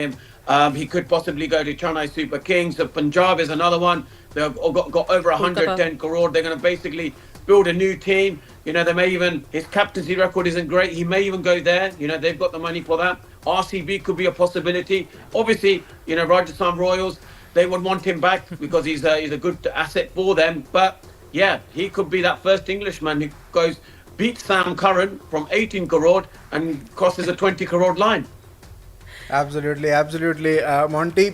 him. He could possibly go to Chennai Super Kings. The Punjab is another one. They've got over Kolkata. 110 crore. They're going to basically build a new team. They may even, his captaincy record isn't great. He may even go there. They've got the money for that. RCB could be a possibility. Obviously, Rajasthan Royals, they would want him back because he's a good asset for them. But yeah, he could be that first Englishman who beats Sam Curran from 18 crore and crosses a 20 crore line. Absolutely, absolutely. Monty,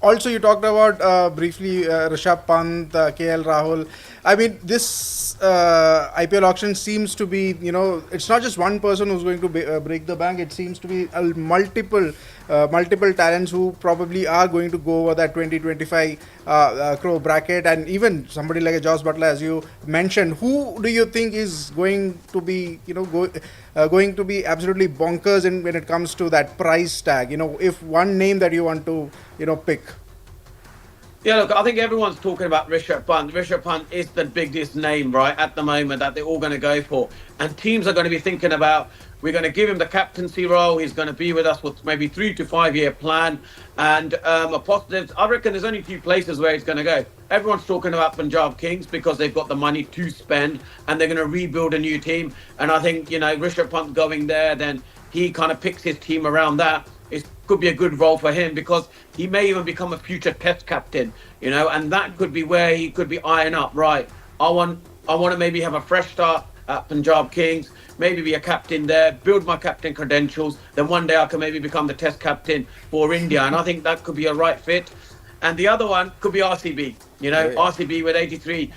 also you talked about briefly Rishabh Pant, KL Rahul. I mean, this IPL auction seems to be, it's not just one person who's going to break the bank. It seems to be multiple talents who probably are going to go over that 20-25 crore bracket. And even somebody like a Josh Butler, as you mentioned, who do you think is going to be, going to be absolutely bonkers when it comes to that price tag? If one name that you want to, pick. Yeah, look, I think everyone's talking about Rishabh Pant. Rishabh Pant is the biggest name, right, at the moment that they're all going to go for. And teams are going to be thinking about, we're going to give him the captaincy role. He's going to be with us with maybe 3 to 5 year plan. And a positive, I reckon there's only 2 places where he's going to go. Everyone's talking about Punjab Kings because they've got the money to spend and they're going to rebuild a new team. And I think, Rishabh Pant going there, then he kind of picks his team around that. It could be a good role for him because he may even become a future test captain, and that could be where he could be eyeing up, right? I want to maybe have a fresh start at Punjab Kings, maybe be a captain there, build my captain credentials, then one day I can maybe become the test captain for India. And I think that could be a right fit. And the other one could be RCB, RCB with 83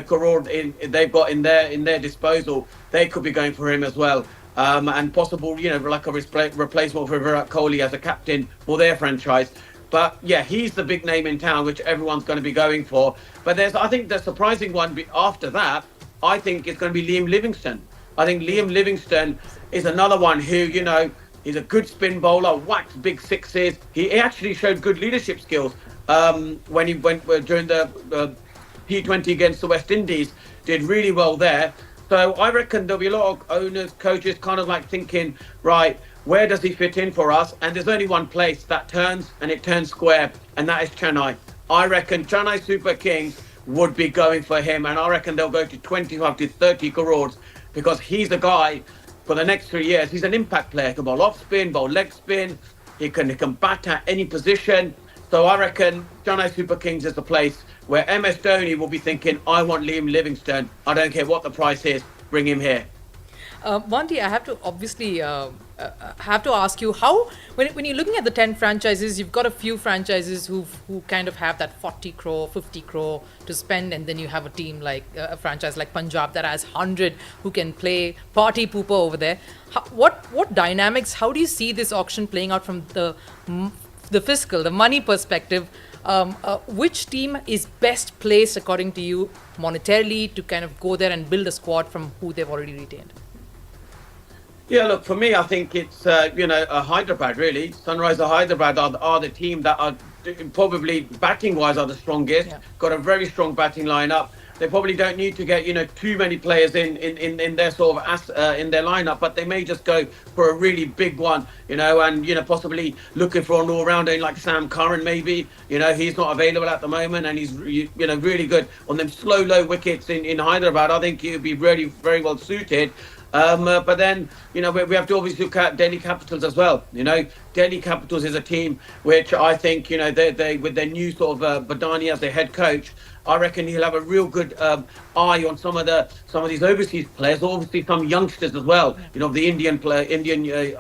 crore they've got in their disposal. They could be going for him as well. And possible, like a replacement for Virat Kohli as a captain for their franchise. But yeah, he's the big name in town, which everyone's going to be going for. But I think the surprising one after that, I think it's going to be Liam Livingstone. I think Liam Livingstone is another one who, he's a good spin bowler, whacks big sixes. He actually showed good leadership skills when he went during the T20 against the West Indies. Did really well there. So I reckon there'll be a lot of owners, coaches kind of like thinking, right, where does he fit in for us? And there's only one place that turns, and it turns square, and that is Chennai. I reckon Chennai Super Kings would be going for him, and I reckon they'll go to 25 to 30 crores because he's the guy for the next 3 years. He's an impact player. He can bowl off spin, bowl leg spin. He can bat at any position. So I reckon Chennai Super Kings is the place where MS Dhoni will be thinking, I want Liam Livingstone. I don't care what the price is. Bring him here. Monty, I have to obviously have to ask you how, when you're looking at the 10 franchises, you've got a few franchises who kind of have that 40 crore, 50 crore to spend, and then you have a team like a franchise like Punjab that has 100 who can play party pooper over there. What dynamics? How do you see this auction playing out from the fiscal, the money perspective? Which team is best placed, according to you, monetarily to kind of go there and build a squad from who they've already retained? Yeah, look, for me, I think it's, Hyderabad, really. Sunrisers Hyderabad are the team that are probably batting-wise are the strongest. Yeah. Got a very strong batting lineup. They probably don't need to get, too many players in their sort of in their lineup, but they may just go for a really big one, and, possibly looking for an all-rounder like Sam Curran, maybe. He's not available at the moment, and he's, really good on them slow, low wickets in Hyderabad. I think he would be really very well suited. But then, we have to obviously look at Delhi Capitals as well. Delhi Capitals is a team which I think, they with their new sort of Badani as their head coach, I reckon he'll have a real good eye on some of these overseas players, obviously some youngsters as well. The Indian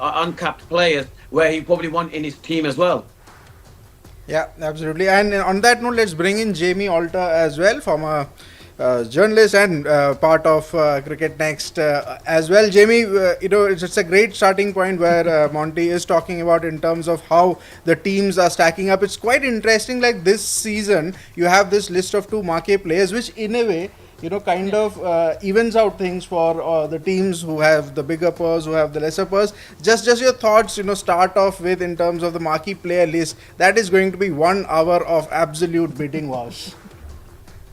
uncapped players, where he probably want in his team as well. Yeah, absolutely. And on that note, let's bring in Jamie Alter as well, from a journalist and part of Cricket Next as well. Jamie, it's a great starting point where Monty is talking about in terms of how the teams are stacking up. It's quite interesting, like this season you have this list of 2 marquee players, which in a way kind of evens out things for the teams who have the bigger purse, who have the lesser purse. Just your thoughts, start off with in terms of the marquee player list. That is going to be 1 hour of absolute bidding wars.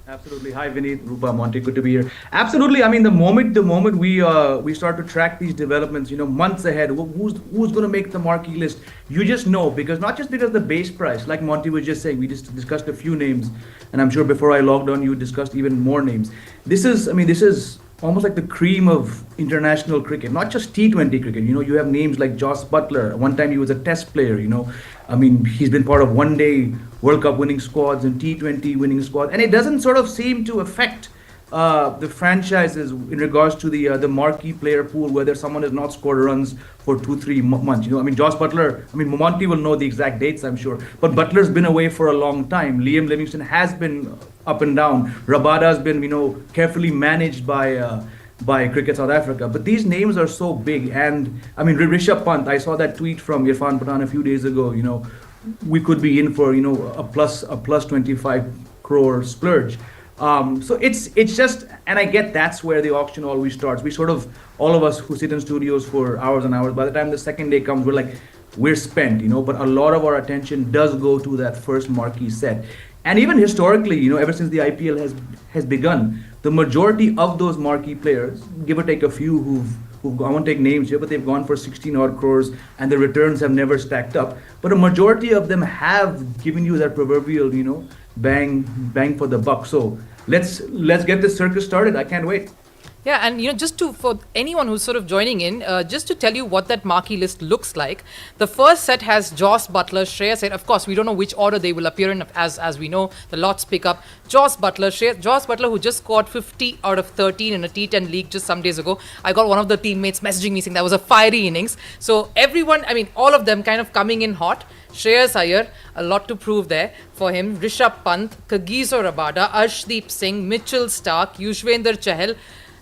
Absolutely. Hi, Vineet, Rupa, Monty. Good to be here. Absolutely. I mean, the moment we start to track these developments, months ahead, who's going to make the marquee list? You just know, because not just because of the base price, like Monty was just saying, we just discussed a few names, and I'm sure before I logged on, you discussed even more names. This is almost like the cream of international cricket, not just T20 cricket. You have names like Joss Butler. One time he was a Test player. He's been part of one day World Cup winning squads and T20 winning squads, and it doesn't sort of seem to affect the franchises in regards to the marquee player pool, whether someone has not scored runs for 2 3 months. Josh Butler. Monty will know the exact dates, I'm sure, but Butler's been away for a long time. Liam Livingston has been up and down. Rabada's been carefully managed by Cricket South Africa. But these names are so big, and Rishabh Pant. I saw that tweet from Irfan Pathan a few days ago. We could be in for a plus 25 crore splurge. So it's just, and I get that's where the auction always starts. We sort of, all of us who sit in studios for hours and hours, by the time the second day comes, we're spent, but a lot of our attention does go to that first marquee set. And even historically, ever since the IPL has begun, the majority of those marquee players, give or take a few who've I won't take names here, but they've gone for 16 odd crores, and the returns have never stacked up. But a majority of them have given you that proverbial, bang for the buck. So let's get this circus started. I can't wait. Yeah, and just for anyone who's sort of joining in, just to tell you what that marquee list looks like. The first set has Joss Butler, Shreyas Iyer. Of course, we don't know which order they will appear in, as we know. The lots pick up Joss Butler, who just scored 50 out of 13 in a T10 league just some days ago. I got one of the teammates messaging me saying that was a fiery innings. So everyone, all of them kind of coming in hot. Shreyas Iyer, a lot to prove there for him. Rishabh Pant, Kagiso Rabada, Arshdeep Singh, Mitchell Starc, Yuzvendra Chahal.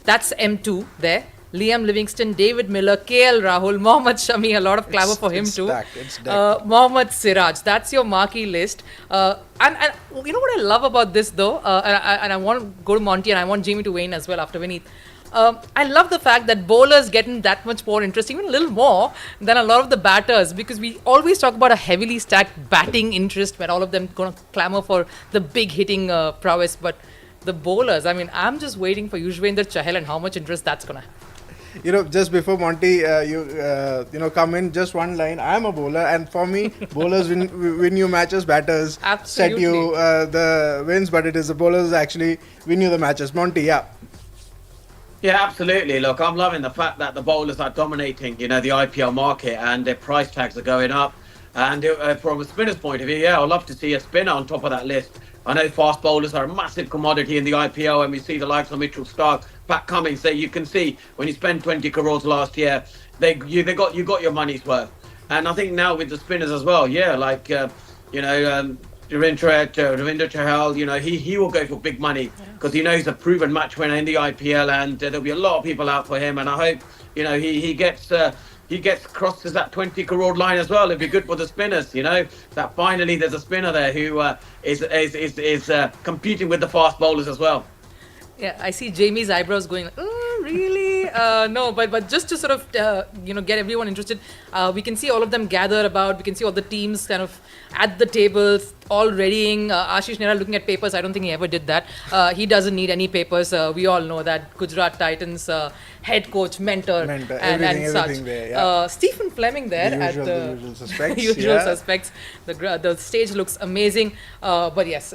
That's M2 there. Liam Livingston, David Miller, KL Rahul, Mohammad Shami, a lot of clamour for him too. It's stacked. Mohammad Siraj, that's your marquee list. And you know what I love about this though, and I want to go to Monty and I want Jamie to weigh in as well after Vineet. I love the fact that bowlers getting that much more interest, even a little more than a lot of the batters, because we always talk about a heavily stacked batting interest where all of them going to clamour for the big hitting prowess, but the bowlers, I'm just waiting for Yuzvendra Chahal and how much interest that's going to have. Just before Monty, come in, just one line. I'm a bowler, and for me, bowlers win you matches, batters Absolutely. set you the wins, but it is the bowlers actually win you the matches. Monty, yeah. Yeah, absolutely. Look, I'm loving the fact that the bowlers are dominating, the IPL market, and their price tags are going up. And from a spinner's point of view, yeah, I'd love to see a spinner on top of that list. I know fast bowlers are a massive commodity in the IPL, and we see the likes of Mitchell Starc, Pat Cummins. So you can see when you spent 20 crores last year, you got your money's worth. And I think now with the spinners as well, yeah, Ravindra Chahal, he will go for big money because he's a proven match winner in the IPL, and there'll be a lot of people out for him. And I hope he crosses that 20 crore line as well. It'd be good for the spinners, that finally there's a spinner there who is competing with the fast bowlers as well. Yeah, I see Jamie's eyebrows going, oh, really? No, but just to sort of, get everyone interested, we can see all of them gather about. We can see all the teams kind of at the tables, all readying. Ashish Nehra looking at papers. I don't think he ever did that. He doesn't need any papers. We all know that Gujarat Titans head coach, mentor and such. There, yeah. Stephen Fleming there The usual suspects. usual suspects. The stage looks amazing. But yes,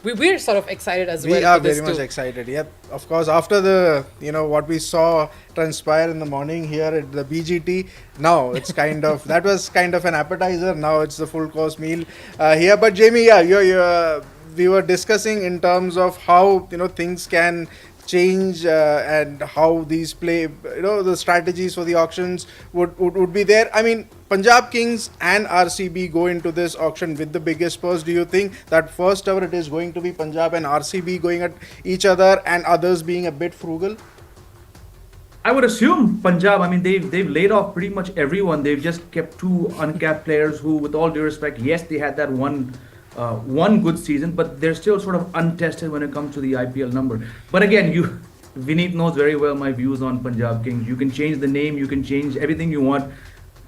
we're sort of excited as well. We are for this very much too. excited. Yep. Of course, after the what we saw transpire in the morning here at the BGT, now it's kind of that was kind of an appetizer. Now it's the full course meal here. But Jamie, yeah, we were discussing in terms of how things can change and how these play, the strategies for the auctions would be there. Punjab Kings and RCB go into this auction with the biggest purse. Do you think that first ever it is going to be Punjab and RCB going at each other and others being a bit frugal? I would assume Punjab. They've laid off pretty much everyone. They've just kept two uncapped players who, with all due respect, yes, they had that one good season, but they're still sort of untested when it comes to the IPL number. But again, Vineet knows very well my views on Punjab Kings. You can change the name, you can change everything you want.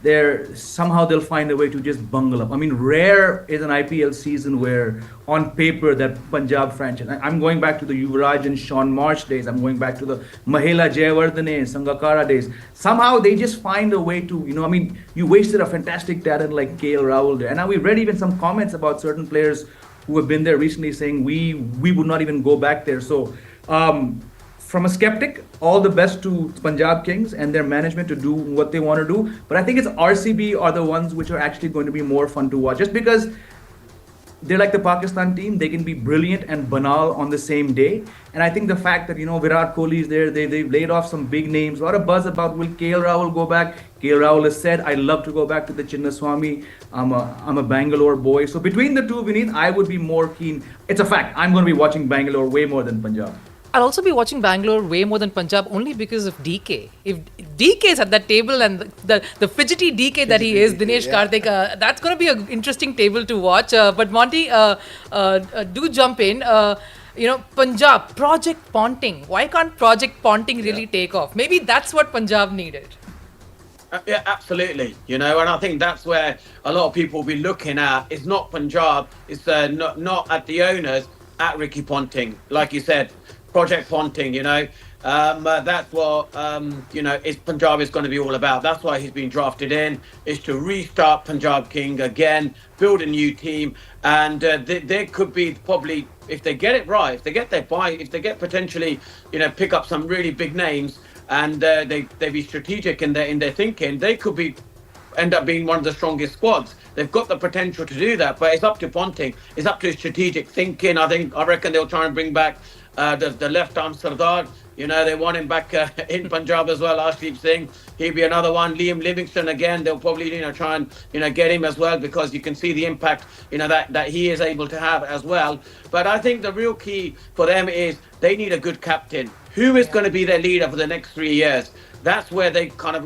they'll find a way to just bungle up. I mean, rare is an IPL season where on paper that Punjab franchise. I'm going back to the Yuvraj and Sean Marsh days. I'm going back to the Mahela Jayawardene, Sangakkara days. Somehow they just find a way to, I mean, you wasted a fantastic talent like KL Rahul there. And now we read even some comments about certain players who have been there recently saying we would not even go back there. So from a skeptic, all the best to Punjab Kings and their management to do what they want to do. But I think it's RCB are the ones which are actually going to be more fun to watch, just because they're like the Pakistan team. They can be brilliant and banal on the same day. And I think the fact that, Virat Kohli is there, they've laid off some big names. A lot of buzz about will KL Rahul go back. KL Rahul has said, I love to go back to the Chinnaswamy. I'm a Bangalore boy. So between the two, Vineet, I would be more keen. It's a fact. I'm going to be watching Bangalore way more than Punjab. I'll also be watching Bangalore way more than Punjab only because of DK. If DK is at that table and the fidgety DK that he is, Dinesh Karthik, that's going to be an interesting table to watch. But Monty, do jump in. Punjab, Project Ponting. Why can't Project Ponting really take off? Maybe that's what Punjab needed. Yeah, absolutely. And I think that's where a lot of people will be looking at. It's not Punjab. It's not at the owners, at Ricky Ponting. Like you said, Project Ponting, that's what, Punjab is going to be all about. That's why he's been drafted in, is to restart Punjab King again, build a new team. And there could be probably, if they get it right, if they get their buy, if they get potentially, pick up some really big names and they be strategic in their thinking, they could end up being one of the strongest squads. They've got the potential to do that, but it's up to Ponting. It's up to his strategic thinking. I reckon they'll try and bring back the left arm Sardar. They want him back in Punjab as well. Arshdeep Singh, he'll be another one. Liam Livingston again. They'll probably try and get him as well, because you can see the impact that he is able to have as well. But I think the real key for them is they need a good captain. Who is going to be their leader for the next 3 years? That's where they kind of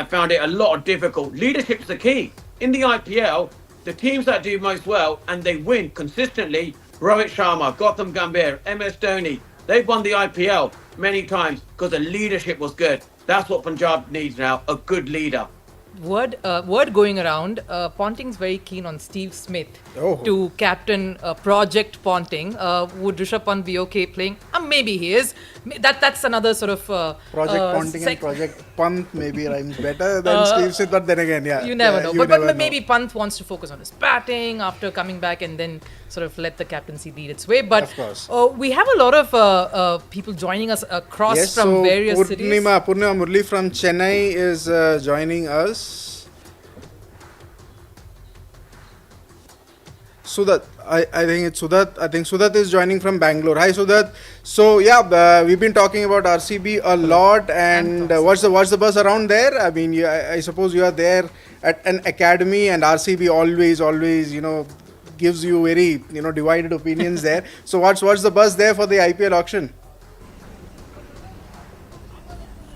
found it a lot difficult. Leadership's the key. In the IPL, the teams that do most well and they win consistently, Rohit Sharma, Gautam Gambhir, MS Dhoni, they've won the IPL many times because the leadership was good. That's what Punjab needs now, a good leader. Word going around, Ponting's very keen on Steve Smith to captain Project Ponting. Would Rishabh Pant be okay playing? Maybe he is. That's another sort of... Project Ponting and Project Pant maybe rhymes better than Steve Smith, but then again, You never know. But maybe Pant wants to focus on his batting after coming back and then sort of let the captaincy lead its way. But of course. We have a lot of people joining us across from various cities. Purnima Murli from Chennai is joining us. Sudat, I think it's Sudat. I think Sudat is joining from Bangalore. Hi, Sudat. So we've been talking about RCB a lot, and what's the buzz around there? I mean, I suppose you are there at an academy, and RCB always gives you very divided opinions there. So what's the buzz there for the IPL auction?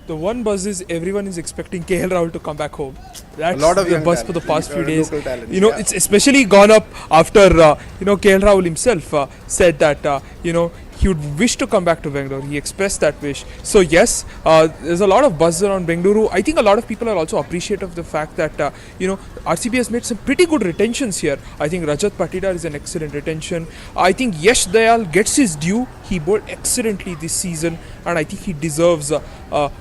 The one buzz is everyone is expecting KL Rahul to come back home. That's a lot of the buzz talent, for the past few days. Talent, It's especially gone up after KL Rahul himself said that he would wish to come back to Bangalore. He expressed that wish. So yes, there's a lot of buzz around Bengaluru. I think a lot of people are also appreciative of the fact that RCB has made some pretty good retentions here. I think Rajat Patidar is an excellent retention. I think Yash Dayal gets his due. He bowled excellently this season, and I think he deserves a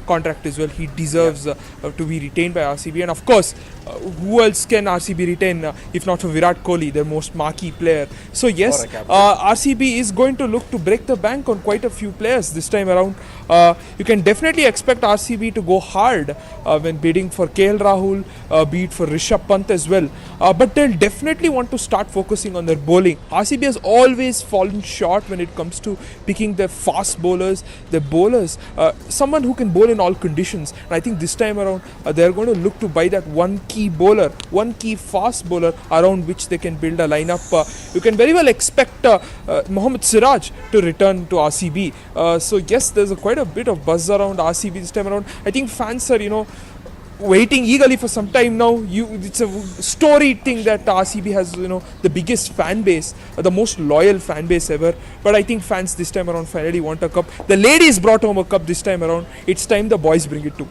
contract as well. He deserves to be retained by RCB. And of course, who else can RCB retain if not for Virat Kohli, their most marquee player? So yes, RCB is going to look to break the bank on quite a few players this time around. You can definitely expect RCB to go hard when bidding for KL Rahul, be it for Rishabh Pant as well. But they'll definitely want to start focusing on their bowling. RCB has always fallen short when it comes to picking their fast bowlers, their bowlers, someone who can bowl in all conditions. And I think this time around, they're going to look to buy that one key bowler, one key fast bowler around which they can build a lineup. You can very well expect Mohammad Siraj to return to RCB. So yes, there's quite a bit of buzz around RCB this time around. I think fans are, waiting eagerly for some time now. It's a storied thing that RCB has, the biggest fan base, the most loyal fan base ever. But I think fans this time around finally want a cup. The ladies brought home a cup this time around. It's time the boys bring it too.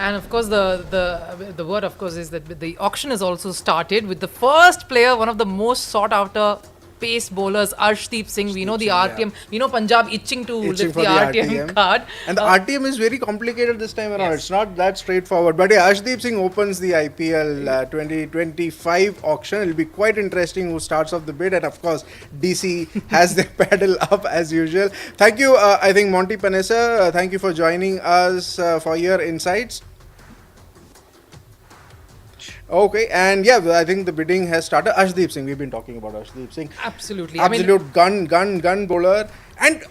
And of course, the word, of course, is that the auction has also started with the first player, one of the most sought after pace bowlers, Arshdeep Singh. We know the RTM. We know Punjab itching to lift for the RTM card. And the RTM is very complicated this time around. It's not that straightforward. But yeah, Arshdeep Singh opens the IPL 2025 auction. It'll be quite interesting who starts off the bid. And of course, DC has their paddle up as usual. Thank you, I think, Monty Panessa. Thank you for joining us for your insights. Okay, and yeah, I think the bidding has started. Arshdeep Singh, we've been talking about Arshdeep Singh. Absolutely. Absolute gun bowler. And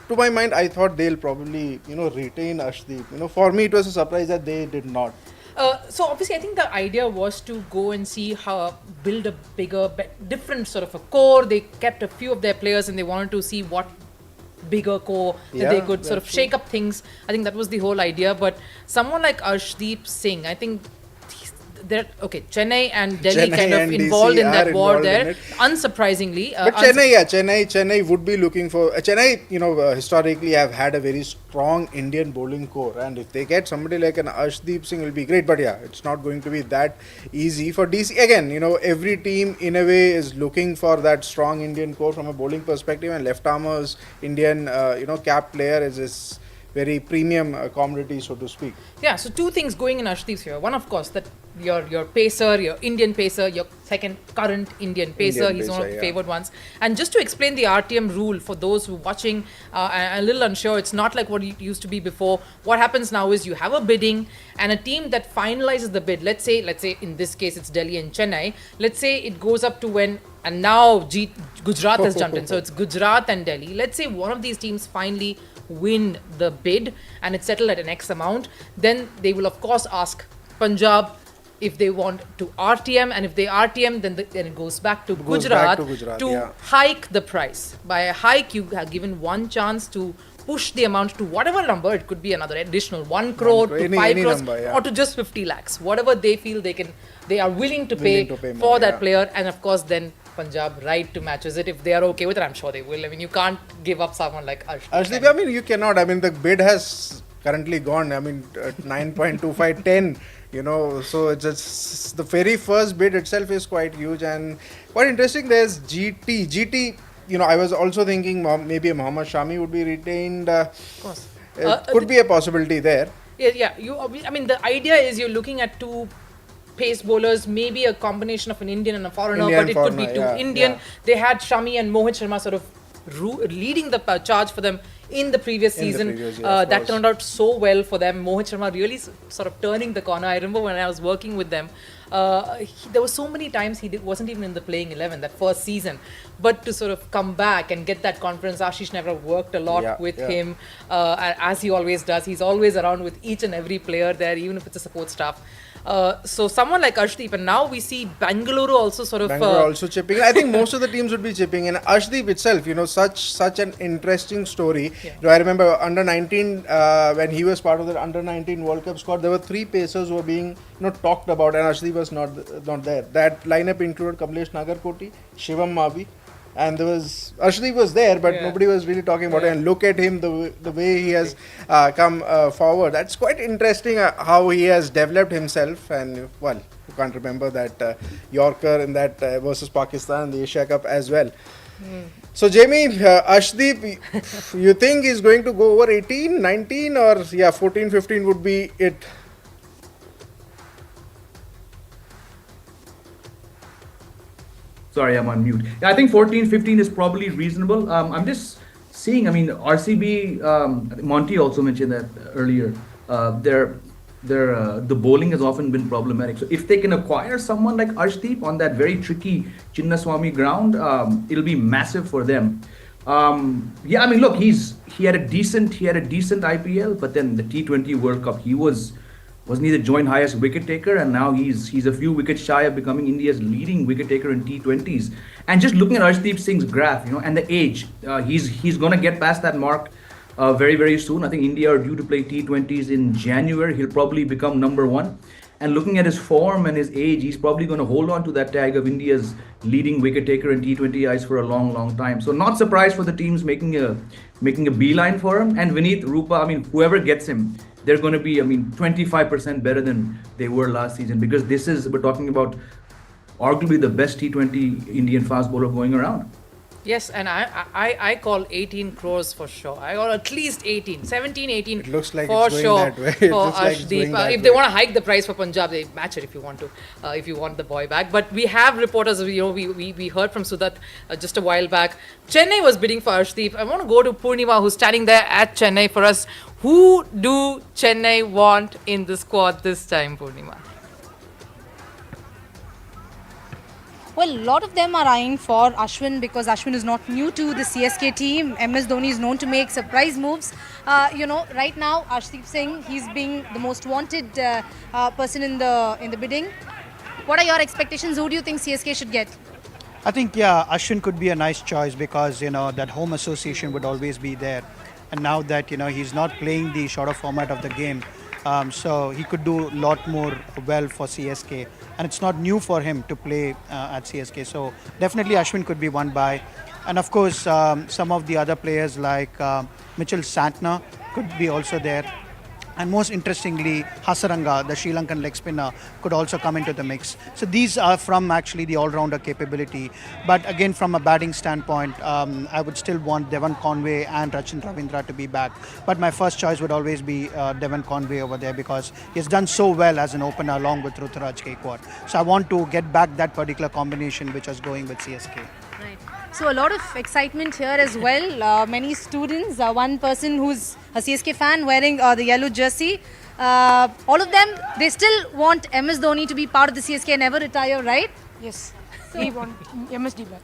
to my mind, I thought they'll probably, retain Arshdeep. For me, it was a surprise that they did not. So obviously, I think the idea was to go and see how build a bigger, different sort of a core. They kept a few of their players and they wanted to see what bigger core that they could sort of shake up things. I think that was the whole idea. But someone like Arshdeep Singh, I think Chennai and Delhi kind of involved in that war there, unsurprisingly. But Chennai would be looking for Chennai. Historically have had a very strong Indian bowling core, and if they get somebody like an Arshdeep Singh, will be great. But yeah, it's not going to be that easy for DC. Again, every team in a way is looking for that strong Indian core from a bowling perspective, and left armers Indian cap player is this very premium commodity, so to speak. Yeah, so two things going in Arshdeep's here. One, of course, that your pacer, your Indian pacer, your second current Indian pacer. He's one of the favored ones. And just to explain the RTM rule for those who are watching and a little unsure, it's not like what it used to be before. What happens now is you have a bidding and a team that finalizes the bid. Let's say in this case it's Delhi and Chennai. Let's say it goes up to when, and now Gujarat has jumped in. So it's Gujarat and Delhi. Let's say one of these teams finally win the bid and it's settled at an X amount. Then they will of course ask Punjab if they want to RTM, and if they RTM, then it goes back to Gujarat to hike the price. By a hike, you have given one chance to push the amount to whatever number. It could be another additional 1 crore to 5 crores number, or to just 50 lakhs. Whatever they feel they are willing to pay for that player. And of course, then Punjab right to matches it. If they are okay with it, I'm sure they will. I mean, you can't give up someone like Arshdeep. I mean, you cannot. I mean, the bid has currently gone. I mean, 9.2510. So it's the very first bid itself is quite huge and quite interesting. There's GT. I was also thinking maybe Mohammad Shami would be retained. Of course, could be a possibility there. Yeah. I mean, the idea is you're looking at two pace bowlers, maybe a combination of an Indian and a foreigner, but it could be two Indian. Yeah. They had Shami and Mohit Sharma sort of leading the charge for them in the previous season. That turned out so well for them. Mohit Sharma really sort of turning the corner. I remember when I was working with them, there were so many times he wasn't even in the playing 11 that first season. But to sort of come back and get that confidence, Ashish Nehra worked a lot with him, as he always does. He's always around with each and every player there, even if it's a support staff. So someone like Arshdeep, and now we see Bengaluru also sort of also chipping in. I think most of the teams would be chipping in. Arshdeep itself, such an interesting story. I remember under 19 when he was part of the under 19 World Cup squad, there were 3 pacers who were being talked about, and Arshdeep was not there. That lineup included Kamlesh Nagarkoti, Shivam Mavi, and Arshdeep was there, but nobody was really talking about it. And look at him, the way he has come forward. That's quite interesting how he has developed himself. And well, you can't remember that Yorker in that versus Pakistan, the Asia Cup as well. So Jamie, Arshdeep, you think he's going to go over 18, 19 or 14, 15 would be it? Sorry, I'm on mute. Yeah, I think 14, 15 is probably reasonable. I'm just seeing, RCB, Monty also mentioned that earlier, the bowling has often been problematic. So if they can acquire someone like Arshdeep on that very tricky Chinnaswamy ground, it'll be massive for them. Look, he had a decent IPL, but then the T20 World Cup, he wasn't he the joint highest wicket taker, and now he's a few wickets shy of becoming India's leading wicket taker in T20s. And just looking at Arshdeep Singh's graph, and the age, he's gonna get past that mark very, very soon. I think India are due to play T20s in January. He'll probably become number 1. And looking at his form and his age, he's probably going to hold on to that tag of India's leading wicket taker in T20 ice for a long, long time. So not surprised for the teams making a beeline for him. And Vineet, Rupa, whoever gets him, they're going to be, 25% better than they were last season, because we're talking about arguably the best T20 Indian fast bowler going around. Yes, and I call 18 crores for sure. I call at least 18, 17, 18 It looks like for it's going sure that way. It for looks like it's Arshdeep. going that If they way. want to hike the price for Punjab, they match it if you want to, if you want the boy back. But we have reporters, we heard from Sudat just a while back. Chennai was bidding for Arshdeep. I want to go to Purnima, who's standing there at Chennai for us. Who do Chennai want in the squad this time, Purnima? Well, a lot of them are eyeing for Ashwin because Ashwin is not new to the CSK team. MS Dhoni is known to make surprise moves. Right now, Arshdeep Singh, he's being the most wanted person in the bidding. What are your expectations? Who do you think CSK should get? I think, yeah, Ashwin could be a nice choice because, that home association would always be there. And now that, he's not playing the shorter format of the game, so he could do a lot more well for CSK. And it's not new for him to play at CSK. So definitely Ashwin could be one buy. And of course, some of the other players like Mitchell Santner could be also there. And most interestingly, Hasaranga, the Sri Lankan leg spinner, could also come into the mix. So these are from actually the all-rounder capability. But again, from a batting standpoint, I would still want Devon Conway and Rachin Ravindra to be back. But my first choice would always be Devon Conway over there because he has done so well as an opener along with Ruturaj Gaikwad. So I want to get back that particular combination which was going with CSK. Right. So a lot of excitement here as well. Many students, one person who's a CSK fan wearing the yellow jersey. All of them, they still want MS Dhoni to be part of the CSK and never retire, right? Yes, we want MSD back.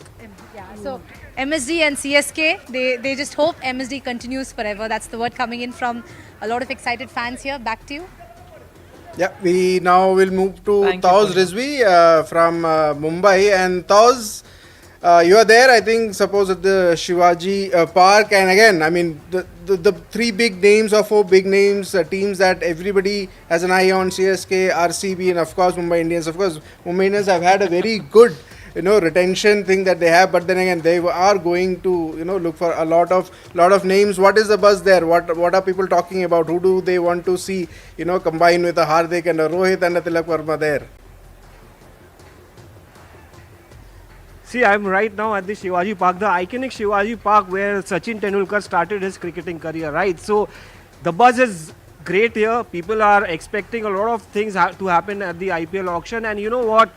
Yeah. So MSD and CSK, they just hope MSD continues forever. That's the word coming in from a lot of excited fans here. Back to you. Yeah, we now will move to Thank you, Tauz Purnima. Rizvi from Mumbai. And Tauz, you are there, I think, suppose at the Shivaji Park. And again, I mean, the three big names or four big names, teams that everybody has an eye on, CSK, RCB, and of course Mumbai Indians. Of course, Mumbai Indians have had a very good, retention thing that they have. But then again, they are going to, look for a lot of names. What is the buzz there? What are people talking about? Who do they want to see, combine with a Hardik and a Rohit and a Tilak Verma there? See, I'm right now at the Shivaji Park, the iconic Shivaji Park where Sachin Tendulkar started his cricketing career, right? So, the buzz is great here. People are expecting a lot of things to happen at the IPL auction. And you know what?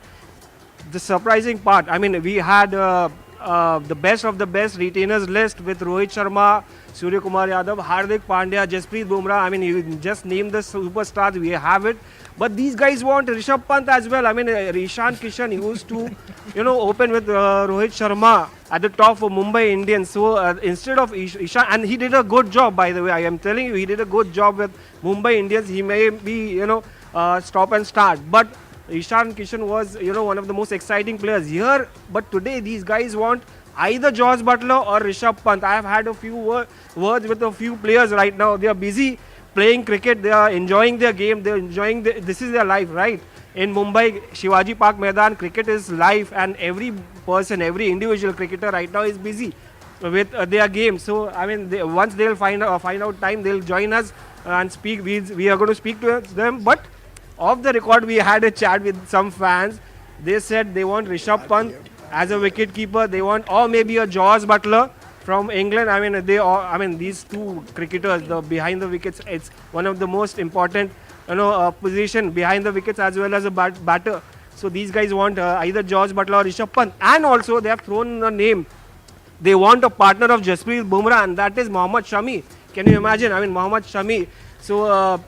The surprising part, I mean, we had the best of the best retainers list with Rohit Sharma, Surya Kumar Yadav, Hardik Pandya, Jasprit Bumrah. I mean, you just name the superstars, we have it. But these guys want Rishabh Pant as well. I mean, Ishan Kishan used to, open with Rohit Sharma at the top for Mumbai Indians. So instead of Ishan, and he did a good job, by the way. I am telling you, he did a good job with Mumbai Indians. He may be, stop and start. But Ishan Kishan was, one of the most exciting players here. But today, these guys want either George Butler or Rishabh Pant. I have had a few words with a few players right now. They are busy playing cricket, they are enjoying their game, they're enjoying this is their life, right? In Mumbai, Shivaji Park Maidan, cricket is life, and every person, every individual cricketer right now is busy with their game. So, I mean, once they'll find out time, they'll join us and speak. We are going to speak to them. But off the record, we had a chat with some fans. They said they want Rishabh Pant as a wicket keeper. They want, or maybe a George Butler from England. I mean, these two cricketers, the behind the wickets, it's one of the most important, position behind the wickets as well as a batter. So these guys want either George Butler or Rishabh Pant, and also they have thrown a name. They want a partner of Jasprit Bumrah, and that is Mohammad Shami. Can you imagine? I mean, Mohammad Shami. So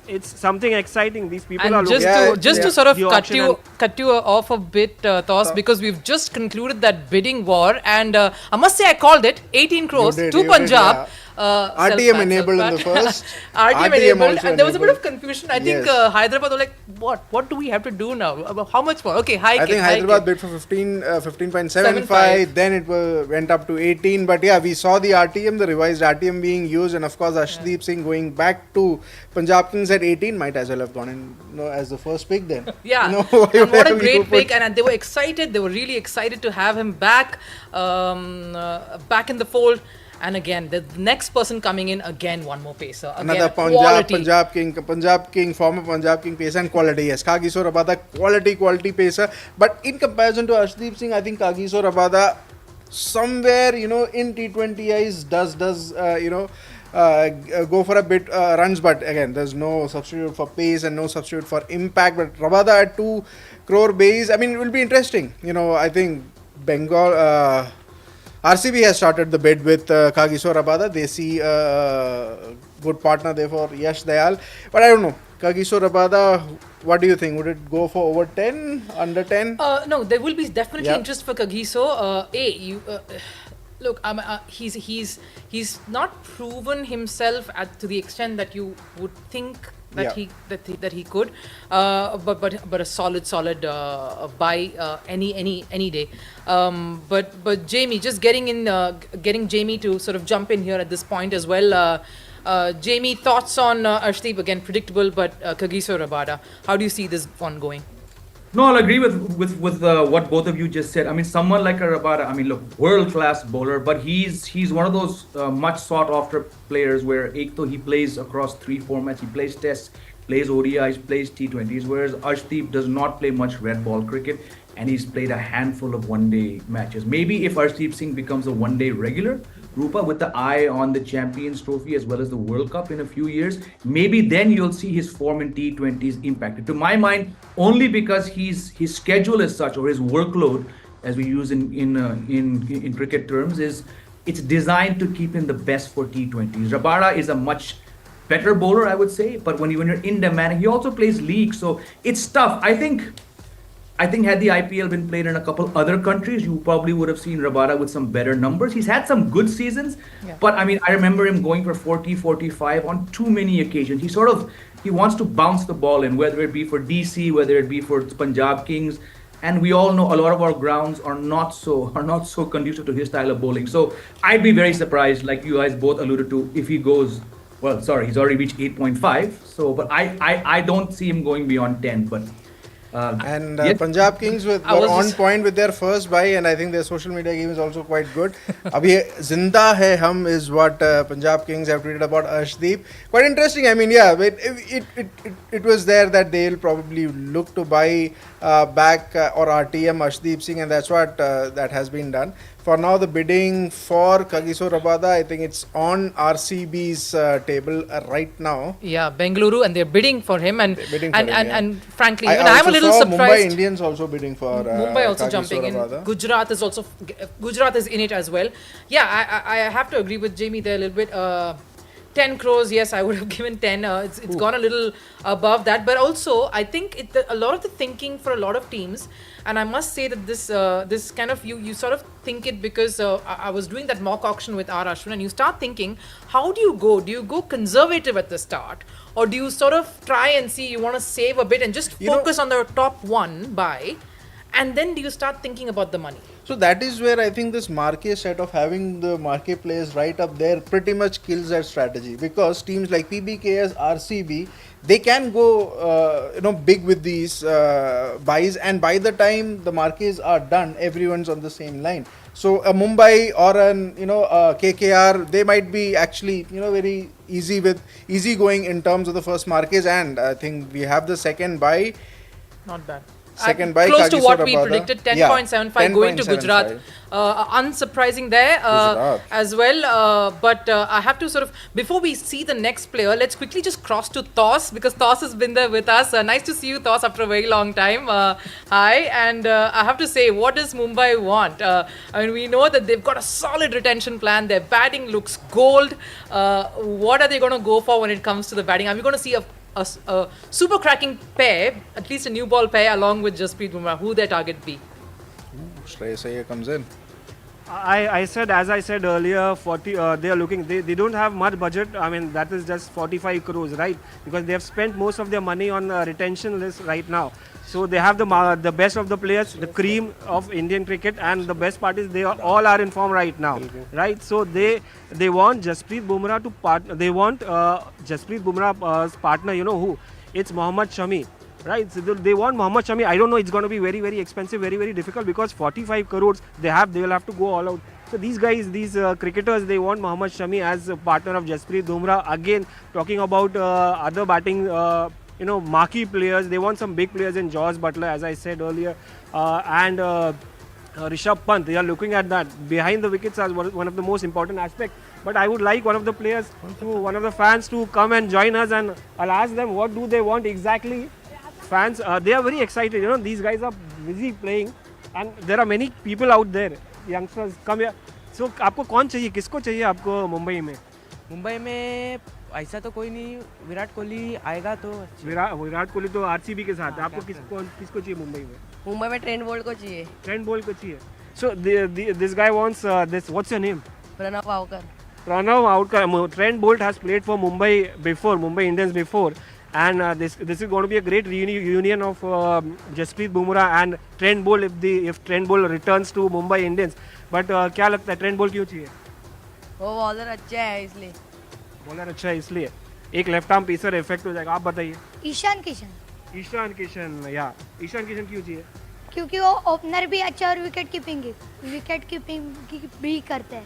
it's something exciting. These people are And looking just to sort of the cut auction you off a bit, Thos, because we've just concluded that bidding war, and I must say I called it 18 crores You to did, Punjab. yeah. RTM enabled in the first. RTM enabled, also and there was a bit of enabled. confusion. I think Yes. Hyderabad were like, what do we have to do now? How much more? Okay, hike I think it, hike Hyderabad it. bid for 15.75, 75. then it went up to 18. But yeah, we saw the RTM, the revised RTM being used, and of course Arshdeep Singh going back to Punjab Kings at 18 might as well have gone in as the first pick then. Yeah, You know, and what a we great put- pick, and they were excited. They were really excited to have him back, back in the fold. And again, the next person coming in, again, one more pacer. Again, Another quality. Punjab King, former Punjab King pacer and quality. Yes, Kagiso Rabada, quality pacer. But in comparison to Arshdeep Singh, I think Kagiso Rabada somewhere, in T20 eyes does go for a bit runs, but again, there's no substitute for pace and no substitute for impact. But Rabada at 2 crore base, I mean, it will be interesting. I think Bengal. RCB has started the bid with Kagiso Rabada. They see a good partner there for Yash Dayal. But I don't know. Kagiso Rabada, what do you think? Would it go for over 10, under 10? No, there will be definitely interest for Kagiso. Look, he's not proven himself to the extent that you would think that he could, but a solid buy any day. But Jamie, just getting Jamie to sort of jump in here at this point as well. Jamie, thoughts on Arshdeep? Again, predictable, but Kagiso Rabada. How do you see this one going? No, I'll agree with what both of you just said. I mean, someone like a Rabada, I mean, look, world-class bowler, but he's one of those much sought-after players where Ekto, he plays across 3 formats. He plays Tests, plays ODIs, plays T20s, whereas Arshdeep does not play much red ball cricket, and he's played a handful of one-day matches. Maybe if Arshdeep Singh becomes a one-day regular, Rupa, with the eye on the Champions Trophy as well as the World Cup in a few years, maybe then you'll see his form in T20s impacted. To my mind, only because his schedule is such, or his workload, as we use in cricket terms, it's designed to keep him the best for T20s. Rabada is a much better bowler, I would say, but when you're in demand, he also plays league, so it's tough. I think had the IPL been played in a couple other countries, you probably would have seen Rabada with some better numbers. He's had some good seasons, but I mean, I remember him going for 40, 45 on too many occasions. He wants to bounce the ball in, whether it be for DC, whether it be for Punjab Kings, and we all know a lot of our grounds are not so conducive to his style of bowling. So I'd be very surprised, like you guys both alluded to, if he goes. Well, sorry, he's already reached 8.5. So, but I don't see him going beyond 10, but. Punjab Kings were on point with their first buy, and I think their social media game is also quite good. Abhi Zinda Hai Hum is what Punjab Kings have tweeted about Arshdeep. Quite interesting. I mean, it was there that they'll probably look to buy back or RTM Arshdeep Singh, and that's what that has been done. For now, the bidding for Kagiso Rabada, I think it's on RCB's table right now. Yeah, Bengaluru, and they're bidding for him, and frankly, even I'm a little surprised. Mumbai Indians also bidding for Mumbai also Kagiso jumping Rabada. in. Gujarat is in it as well. Yeah, I have to agree with Jamie there a little bit. 10 crores, yes, I would have given 10. It's gone a little above that, but also I think a lot of the thinking for a lot of teams, and I must say that this kind of you sort of think it because I was doing that mock auction with R. Ashwin, and you start thinking, how do you go? Do you go conservative at the start, or do you sort of try and see you want to save a bit and just focus on the top one buy, and then do you start thinking about the money? So that is where I think this marquee set of having the marquee players right up there pretty much kills that strategy, because teams like PBKS, RCB, they can go big with these buys, and by the time the marquees are done, everyone's on the same line. So a Mumbai or an KKR, they might be actually very easy going in terms of the first marquees, and I think we have the second buy. Not bad. Second by close Kagiso to what Rabada. we predicted, 10.75 going to Gujarat. Unsurprising there as well. But I have to sort of, before we see the next player, let's quickly just cross to Toss, because Toss has been there with us. Nice to see you, Toss, after a very long time. Hi. And I have to say, what does Mumbai want? I mean, we know that they've got a solid retention plan. Their batting looks gold. What are they going to go for when it comes to the batting? Are we going to see a super cracking pair, at least a new ball pair, along with Jasprit Bumrah? Who their target be? Shreyas Iyer comes in. As I said earlier, 40. They are looking. They don't have much budget. I mean, that is just 45 crores, right? Because they have spent most of their money on retention list right now. So they have the best of the players, the cream of Indian cricket, and the best part is they all are in form right now, right? So they want Jasprit Bumrah to partner. They want Jasprit Bumrah's partner. You know who? It's Mohammad Shami. right? So they want Mohammad Shami. I don't know. It's going to be very, very expensive, very, very difficult because 45 crores they will have to go all out. So these guys, these cricketers, they want Mohammad Shami as a partner of Jasprit Bumrah. Again, talking about other batting, marquee players. They want some big players in Josh Butler, as I said earlier, and Rishabh Pant. They are looking at that. Behind the wickets are one of the most important aspects. But I would like one of the players, one of the fans to come and join us, and I'll ask them what do they want exactly. Fans, they are very excited. These guys are busy playing, and there are many people out there. Youngsters, come here. So, आपको कौन चाहिए? किसको चाहिए आपको मुंबई में? मुंबई में ऐसा तो कोई नहीं, विराट कोहली आएगा तो विराट कोहली तो आरसीबी के साथ है. आपको किसको चाहिए मुंबई में? मुंबई में ट्रेंट बोल्ट को चाहिए. ट्रेंट बोल्ट को चाहिए. So this guy wants this. What's your name? Pranav आवकर. Pranav Outcome. Trent Bolt has played for Mumbai Indians before, and this is going to be a great reunion of Jasprit Bumrah and Trent Bolt if Trent Bolt returns to Mumbai Indians. But क्या लगता है Trent Bolt क्यों चाहिए? वो bowler अच्छा है इसलिए. Bowler अच्छा है इसलिए. एक लेफ्ट आर्म पेसर इफेक्ट हो जाएगा. आप बताइए. ईशान किशन. ईशान किशन क्यों चाहिए? क्योंकि वो ओपनर भी अच्छा और विकेट कीपिंग भी करते हैं.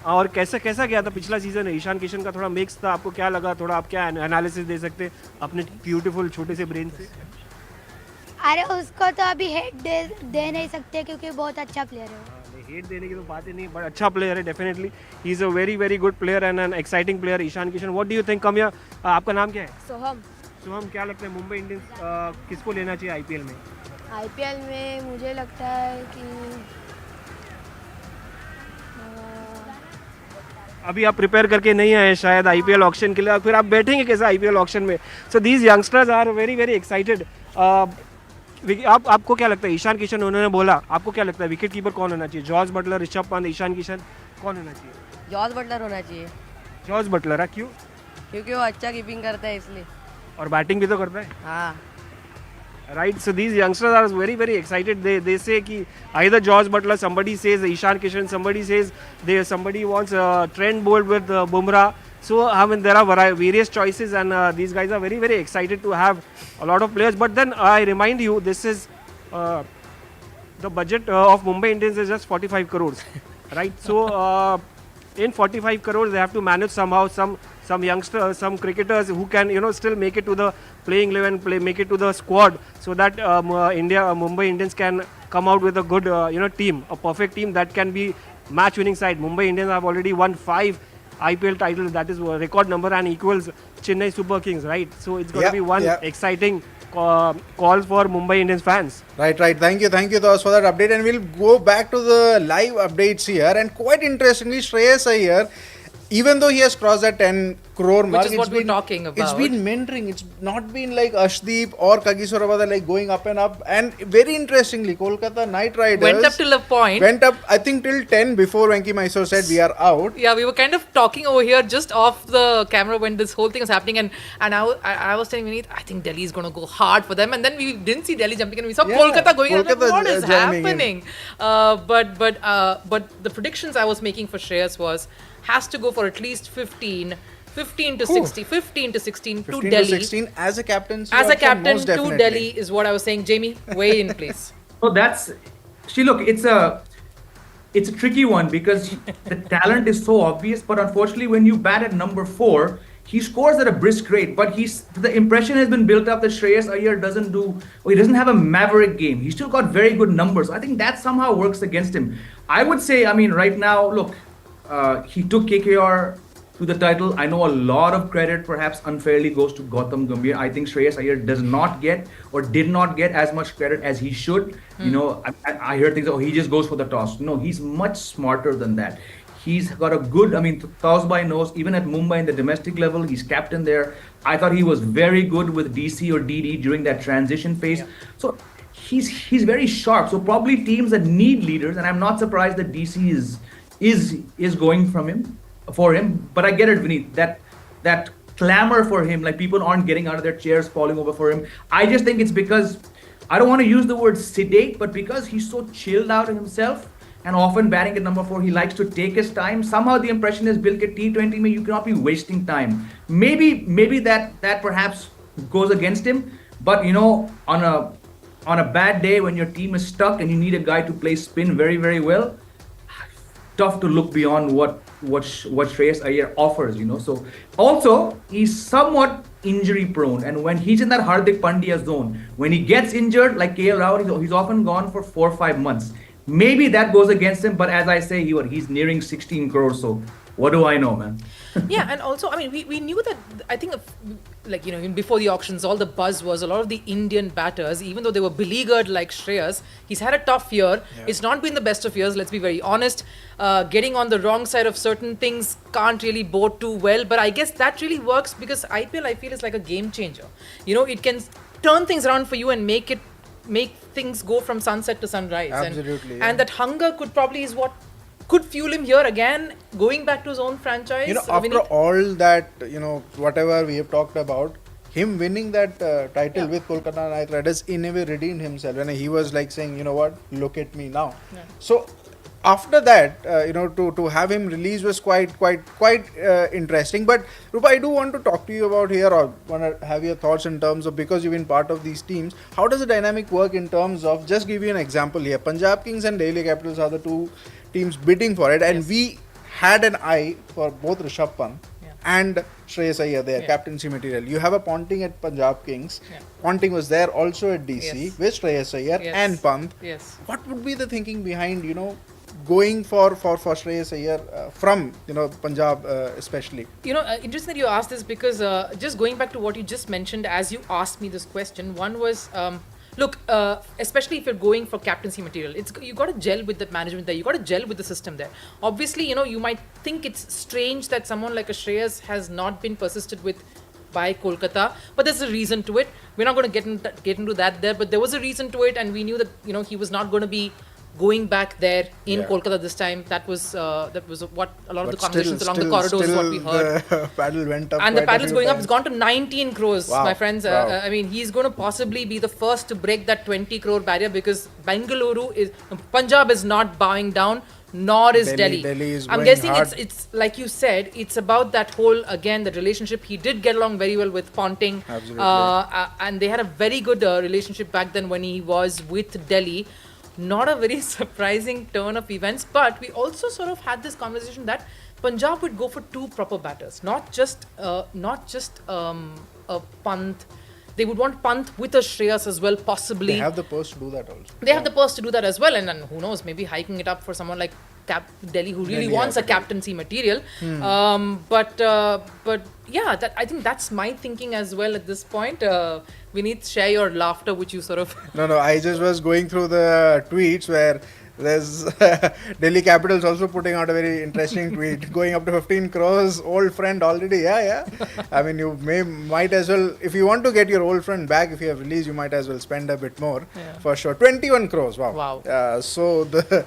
और कैसा गया था पिछला सीजन? ईशान किशन का थोड़ा मिक्स था. आपको क्या लगा? थोड़ा आप क्या एनालिसिस दे सकते हैं अपने ब्यूटीफुल छोटे से ब्रेन से? अरे उसको तो अभी हेड दे नहीं सकते क्योंकि बहुत अच्छा प्लेयर है. हेड देने की तो बात ही नहीं, बट अच्छा प्लेयर है definitely. He is a very very good player and an exciting player. Ishan Kishan, what do you think? Come here. आपका नाम क्या है? सोहम, क्या लगता है मुंबई इंडियंस किसको लेना चाहिए आईपीएल में? आईपीएल में मुझे लगता है कि अभी आप प्रिपेयर करके नहीं आए शायद आईपीएल ऑक्शन के लिए, फिर आप बैठेंगे कैसे आईपीएल ऑक्शन में? So these youngsters are very very excited. आपको क्या लगता है? ईशान किशन उन्होंने बोला, आपको क्या लगता है विकेट कीपर कौन होना चाहिए? जॉर्ज बटलर, ऋषभ पंत, ईशान किशन, कौन होना चाहिए? जॉर्ज बटलर होना चाहिए. George Buttler. क्यों? क्योंकि वो अच्छा कीपिंग करता है इसलिए. और बैटिंग भी तो करता है. हाँ. Right, so these youngsters are very very excited. They say कि either George Butler, somebody says Ishan Kishan, somebody says somebody wants Trent Bolt with Bumrah. So I mean there are various choices, and these guys are very very excited to have a lot of players. But then I remind you, this is the budget of Mumbai Indians is just 45 crores, right? So in 45 crores they have to manage somehow some youngsters, some cricketers who can still make it to the playing 11, make it to the squad, so that Mumbai Indians can come out with a good team, a perfect team that can be match winning side. Mumbai Indians have already won 5 IPL titles, that is a record number and equals Chennai Super Kings, right? So it's going to be one exciting call for Mumbai Indians fans. Right. Thank you Thos for that update, and we'll go back to the live updates here. And quite interestingly, Shreyas Iyer, even though he has crossed that 10 crore mark, which is what we're talking about. It's been mentoring. It's not been like Ashdeep or Kagiso Rabada like going up and up. And very interestingly, Kolkata Knight Riders went up till a point. Went up, I think, till 10 before Venki Mysore said we are out. Yeah, we were kind of talking over here just off the camera when this whole thing was happening, and I was telling Vineet, I think Delhi is going to go hard for them, and then we didn't see Delhi jumping, and we saw Kolkata going. Like, what is happening? But the predictions I was making for Shreyas was has to go for at least 15 to 16 to Delhi. 16 as a captain. As a captain to Delhi is what I was saying. Jamie, weigh in, please. So look, it's a tricky one because the talent is so obvious, but unfortunately when you bat at number 4, he scores at a brisk rate, but the impression has been built up that Shreyas Iyer he doesn't have a maverick game. He's still got very good numbers. I think that somehow works against him. I would say, right now, look, he took KKR to the title. I know a lot of credit perhaps unfairly goes to Gautam Gambhir. I think Shreyas Iyer does not get or did not get as much credit as he should. I hear things, he just goes for the toss. No, he's much smarter than that. He's got a good, Tausbai knows, even at Mumbai in the domestic level, he's captain there. I thought he was very good with DC or DD during that transition phase. Yeah. So he's very sharp. So probably teams that need leaders, and I'm not surprised that DC is going for him, but I get it, Vineet, that clamor for him, like people aren't getting out of their chairs falling over for him. I just think it's because, I don't want to use the word sedate, but because he's so chilled out in himself and often batting at number 4, he likes to take his time. Somehow the impression is built at T20 mein you cannot be wasting time. Maybe that perhaps goes against him, But on a bad day when your team is stuck and you need a guy to play spin very very well, tough to look beyond what Shreyas Iyer offers. So also he's somewhat injury prone, and when he's in that Hardik Pandya zone, when he gets injured, like KL Rahul, he's often gone for 4 or 5 months. Maybe that goes against him, but as I say, he's nearing 16 crores. So what do I know, man? Yeah, and also, I mean, we knew that, I think, like, even before the auctions, all the buzz was a lot of the Indian batters, even though they were beleaguered like Shreyas, he's had a tough year. Yeah. It's not been the best of years, let's be very honest. Getting on the wrong side of certain things can't really bode too well, but I guess that really works because IPL, I feel, is like a game changer. It can turn things around for you and make things go from sunset to sunrise. Absolutely. And that hunger is what could fuel him here again, going back to his own franchise. After all that, whatever we have talked about, him winning that title with Kolkata Knight Riders in a way redeemed himself. And he was like saying, you know what, look at me now. Yeah. So after that, to have him release was quite interesting. But Rupa, I do want to talk to you about here, or want to have your thoughts in terms of, because you've been part of these teams, how does the dynamic work in terms of, just give you an example here, Punjab Kings and Delhi Capitals are the two teams bidding for it, and yes, we had an eye for both Rishabh Pant and Shreyas Iyer there, captaincy material. You have a Ponting at Punjab Kings. Yeah. Ponting was there also at DC with Shreyas Iyer and Pant. Yes. What would be the thinking behind, going for Shreyas Iyer from Punjab especially? Interesting that you asked this because just going back to what you just mentioned as you asked me this question, one was look, especially if you're going for captaincy material, you got to gel with the management there. You got to gel with the system there. Obviously, you might think it's strange that someone like a Shreyas has not been persisted with by Kolkata, but there's a reason to it. We're not going to get into that there, but there was a reason to it, and we knew that he was not going to be going back there in Kolkata this time. That was what a lot of the conversations along the corridors what we heard. The paddle went up, and the paddle's going up. It's gone to 19 crores, my friends. Wow. I mean, he's going to possibly be the first to break that 20 crore barrier because Punjab is not bowing down, nor is Delhi. Delhi is I'm guessing it's like you said, it's about that whole, again, the relationship. He did get along very well with Ponting. Absolutely. And they had a very good relationship back then when he was with Delhi. Not a very surprising turn of events, but we also sort of had this conversation that Punjab would go for two proper batters, not just a Pant. They would want Pant with a Shreyas as well, possibly. They have the purse to do that also. They have the purse to do that as well, and then who knows, maybe hiking it up for someone like Delhi who really wants a captaincy material. But yeah, I think that's my thinking as well at this point. Vineet, share your laughter, which you sort of... No, I just was going through the tweets where there's Delhi Capitals also putting out a very interesting tweet, going up to 15 crores, old friend already, yeah. I mean, you might as well, if you want to get your old friend back, if you have released, you might as well spend a bit more, for sure. 21 crores, wow. So the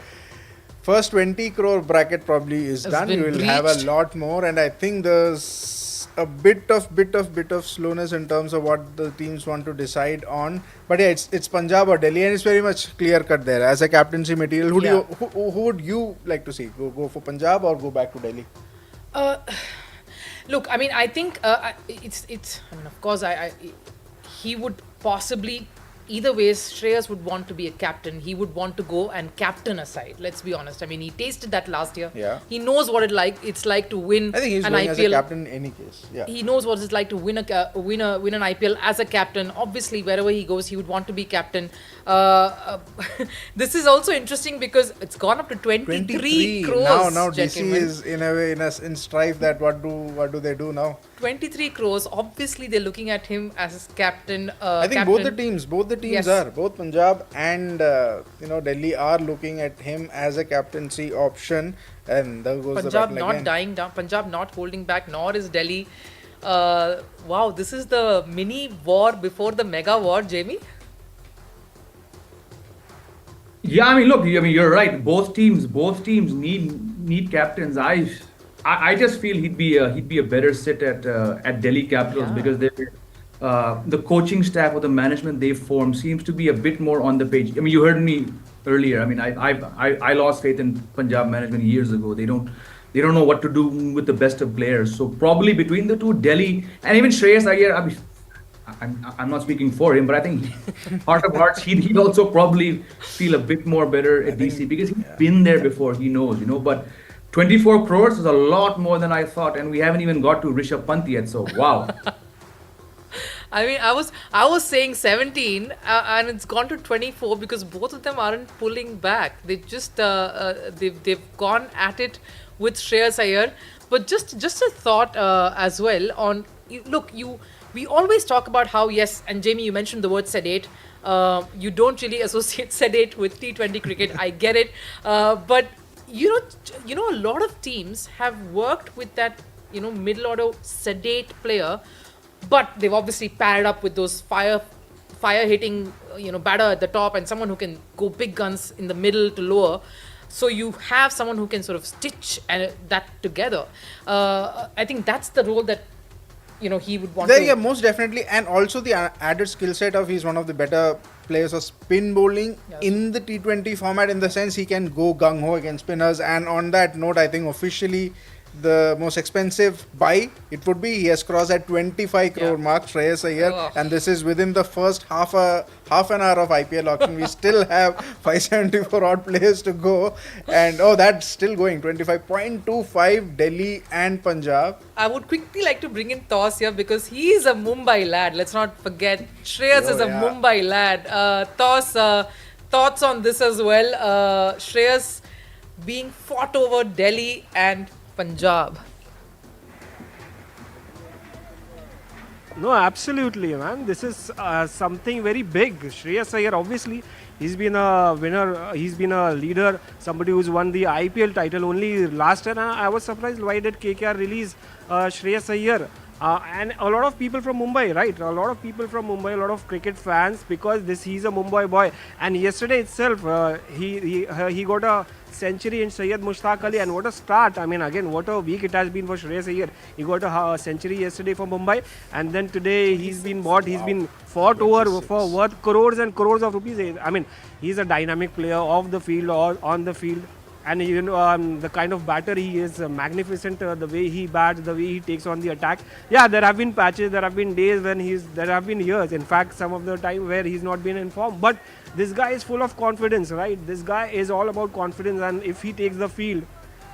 first 20 crore bracket probably is done. You will have a lot more, and I think there's a bit of slowness in terms of what the teams want to decide on. But yeah, it's Punjab or Delhi, and it's very much clear cut there. As a captaincy material, who would you like to see? Go for Punjab or go back to Delhi? Look, I mean, I think it's. I mean, of course, he would possibly. Either way, Shreyas would want to be a captain. He would want to go and captain a side. Let's be honest. I mean, he tasted that last year. Yeah. He knows what it's like to win. I think he's an going IPL. As a captain in any case. Yeah. He knows what it's like to win an IPL as a captain. Obviously, wherever he goes, he would want to be captain. This is also interesting because it's gone up to 23 crores. Now DC is in a way in strife that what do they do now? 23 crores. Obviously, they're looking at him as captain. I think both the teams are. Both Punjab and Delhi are looking at him as a captaincy option. And there goes Punjab the battle not again. dying down. Punjab not holding back, nor is Delhi. Wow, this is the mini war before the mega war, Jamie. Yeah, I mean, look, you're right. Both teams need captains. I just feel he'd be a better sit at Delhi Capitals because the coaching staff or the management they've formed seems to be a bit more on the page. I mean, you heard me earlier. I mean, I lost faith in Punjab management years ago. They don't know what to do with the best of players. So probably between the two, Delhi and even Shreyas Iyer, I'm not speaking for him, but I think heart of hearts, he'd also probably feel a bit more better at DC because he's been there before. He knows, But 24 crores is a lot more than I thought, and we haven't even got to Rishabh Pant yet. So wow. I mean, I was saying 17, and it's gone to 24 because both of them aren't pulling back. They just they've gone at it with Shreyas Iyer. But just a thought as well on we always talk about how, yes, and Jamie, you mentioned the word sedate. You don't really associate sedate with T20 cricket. I get it, but you know, a lot of teams have worked with that middle order sedate player. But they've obviously paired up with those fire hitting batter at the top and someone who can go big guns in the middle to lower. So you have someone who can sort of stitch that together. I think that's the role that he would want. Yeah, most definitely, and also the added skill set of he's one of the better players of spin bowling in the T20 format, in the sense he can go gung ho against spinners. And on that note, I think officially the most expensive buy it would be, he has crossed at 25 crore mark, Shreyas Iyer, and this is within the first half an hour of IPL auction. We still have 574 odd players to go, and that's still going. 25.25 Delhi and Punjab. I would quickly like to bring in Toss here because he is a Mumbai lad. Let's not forget Shreyas is a Mumbai lad. Toss, thoughts on this as well? Shreyas being fought over Delhi and Punjab. No, absolutely, man. This is something very big. Shreyas Iyer, obviously, he's been a winner. He's been a leader. Somebody who's won the IPL title only last year. I was surprised why did KKR release Shreyas Iyer. And a lot of people from Mumbai, right? A lot of people from Mumbai, a lot of cricket fans, because he's a Mumbai boy. And yesterday itself, he got a century in Syed Mushtaq Ali, and what a start. I mean, again, what a week it has been for Shreyas Iyer. He got a century yesterday for Mumbai, and then today he's been bought, he's been fought over for worth crores and crores of rupees. I mean, he's a dynamic player off the field or on the field. And the kind of batter he is, magnificent, the way he bats, the way he takes on the attack. Yeah, there have been patches, there have been days when there have been years, in fact, some of the time where he's not been in form. But this guy is full of confidence, right? This guy is all about confidence, and if he takes the field,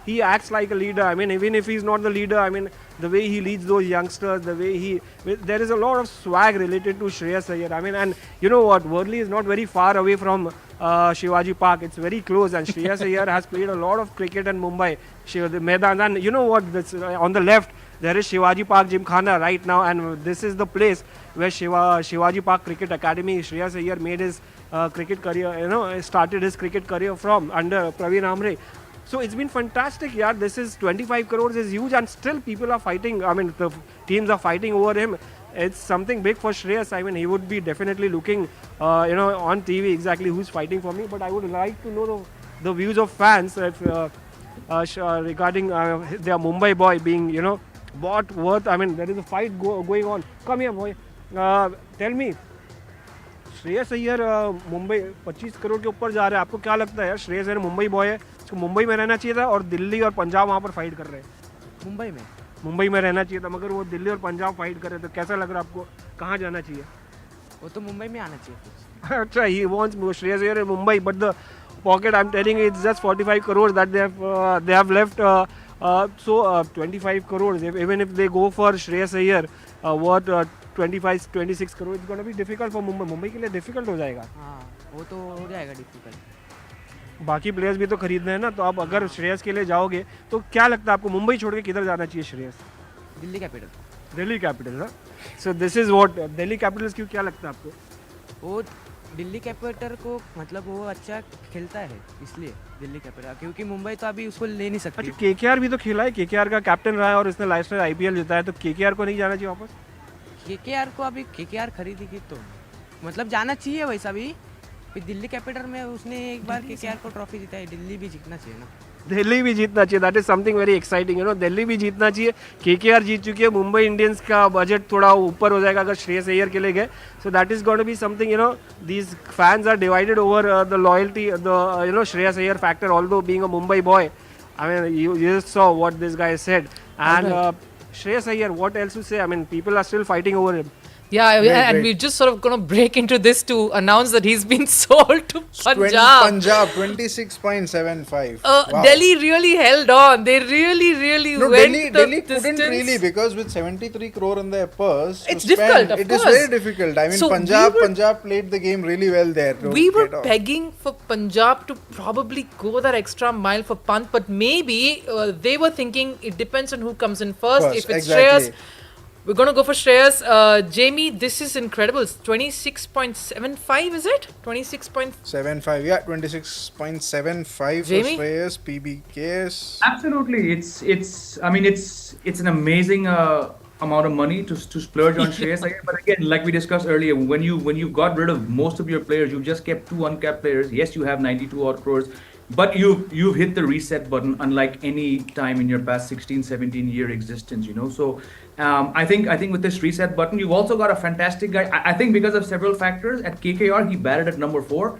he acts like a leader. I mean, even if he's not the leader, I mean, the way he leads those youngsters, the way there is a lot of swag related to Shreyas Iyer. I mean, and you know what, Worli is not very far away from Shivaji Park. It's very close, and Shreyas Iyer has played a lot of cricket in Mumbai. The Maidan, and you know what, this, on the left, there is Shivaji Park Gymkhana right now, and this is the place where Shivaji Park Cricket Academy, Shreyas Iyer made his cricket career, started his cricket career from under Praveen Amre. So it's been fantastic, yeah. This is 25 crores is huge, and still people are fighting. I mean, the teams are fighting over him. It's something big for Shreyas. I mean, he would be definitely looking, on TV exactly who's fighting for me. But I would like to know the views of fans regarding their Mumbai boy being, bought worth. I mean, there is a fight going on. Come here, boy. Tell me. Shreyas Iyer Mumbai 25 crore के ऊपर जा रहा है, आपको क्या लगता है यार? श्रेयस अय्यर मुंबई बॉय है, उसको मुंबई में रहना चाहिए था, और दिल्ली और पंजाब वहाँ पर फाइट कर रहे हैं। मुंबई में रहना चाहिए था, मगर वो दिल्ली और पंजाब फाइट कर रहे हैं, तो कैसा लग रहा है आपको? कहाँ जाना चाहिए? वो तो मुंबई में आना चाहिए। अच्छा, he wants Shreyas Iyer in Mumbai, but the pocket, I'm telling you, it's just 45 crores that they have left. So 25 crores, even if they go for Shreyas Iyer, worth 26 crores, it's going to be difficult for Mumbai. Mumbai के लिए difficult हो जाएगा। हाँ, वो तो हो जाएगा difficult। बाकी प्लेयर्स भी तो खरीदने हैं ना, तो अब अगर श्रेयस के लिए जाओगे तो क्या लगता है आपको, मुंबई छोड़ के किधर जाना चाहिए Shreyas? Delhi capital. Delhi capital, so this is what Delhi Capitals, क्यों, क्या लगता है आपको? वो दिल्ली कैपिटल को, मतलब वो अच्छा खेलता है इसलिए दिल्ली कैपिटल, क्योंकि मुंबई तो अभी उसको ले नहीं सकती। अच्छा, केकेआर भी तो खेला है, केकेआर का कैप्टन रहा है और इसने लास्ट ईयर आईपीएल जिताया, तो केकेआर को नहीं जाना चाहिए वापस? केकेआर को अभी केकेआर खरीदेगी तो मतलब जाना चाहिए वैसा भी। फिर दिल्ली कैपिटल में उसने एक बार केकेआर को ट्रॉफी जिताई, दिल्ली भी जीतना चाहिए ना। दिल्ली भी जीतना चाहिए, that is something very exciting, Delhi भी जीतना चाहिए। केकेआर जीत चुकी है, मुंबई इंडियंस का बजट थोड़ा ऊपर हो जाएगा अगर श्रेयस अय्यर के लिए गए, so that is going to be something, these fans are divided over the loyalty, the Shreyas Iyer factor, although being a Mumbai boy. I mean, you saw what this guy said, and Shreyas Iyer, what else to say? I mean, people are still fighting over him. Yeah, Great, and great. we're just sort of going to break into this to announce that he's been sold to 20 Punjab. Punjab 26.75. Wow. Delhi really held on. They really No, went Delhi, the Delhi distance. couldn't really, because with 73 crore in their purse, to It's difficult, spend, of it is course. very difficult. I mean, So Punjab played the game really well there. to We were get off. pegging for Punjab to probably go that extra mile for Pant, but maybe they were thinking it depends on who comes in first. First, If it's exactly. Shreyas, we're going to go for Shreyas. Jamie, this is incredible. It's 26.75, is it? 26. 7.5, yeah, 26.75 for Jamie? Shreyas, PBKs. Absolutely, it's an amazing amount of money to splurge on Shreyas Iyer. But again, like we discussed earlier, when you got rid of most of your players, you just kept two uncapped players. Yes, you have 92 odd crores, but you've hit the reset button unlike any time in your past 16, 17-year existence. So I think with this reset button, you've also got a fantastic guy. I think because of several factors at KKR, he batted at number 4.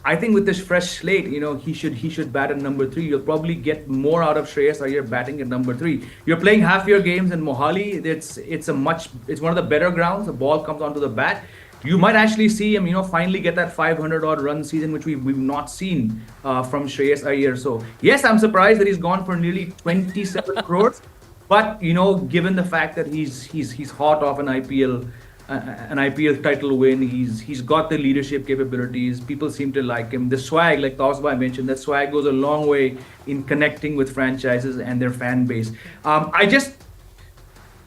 I think with this fresh slate, he should bat at number 3. You'll probably get more out of Shreyas Iyer batting at number 3. You're playing half your games in Mohali. It's one of the better grounds. The ball comes onto the bat. You might actually see him, finally get that 500 odd run season, which we've not seen from Shreyas Iyer. So yes, I'm surprised that he's gone for nearly 27 crores. But given the fact that he's hot off an IPL title win, he's got the leadership capabilities. People seem to like him. The swag, like Tausbai mentioned, that swag goes a long way in connecting with franchises and their fan base.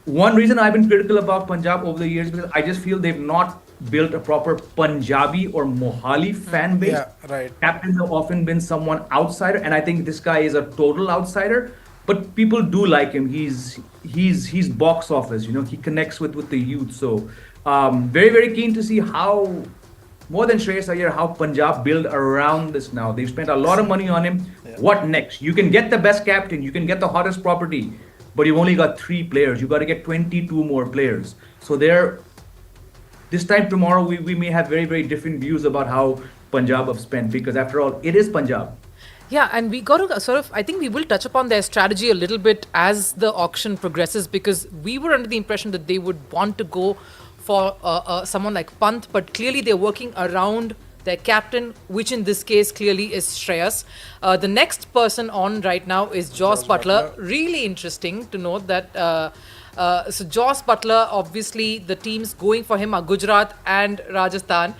One reason I've been critical about Punjab over the years is because I just feel they've not built a proper Punjabi or Mohali fan base. Yeah, right. Captains have often been someone outsider, and I think this guy is a total outsider. But people do like him. He's box office. He connects with the youth. So very, very keen to see how, more than Shreyas Iyer, how Punjab build around this now. They've spent a lot of money on him. Yeah. What next? You can get the best captain. You can get the hottest property. But you've only got 3 players. You've got to get 22 more players. So this time tomorrow, we may have very, very different views about how Punjab have spent. Because after all, it is Punjab. Yeah, and we got to I think we will touch upon their strategy a little bit as the auction progresses, because we were under the impression that they would want to go for someone like Pant, but clearly they're working around their captain, which in this case clearly is Shreyas. The next person on right now is Joss Butler. Really interesting to note that. So Joss Butler, obviously the teams going for him are Gujarat and Rajasthan.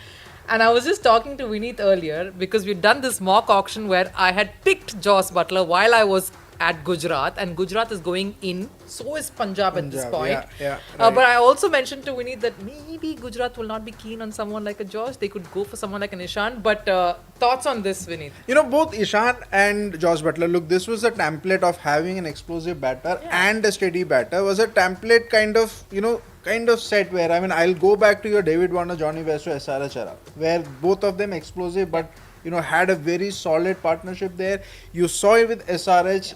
And I was just talking to Vineet earlier because we'd done this mock auction where I had picked Joss Butler while I was at Gujarat, and Gujarat is going in. So is Punjab at this point. Yeah, right. But I also mentioned to Vineet that maybe Gujarat will not be keen on someone like a Josh. They could go for someone like an Ishan. But thoughts on this, Vineet? Both Ishan and Josh Butler, look, this was a template of having an explosive batter and a steady batter. Was a template kind of set where, I'll go back to your David Warner, Johnny Bairstow, SRH era, where both of them explosive, but had a very solid partnership there. You saw it with SRH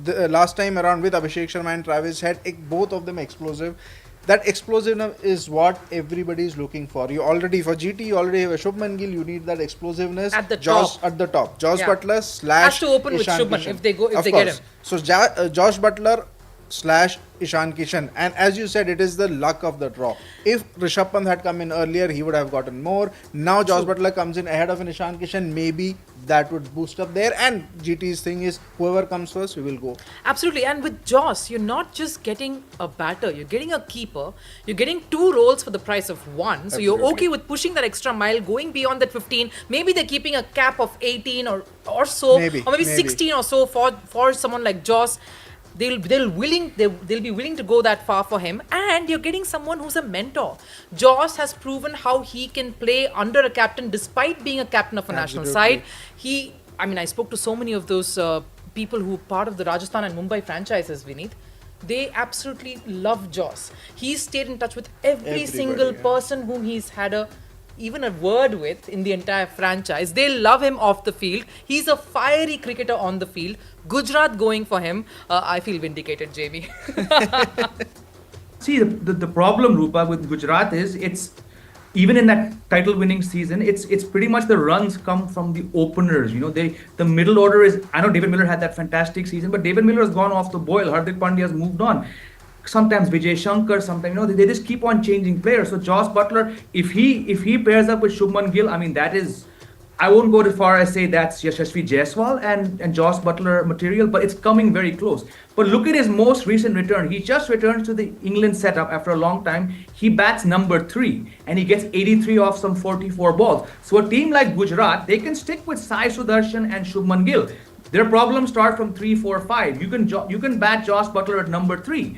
the last time around with Abhishek Sharma and Travis Head, both of them explosive. That explosiveness is what everybody is looking for. For GT, you already have a Shubman Gill, you need that explosiveness. At the top. At the top. Josh Butler / Has to open Ishan with Shubman Kishan. if they get him. So Josh Butler / Ishan Kishan, and as you said, it is the luck of the draw. If Rishabh Pant had come in earlier, he would have gotten more. Now Josh Butler comes in ahead of an Ishan Kishan, maybe that would boost up there. And GT's thing is, whoever comes first, we will go. Absolutely. And with Joss, you're not just getting a batter, you're getting a keeper, you're getting 2 roles for the price of 1. So you're okay with pushing that extra mile, going beyond that 15. Maybe they're keeping a cap of 18 or so, or maybe 16 or so for someone like Joss. They'll be willing to go that far for him, and you're getting someone who's a mentor. Joss has proven how he can play under a captain despite being a captain of a national side. I spoke to so many of those people who are part of the Rajasthan and Mumbai franchises, Vineet. They absolutely love Joss. He's stayed in touch with every single person whom he's had even a word with in the entire franchise. They love him off the field. He's a fiery cricketer on the field. Gujarat going for him. I feel vindicated, Jamie. See, the problem, Rupa, with Gujarat is it's even in that title-winning season, it's pretty much the runs come from the openers. The middle order is. I know David Miller had that fantastic season, but David Miller has gone off the boil. Hardik Pandya has moved on. sometimes Vijay Shankar, sometimes they just keep on changing players. So Josh Butler, if he pairs up with Shubman Gill, I mean that is, I won't go too far as say that's Yashasvi Jaiswal and Josh Butler material, but it's coming very close. But look at his most recent return. He just returns to the England setup after a long time. He bats number 3 and he gets 83 off some 44 balls. So a team like Gujarat, they can stick with Sai Sudarshan and Shubman Gill. Their problems start from 3, 4, 5. You can bat Josh Butler at number 3.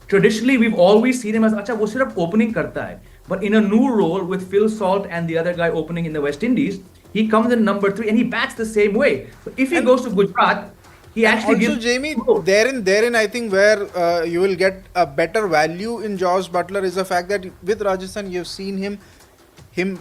Traditionally, we've always seen him as acha wo sirf opening karta hai. But in a new role with Phil Salt and the other guy opening in the West Indies, he comes in number 3 and he bats the same way. So if he goes to Gujarat, he actually also, gives. Jamie, therein, I think where you will get a better value in Josh Butler is the fact that with Rajasthan, you've seen him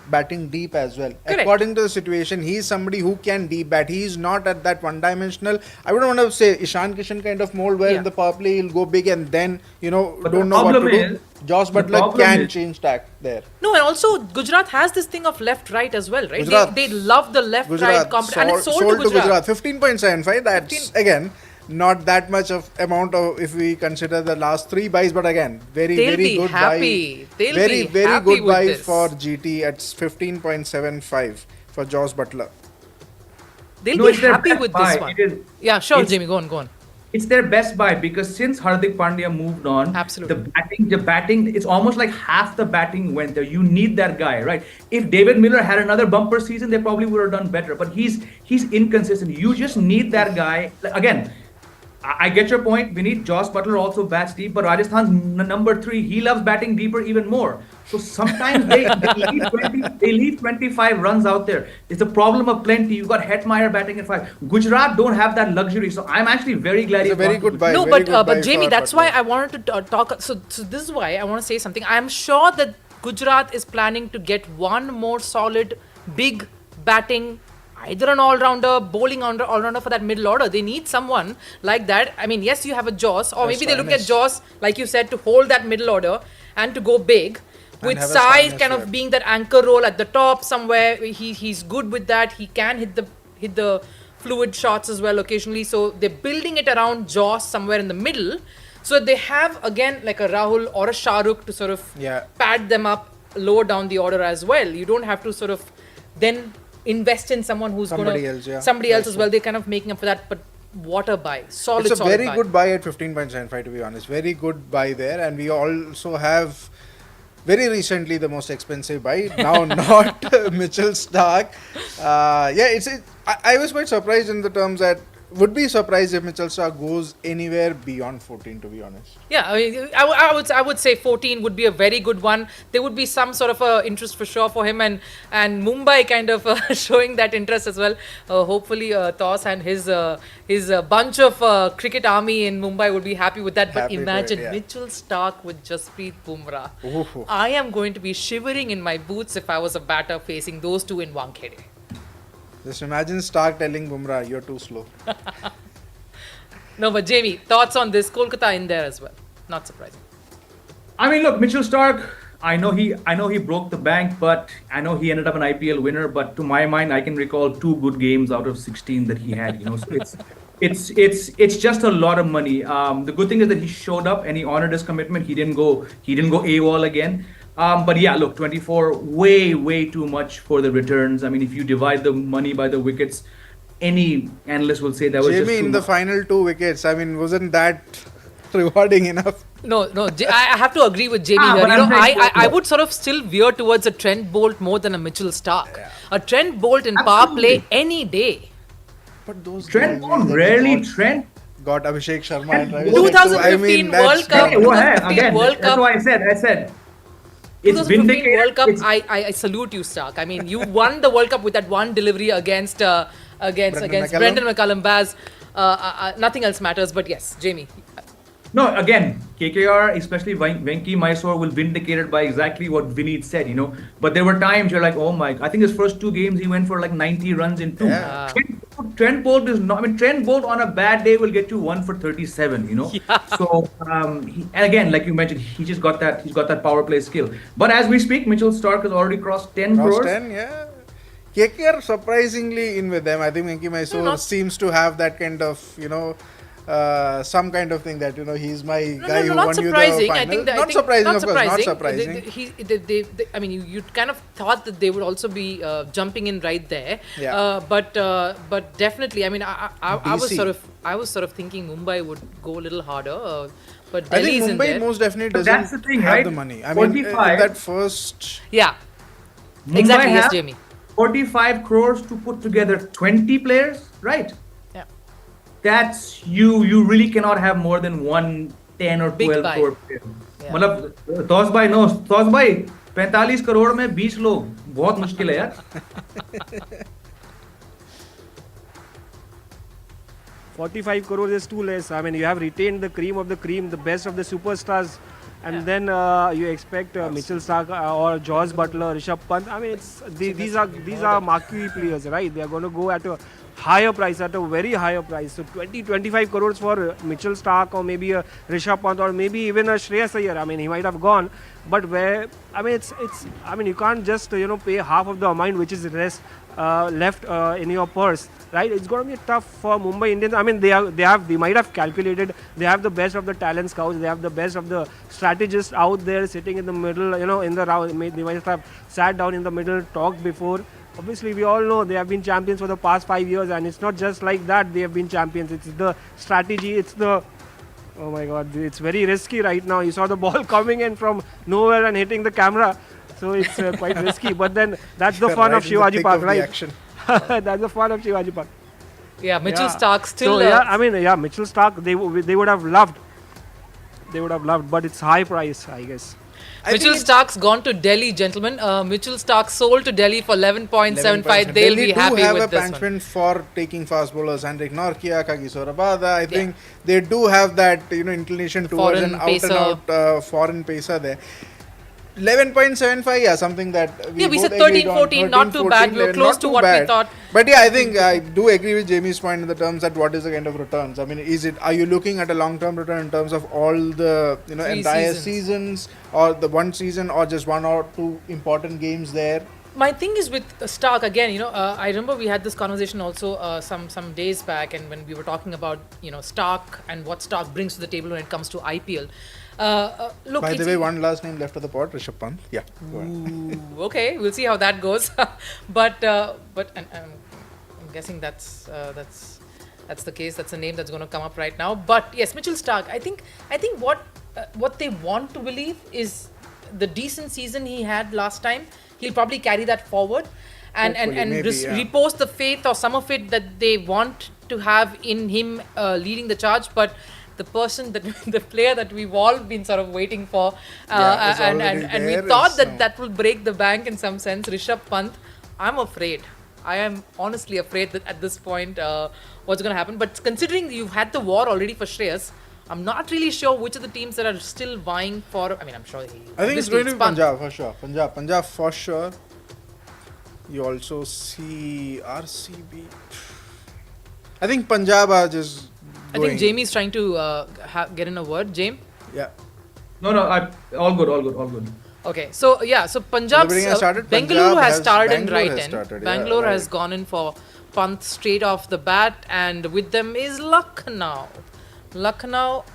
batting deep as well. Correct. According to the situation, he is somebody who can deep bat. He is not at that one-dimensional. I wouldn't want to say Ishan Kishan kind of mold where in the power play he'll go big and then But don't the know what to problem do. is- Josh the Butler problem can is- change tack there. No, and also Gujarat has this thing of left-right as well, right? Gujarat- They love the left-right Gujarat competition, and it's sold to Gujarat. 15.75. That's again not that much of amount of if we consider the last 3 buys, but again very They'll very be good happy. buy. They'll very be very happy good with buy this. for GT at 15.75 for Josh Butler. They'll No, be it's their happy best with buy. this one. It is- Yeah, sure, it's- Jimmy, go on. It's their best buy because since Hardik Pandya moved on, Absolutely. the batting, it's almost like half the batting went there. You need that guy, right? If David Miller had another bumper season, they probably would have done better. But he's inconsistent. You just need that guy. Again, I get your point. We need Josh Butler also bats deep, but Rajasthan's number 3, he loves batting deeper even more. So sometimes they leave 25 runs out there. It's a problem of plenty. You got Hetmeyer batting at 5. Gujarat don't have that luxury. So I'm actually very glad It's a he's very gone to good buy. No, very good buy but Jamie, for that's why Butler. I wanted to talk. So this is why I want to say something. I'm sure that Gujarat is planning to get one more solid, big batting, either an all-rounder, bowling all-rounder for that middle order. They need someone like that. I mean, yes, you have a Joss, or maybe they look at Joss, like you said, to hold that middle order and to go big. With have a Sai Stanish kind of there. being that anchor role at the top somewhere, he's good with that. He can hit the fluid shots as well occasionally. So they're building it around Joss somewhere in the middle. So they have again like a Rahul or a Shahrukh to sort of pad them up lower down the order as well. You don't have to sort of then invest in someone who's Somebody else, yeah. somebody else as Also. well. They're kind of making up for that. But what a buy, solid. It's a solid very buy. good buy at 15.75 to be honest. Very good buy there, and we also have very recently the most expensive buy. Now not Mitchell Stark. I was quite surprised in the terms that would be surprised if Mitchell Stark goes anywhere beyond 14 to be honest. Yeah, I mean, I would say 14 would be a very good one. There would be some sort of interest for sure for him, and Mumbai kind of showing that interest as well. Hopefully, Toss and his bunch of cricket army in Mumbai would be happy with that. But Happy for it, imagine yeah. Mitchell Stark with Jasprit Bumrah. Ooh. I am going to be shivering in my boots if I was a batter facing those two in Wankhede. Just imagine Stark telling Bumrah, "You're too slow." No, but Jamie, thoughts on this? Kolkata in there as well. Not surprising. I mean, look, Mitchell Stark. I know he broke the bank, but I know he ended up an IPL winner. But to my mind, I can recall 2 good games out of 16 that he had. So it's just a lot of money. The good thing is that he showed up and he honored his commitment. He didn't go AWOL again. But yeah, look, 24, way too much for the returns. I mean, if you divide the money by the wickets, any analyst will say that was just Jamie too in the much. final 2 wickets. I mean, wasn't that rewarding enough? No, I have to agree with Jamie here. but I'm saying- I would sort of still veer towards a Trent Bolt more than a Mitchell Stark. A Trent Bolt in power play any day. But those Trent guys Bolt that rarely got- Trent. got Abhishek Sharma and Ravi 2015 that's World Cup. Hey, well, hey, 2015 again, World that's Cup. why I said. It's 2015 vindicated. World Cup. It's- I salute you, Stark. I mean, you won the World Cup with that one delivery against McCallum. Brendan McCallum Baz. Nothing else matters. But yes, Jamie. No, again, KKR, especially Venki Mysore, will vindicate it by exactly what Vineet said, But there were times you're like, oh my, I think his first 2 games he went for like 90 runs in 2. Yeah. Trent Bolt is not. I mean, Trent Bolt on a bad day will get you 1 for 37. So, and again, like you mentioned, he just got that. He's got that power play skill. But as we speak, Mitchell Stark has already crossed 10 Cross crores. 10, yeah. KKR surprisingly in with them. I think Venki Mysore seems to have that kind of, some kind of thing that he's my No, guy no, who not won you the surprising. final. I think that, Not surprising, of course, not surprising. I mean, you kind of thought that they would also be jumping in right there. Yeah. But definitely, I mean, I was DC. sort of thinking Mumbai would go a little harder. But I think Delhi's in Mumbai there. most definitely But doesn't that's the thing, have right? the money. I mean, 45. that first. Yeah. Mumbai Exactly. Yes, have Jamie. 45 crores to put together 20 players, right? Yeah. That's you really cannot have more than 10 or Big 12 buy. crore player. Yeah. मतलब तौस भाई 45 करोड़ में 20 लोग बहुत मुश्किल है यार 45 crores is too less. I mean, you have retained the cream of the cream, the best of the superstars, and then you expect Mitchell Stark or George Butler, Rishabh Pant. I mean, these are marquee players, right? They are going to go at a higher price, at a very higher price. So 25 crores for Mitchell Stark, or maybe a Rishabh Pant, or maybe even a Shreyas Iyer. I mean, he might have gone, but I mean, you can't just pay half of the amount which is left in your purse, right? It's going to be tough for Mumbai Indians. I mean, they might have calculated. They have the best of the talent scouts. They have the best of the strategists out there sitting in the middle. In the round, they might have sat down in the middle, talked before. Obviously, we all know they have been champions for the past 5 years, and it's not just like that they have been champions. It's the strategy. It's the oh my God, it's very risky right now. You saw the ball coming in from nowhere and hitting the camera. So it's quite risky, but then that's the fun Right of in the Shivaji thick Park, of the right? action. That's the fun of Shivaji Park. Yeah, Mitchell Stark still. So I mean, Mitchell Stark, they would have loved. They would have loved, but it's high price, I guess. Mitchell Stark's gone to Delhi, gentlemen. Mitchell Stark sold to Delhi for 11.75. They'll Delhi be happy have with a this one. penchant for taking fast bowlers. Henrik Norkia, Kagiso Rabada. I think they do have that inclination towards Foreign an out pacer. and out foreign pacer there. 11.75, yeah, something that Yeah, we both said agreed 13, on. 14, not too bad. We were 11, close not to too what we bad. thought. But yeah, I think I do agree with Jamie's point in the terms that what is the kind of returns. I mean, are you looking at a long-term return in terms of all the entire seasons, or the one season, or just one or two important games there? My thing is with Stark again. I remember we had this conversation also some days back, and when we were talking about Stark and what Stark brings to the table when it comes to IPL. Look, By the way, one last name left of the pot, Rishabh Pant. Yeah. Go ahead. Okay, we'll see how that goes. but I'm guessing that's the case. That's a name that's going to come up right now. But yes, Mitchell Stark. I think what they want to believe is the decent season he had last time. He'll probably carry that forward, and repose the faith or some of it that they want to have in him leading the charge. But the player that we've all been sort of waiting for, and we thought that will break the bank in some sense. Rishabh Pant, I'm afraid. I am honestly afraid that at this point, what's going to happen. But considering you've had the war already for Shreyas, I'm not really sure which of the teams that are still vying for. I mean, I'm sure. I think it's going to be Punjab for sure. Punjab for sure. You also see RCB. I think Punjab are just. I think Jamie's trying to get in a word. James? Yeah. No, all good. Okay, so Punjab's Bengaluru has started in right end. Bangalore has gone in for Pant straight off the bat, and with them is Lucknow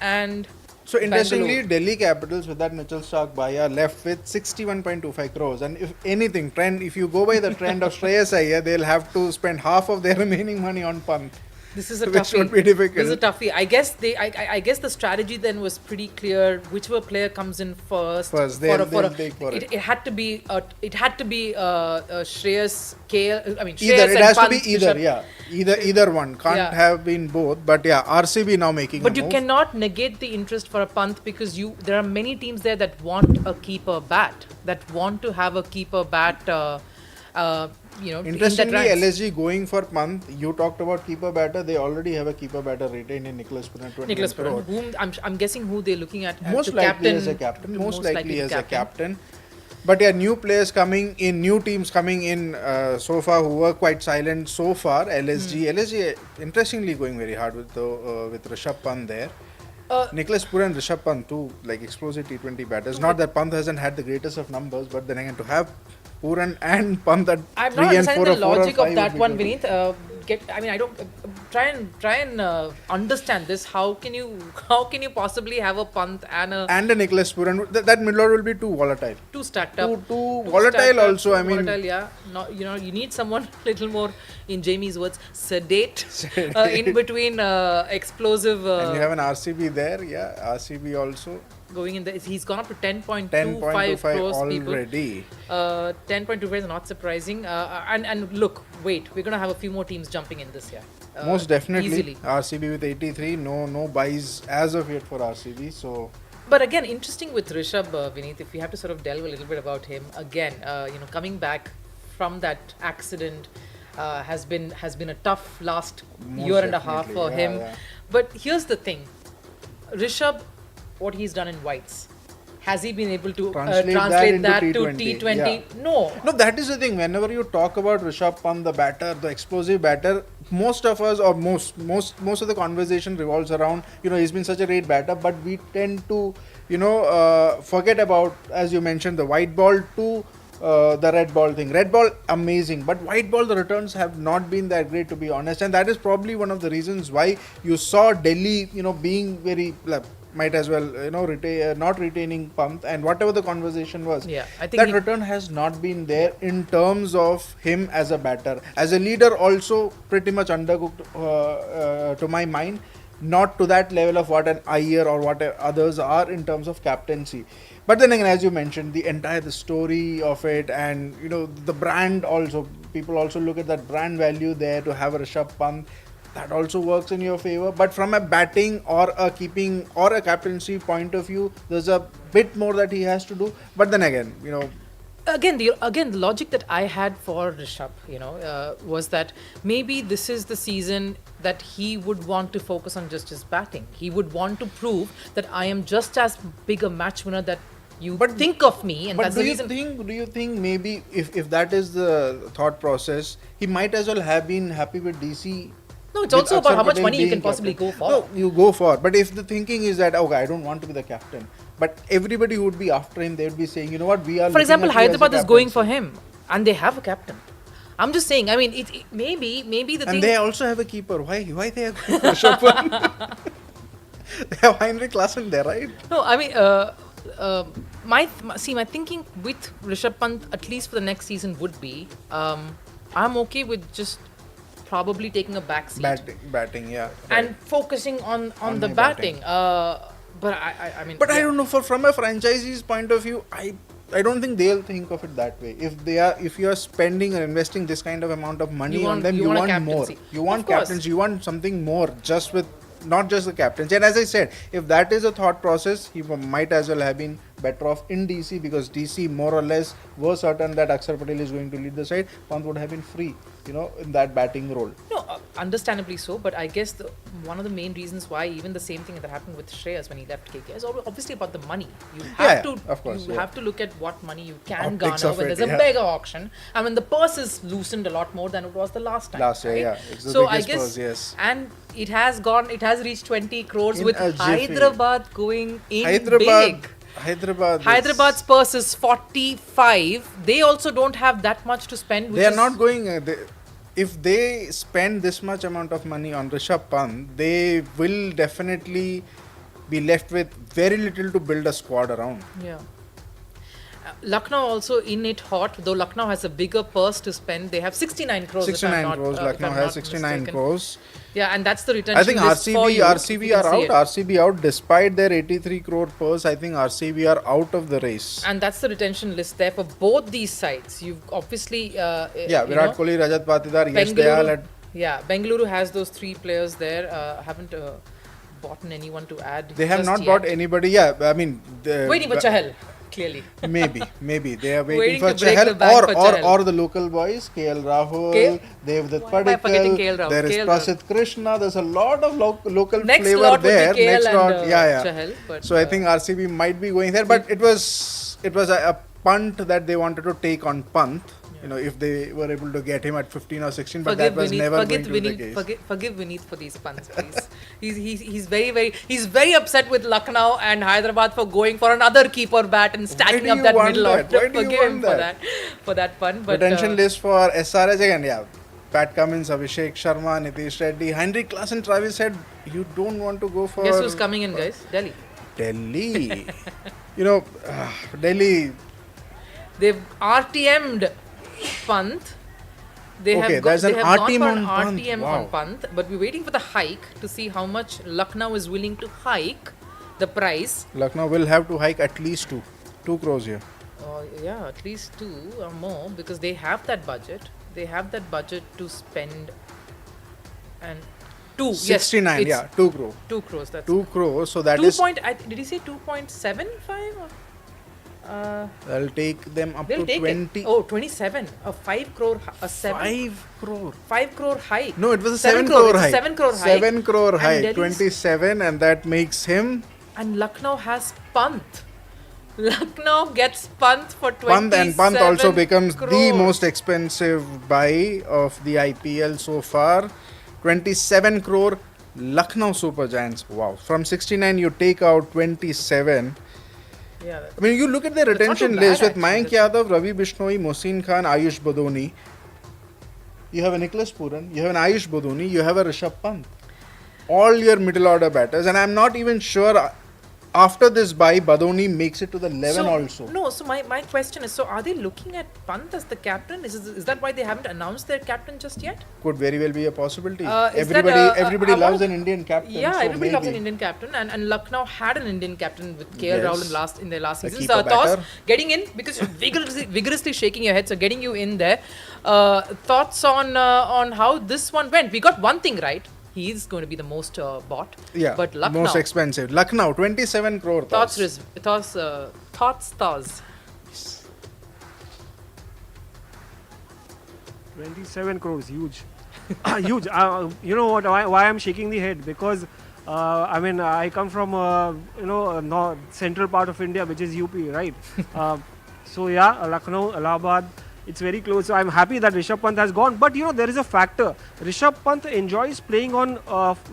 and so interestingly, Bangalore. Delhi Capitals with that Mitchell Stark buy are left with 61.25 crores. And if anything, if you go by the trend of Shreyas Iyer, they'll have to spend half of their remaining money on Pant. This is a which toughie. would be difficult. This is a toughie. I guess I guess the strategy then was pretty clear. Whichever player comes in first, they'll take for it. It had to be Shreyas, KL. I mean, Either Shreyas it and has Pant, to be either, Rishabh. either one. Can't have been both. But yeah, RCB now making. But a you move. cannot negate the interest for a Pant because there are many teams there that want a keeper bat, that want to have a keeper bat. Interestingly, LSG going for Pant. You talked about keeper batter. They already have a keeper batter retained in Nicholas Puran. Nicholas Puran, whom I'm guessing who they're looking at Most likely as a captain. But yeah, new players coming in, new teams coming in so far who were quite silent so far. LSG interestingly going very hard with Rishabh Pant there. Nicholas Puran and Rishabh Pant, two explosive T20 batters. Not that Pant hasn't had the greatest of numbers, but then again to have Puran and Pant at I'm 3 not and 4 understanding the or 4 logic or 5 of that would be one, good. Vineet. get. I mean, I don't try and understand this. How can you possibly have a Pant and a Nicholas Puran? That middle order will be too volatile. too stacked up? Too Too volatile stacked up, also. I too mean, volatile, yeah. No, you need someone little more, in Jamie's words, sedate, in between explosive. and you have an RCB there, yeah. RCB also Going in there, he's gone up to 10.25 10.25 crores already. people. 10.25 is not surprising. And look, wait, we're gonna have a few more teams jumping in this year. Most definitely. Easily. RCB with 83. No buys as of yet for RCB. So But again, interesting with Rishabh, Vineet, if we have to sort of delve a little bit about him again, coming back from that accident has been a tough last Most year and a half definitely, for yeah, him. yeah. But here's the thing, Rishabh, what he's done in whites, has he been able to translate that to T20? Yeah. No. No, that is the thing. Whenever you talk about Rishabh Pant, the batter, the explosive batter, most of us, or most of the conversation revolves around, he's been such a great batter, but we tend to, forget about, as you mentioned, the white ball to the red ball thing. Red ball, amazing, but white ball, the returns have not been that great, to be honest, and that is probably one of the reasons why you saw Delhi, being very, might as well, not retaining Pant, and whatever the conversation was. Yeah, I think that return has not been there in terms of him as a batter. As a leader, also pretty much undercooked to my mind. Not to that level of what an Iyer or what others are in terms of captaincy. But then again, as you mentioned, the story of it, and the brand also. People also look at that brand value there to have a Rishabh Pant. That also works in your favor. But from a batting or a keeping or a captaincy point of view, there's a bit more that he has to do. But then again, Again, the logic that I had for Rishabh, was that maybe this is the season that he would want to focus on just his batting. He would want to prove that I am just as big a match winner that you think of me, and but that's the reason. Do you think maybe if that is the thought process, he might as well have been happy with DC? No, it's also about how much money you can possibly go for. No, you go for. But if the thinking is that, okay, I don't want to be the captain, but everybody who would be after him, they would be saying, you know what, we are. For example, looking at you as a Hyderabad is going for captaincy. him, and they have a captain. I'm just saying. I mean, maybe the thing. And they also have a keeper. Why they are going for Rishabh Pant? They have Heinrich Klaassen there, right? No, I mean, my thinking with Rishabh Pant, at least for the next season, would be, I'm okay with just probably taking a back seat Batting, yeah. and focusing on the the batting. But I mean. But I don't know. From a franchisee's point of view, I don't think they'll think of it that way. If you are spending or investing this kind of amount of money on them, you want more. captaincy. You want Of course. captaincy. You want something more. Not just the captaincy. And as I said, if that is a thought process, he might as well have been better off in DC, because DC more or less were certain that Akshar Patel is going to lead the side. Pant would have been free, in that batting role. No, understandably so, but I guess one of the main reasons why even the same thing that happened with Shreyas when he left KK is obviously about the money. You have have to look at what money you can Optics garner of when it, there's a yeah. mega auction, and when the purse is loosened a lot more than it was the last time. Last year, right? yeah. It's the So I biggest guess, purse, yes. and it has reached 20 crores In with a jiffy. Hyderabad going in Hyderabad. big. Hyderabad's purse is 45. They also don't have that much to spend. They are not going. If they spend this much amount of money on Rishabh Pant, they will definitely be left with very little to build a squad around. Yeah. Lucknow also in it hot, though Lucknow has a bigger purse to spend. They have 69 crores. 69 crores. Lucknow has 69 crores. Yeah, and that's the retention. I think list for you, RCB are out. RCB out despite their 83 crore purse. I think RCB are out of the race. And that's the retention list there for both these sides. You've obviously Virat Kohli, Rajat Patidar, Yash Dayal. Bengaluru has those three players there. Haven't bought anyone to add. They have just not yet. bought anybody. Yeah, I mean, Waiting for Chahal. Clearly. maybe they are Waiting waiting for to break the Chahal bank for Chahal. or the local boys, KL Rahul, Devdutt Why am I forgetting KL Padikkal, Rahul? there is KL Prasidh Krishna. There's a lot of local Next flavor lot would be there. KL Next and, lot, Chahal, but, so I think RCB might be going there, but it was a punt that they wanted to take on Pant. If they were able to get him at 15 or 16, but that was never going to be the case. Forgive Vineet for these punts, please. he's very upset with Lucknow and Hyderabad for going for another keeper bat and stacking up that middle order. Why do you Forgive want him that? for that pun. But Retention list for SRH again, yeah. Pat Cummins, Abhishek Sharma, Nitish Reddy, Henry Klassen, Travis said, you don't want to go for Guess who's coming in, guys? Delhi. Delhi. You know, Delhi. They've RTM'd Pant. They Okay, have, there's they an have gone RTM for an on Pant. RTM Wow. on Pant, but we're waiting for the hike to see how much Lucknow is willing to hike the price. Lucknow will have to hike at least 2 crores here. Yeah, at least 2 or more because they have that budget. They have that budget to spend. And 2, 69, yes, 2 crore. 2 crores. That's 2 crores, so that 2 is. did he say 2.75? That'll take them up They'll to take 20. it. Oh, 27. A 5 crore, a 7. 5 crore. 5 crore hike. No, it was a 7 7 crore it's a hike. 7 crore hike. 7 crore And hike. Delhi's- 27, and that makes him. And Lucknow has Pant. Lucknow gets Pant for 27 Pant, and Pant also becomes the crores. most expensive buy of the IPL so far. 27 crore Lucknow Super Giants. Wow. From 69, you take out 27. Yeah, I mean, you look at the not too retention bad, list with actually. Mayank Yadav, Ravi Bishnoi, Mohsin Khan, Ayush Badoni. You have a Nicholas Puran, you have an Ayush Badoni, you have a Rishabh Pant. All your middle order batters, and I'm not even sure after this buy, Badoni makes it to the 11 also. No, so my question is, so are they looking at Pant as the captain? Is that why they haven't announced their captain just yet? Could very well be a possibility. Is that, Everybody I loves wanna- an Indian captain. Yeah, so everybody loves an maybe. Indian captain, and Lucknow had an Indian captain with KL Yes. Rahul in their last A season. keeper So Thos, batter. getting in because you're vigorously shaking your head, so getting you in there. Thoughts on how this one went? We got one thing right. He's going to be the most bought. Yeah, But Lucknow. most expensive. Lucknow, 27 crore. Thoughts, Thoughs. 27 crores, huge. Huge. You know what? Why I'm shaking the head? Because I come from north, central part of India, which is UP, right? So yeah, Lucknow, Allahabad. It's very close. So I'm happy that Rishabh Pant has gone. But you know, there is a factor. Rishabh Pant enjoys playing on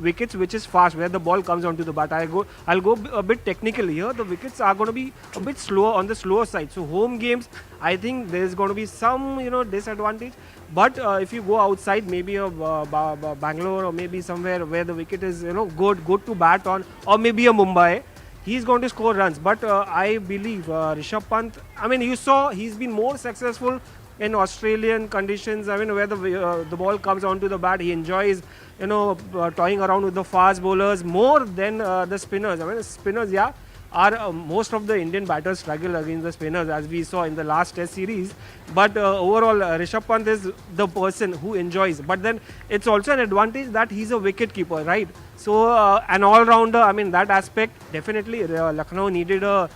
wickets which is fast, where the ball comes onto the bat. I'll go a bit technical here. The wickets are going to be a bit slower on the slower side. So home games, I think there is going to be some disadvantage. But if you go outside, maybe a Bangalore or maybe somewhere where the wicket is good to bat on, or maybe a Mumbai, he's going to score runs. But I believe Rishabh Pant, I mean, you saw he's been more successful in Australian conditions. I mean, where the ball comes onto the bat, he enjoys, toying around with the fast bowlers more than the spinners. I mean, the spinners, are most of the Indian batters struggle against the spinners, as we saw in the last Test series. But overall, Rishabh Pant is the person who enjoys. But then it's also an advantage that he's a wicket keeper, right? So an all-rounder, I mean, that aspect, definitely Lucknow needed a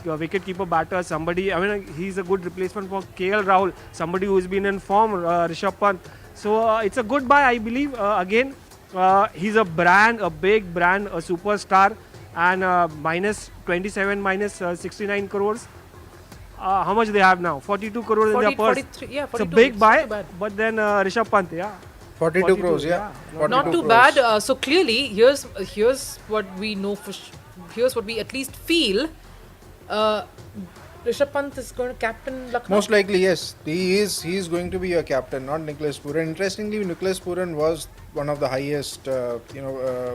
wicket-keeper batter, somebody, I mean, he's a good replacement for KL Rahul, somebody who's been in form, Rishabh Pant. So it's a good buy, I believe. Again, he's a brand, a big brand, a superstar, and minus 27, minus 69 crores. How much they have now? 42 crores in their purse. 43, yeah, 42. It's a big It's buy, not too bad. but then Rishabh Pant, 42 crores, yeah. 42 Not too crores. bad. So clearly, here's what we know here's what we at least feel. Rishabh Pant is going to captain Lucknow. Most likely, yes. He is going to be a captain, not Nicholas Puran. Interestingly, Nicholas Puran was one of the highest,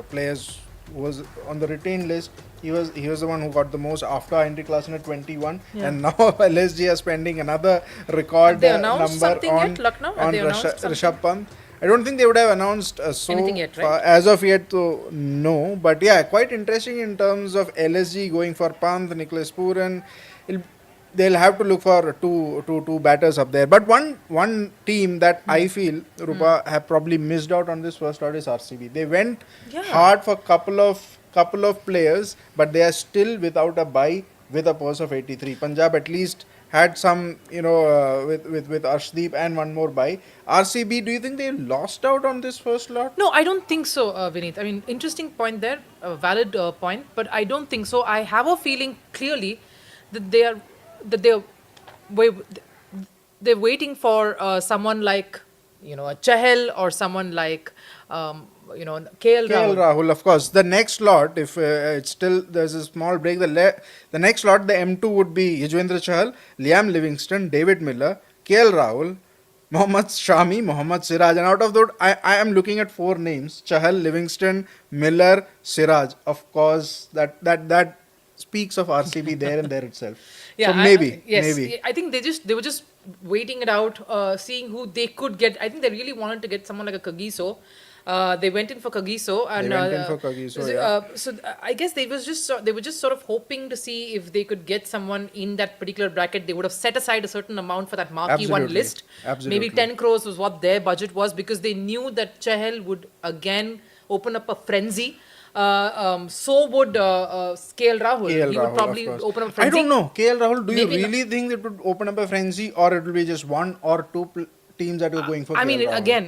players who was on the retained list. He was the one who got the most after Henry Klassen at 21, and now LSG are spending another record Have they announced number something on yet, Lucknow? Have on they announced something? Rishabh Pant. I don't think they would have announced Anything yet, right? far, as of yet, so no. But yeah, quite interesting in terms of LSG going for Pant, Nicholas Puran. They'll have to look for two batters up there. But one team that I feel Rupa have probably missed out on this first lot is RCB. They went hard for couple of players, but they are still without a buy with a purse of 83. Punjab at least had some, with Arshdeep and one more buy. RCB, do you think they lost out on this first lot? No, I don't think so, Vineet. I mean, interesting point there, a valid point, but I don't think so. I have a feeling clearly that they're waiting for someone like a Chahal or someone like KL Rahul, of course. The next lot, if it's still there's a small break, the next lot, the M2 would be Yuzvendra Chahal, Liam Livingston, David Miller, KL Rahul, Mohammad Shami, Mohammad Siraj, and out of that, I am looking at 4 names: Chahal, Livingston, Miller, Siraj. Of course, that speaks of RCB there and there itself. Yeah, So maybe, yes, maybe. I think they were just waiting it out, seeing who they could get. I think they really wanted to get someone like a Kagiso. They went in for Kagiso, and went in for Kagiso, yeah. I guess they were just sort of hoping to see if they could get someone in that particular bracket. They would have set aside a certain amount for that marquee one Absolutely. list. Absolutely. Maybe 10 crores was what their budget was, because they knew that Chahal would again open up a frenzy. So would KL Rahul. KL He Rahul, would probably of course. open up a I frenzy. don't know. KL Rahul, do Maybe you not. really think it would open up a frenzy, or it will be just 1 or 2 teams that are going for I KL mean, Rahul? again,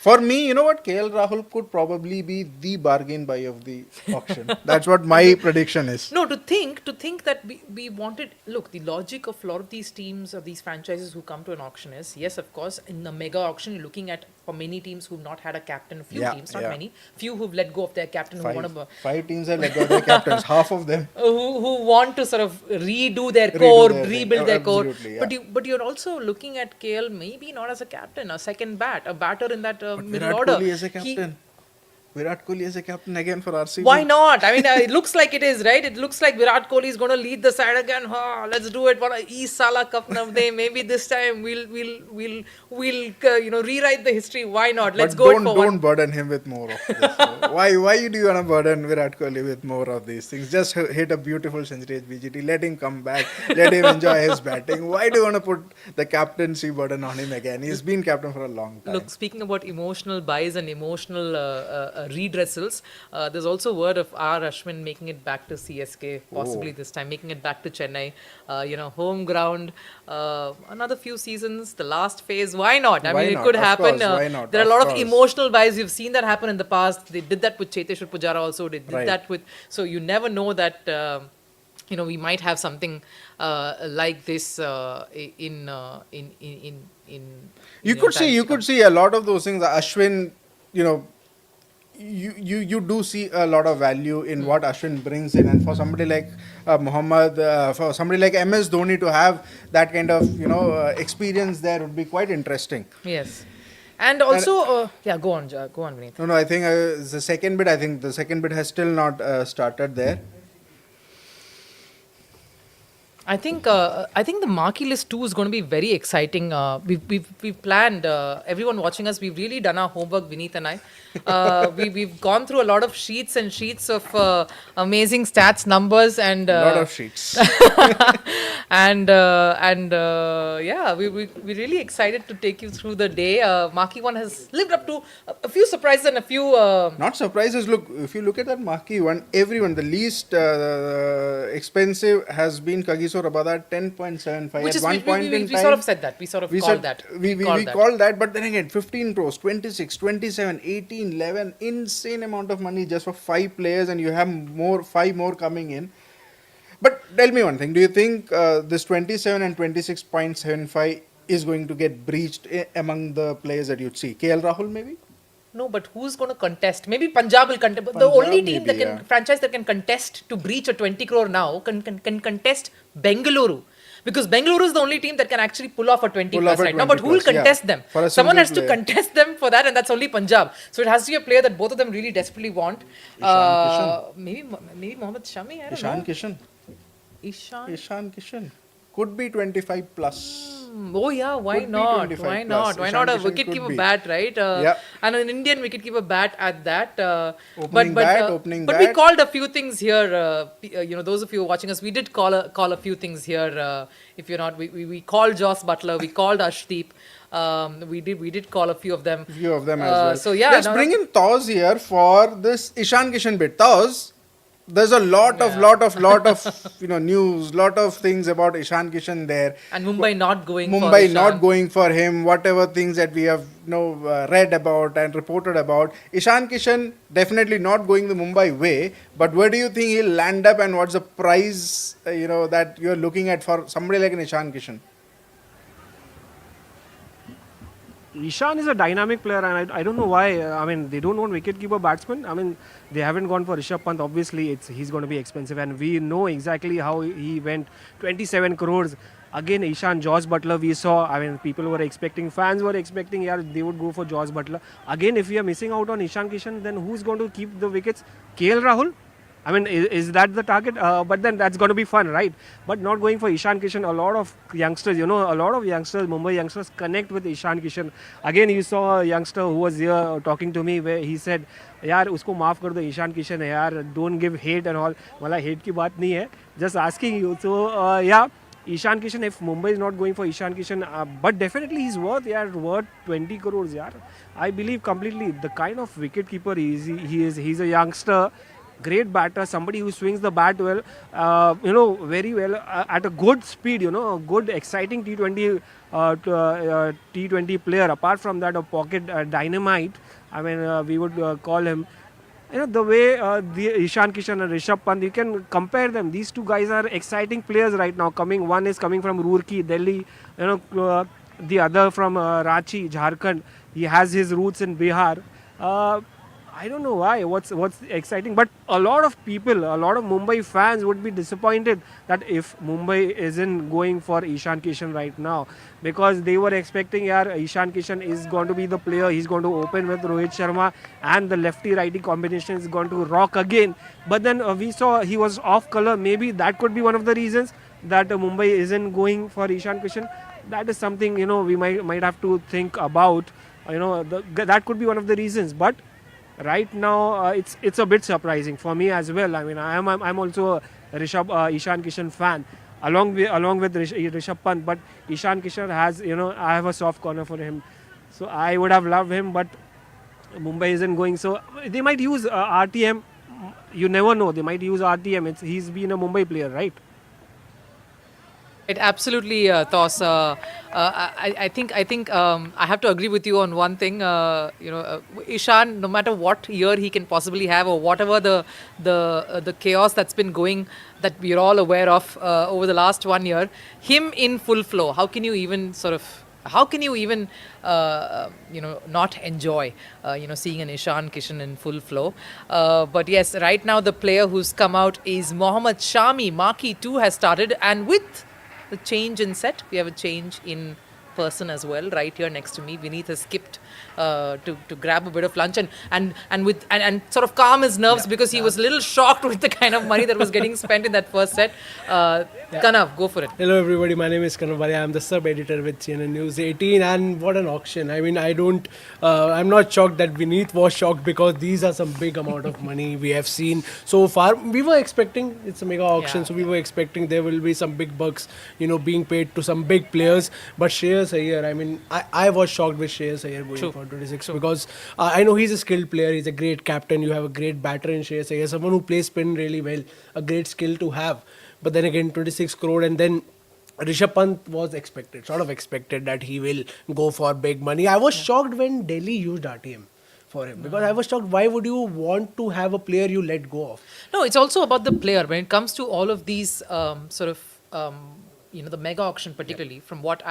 For me, you know what? KL Rahul could probably be the bargain buy of the auction. That's what my prediction is. no, to think that we wanted. Look, the logic of a lot of these teams or these franchises who come to an auction is, yes, of course, in the mega auction, you're looking at, for many teams who've not had a captain, a few Yeah, teams, not yeah. many, few who've let go of their captain, who want to 5 teams have let go of their captains. Half of them. who want to sort of redo their Redo core, their thing. rebuild their core. Absolutely, yeah. But you're also looking at KL maybe not as a captain, a second a batter in that middle Virat order. Kohli is a He- captain. Virat Kohli is a captain again for RCB. Why not? I mean, it looks like it is, right? It looks like Virat Kohli is going to lead the side again. Let's do it. What a East Sala Cup now day. Maybe this time we'll rewrite the history. Why not? Let's But go don't, it for don't one. burden him with more of this. Why do you want to burden Virat Kohli with more of these things? Just hit a beautiful century at BGT. Let him come back. Let him enjoy his batting. Why do you want to put the captaincy burden on him again? He's been captain for a long time. Look, speaking about emotional buys and emotional redressals, there's also word of R. Ashwin making it back to CSK, possibly this time, making it back to Chennai. Home ground, another few seasons, the last phase. Why not? I Why mean, it not? could Of happen. course, why not? There are a Of lot of course. emotional buys. You've seen that happen in the past. They did that with Cheteshwar Pujara also. They did Right. that with. So you never know that. We might have something like this in. You could see a lot of those things. Ashwin, you do see a lot of value in what Ashwin brings in, and for somebody like Muhammad, for somebody like MS Dhoni to have that kind of experience there would be quite interesting. Yes. And also, go on, Vineet. No, I think the second bit. I think the second bit has still not started there. I think the marquee list too is going to be very exciting. We've planned. Everyone watching us, we've really done our homework, Vineet and I. We've gone through a lot of sheets and sheets of amazing stats, numbers, and A lot of sheets. we're really excited to take you through the day. Marquee one has lived up to a few surprises and a few. Not surprises. Look, if you look at that marquee one, everyone, the least expensive has been Kagiso Rabada, 10.75. Which at is one we point in time. sort of said that. We sort of called that. We called that, but then again, 15 crores, 26, 27, 18, 11, insane amount of money just for 5 players, and you have 5 more coming in. But tell me one thing, do you think this 27 and 26.75 is going to get breached among the players that you'd see? KL Rahul maybe? No, but who's going to contest? Maybe Punjab will contest. But the Punjab only team that maybe, can yeah. franchise that can contest to breach a 20 crore now can contest Bengaluru. Because Bengaluru is the only team that can actually pull off a 20 Pull plus off a right now. But 20 who will plus, yeah. contest them? For a Someone single has to player. contest them for that, and that's only Punjab. So it has to be a player that both of them really desperately want. Maybe Mohammad Shami. I don't Ishan know. Kishan. Ishan. Ishan Kishan. Could be 25 plus. Oh yeah, why Could be not? 25 Why plus. not? Why Ishan not a Kishan wicket could keeper be. bat, right? Yeah. And an Indian wicket keeper bat at that. Opening bat. But we called a few things here. Those of you watching us, we did call a few things here. If you're not, we called Joss Butler, we called Ashdeep. We did call a few of them. Few of them as well. So yeah, Let's bring in Taz here for this Ishan Kishan bit. Taz, there's a lot of news, lot of things about Ishan Kishan there. And Mumbai not going for Mumbai Ishan. not going for him, whatever things that we have read about and reported about. Ishan Kishan definitely not going the Mumbai way, but where do you think he'll land up, and what's the price that you're looking at for somebody like an Ishan Kishan? Ishan is a dynamic player, and I don't know why. I mean, they don't want wicket-keeper batsmen. I mean, they haven't gone for Rishabh Pant. Obviously, he's going to be expensive, and we know exactly how he went 27 crores. Again, Ishan, Josh Butler, we saw. I mean, people were expecting, fans were expecting, yeah, they would go for Josh Butler. Again, if we are missing out on Ishan Kishan, then who's going to keep the wickets? KL Rahul? I mean, is that the target? But then that's going to be fun, right? But not going for Ishan Kishan. A lot of youngsters, Mumbai youngsters connect with Ishan Kishan. Again, you saw a youngster who was here talking to me where he said, यार उसको माफ कर दो ईशान किशन है यार, don't give hate and all. वाला hate की बात नहीं है, just asking you. So yeah, Ishan Kishan, if Mumbai is not going for Ishan Kishan, but definitely he's worth 20 crores. Yaar. I believe completely the kind of wicket keeper he is. He's a youngster, great batter, somebody who swings the bat well, very well at a good speed. A good, exciting T20 player. Apart from that, a pocket dynamite. I mean, we would call him. The way the Ishan Kishan and Rishabh Pant, you can compare them. These two guys are exciting players right now. One is coming from Roorkee, Delhi. The other from Ranchi, Jharkhand. He has his roots in Bihar. I don't know why. What's exciting? But a lot of people, a lot of Mumbai fans would be disappointed that if Mumbai isn't going for Ishan Kishan right now, because they were expecting, Ishan Kishan is going to be the player. He's going to open with Rohit Sharma, and the lefty-righty combination is going to rock again. But then we saw he was off color. Maybe that could be one of the reasons that Mumbai isn't going for Ishan Kishan. That is something we might have to think about. That could be one of the reasons. But right now, it's a bit surprising for me as well. I mean, I'm also a Ishan Kishan fan, along with Rishabh Pant. But Ishan Kishan has, I have a soft corner for him. So I would have loved him, but Mumbai isn't going. So they might use RTM. You never know. They might use RTM. He's been a Mumbai player, right? It absolutely, Toss. I think I have to agree with you on one thing. Ishan, no matter what year he can possibly have, or whatever the chaos that's been going, that we're all aware of over the last 1 year, him in full flow. How can you even not enjoy, seeing an Ishan Kishan in full flow? But yes, right now the player who's come out is Mohammad Shami. Marquee 2 has started, and with the change in set, we have a change in person as well. Right here next to me, Vineet has skipped to grab a bit of lunch and sort of calm his nerves, because he was a little shocked with the kind of money that was getting spent in that first set. Kanav, go for it. Hello everybody, my name is Kanav. I'm the sub-editor with CNN News 18, and what an auction. I mean, I'm not shocked that Vineet was shocked, because these are some big amount of money we have seen so far. We were expecting, it's a mega auction, so we were expecting there will be some big bucks, being paid to some big players. But Shreyas Iyer, I mean, I was shocked with Shreyas Iyer going for 26, because I know he's a skilled player, he's a great captain, you have a great batter in Shreyas Iyer, someone who plays spin really well, a great skill to have. But then again, 26 crore, and then Rishabh Pant was sort of expected that he will go for big money. I was shocked when Delhi used RTM for him, because I was shocked. Why would you want to have a player you let go of? No, it's also about the player. When it comes to all of these the mega auction particularly, from what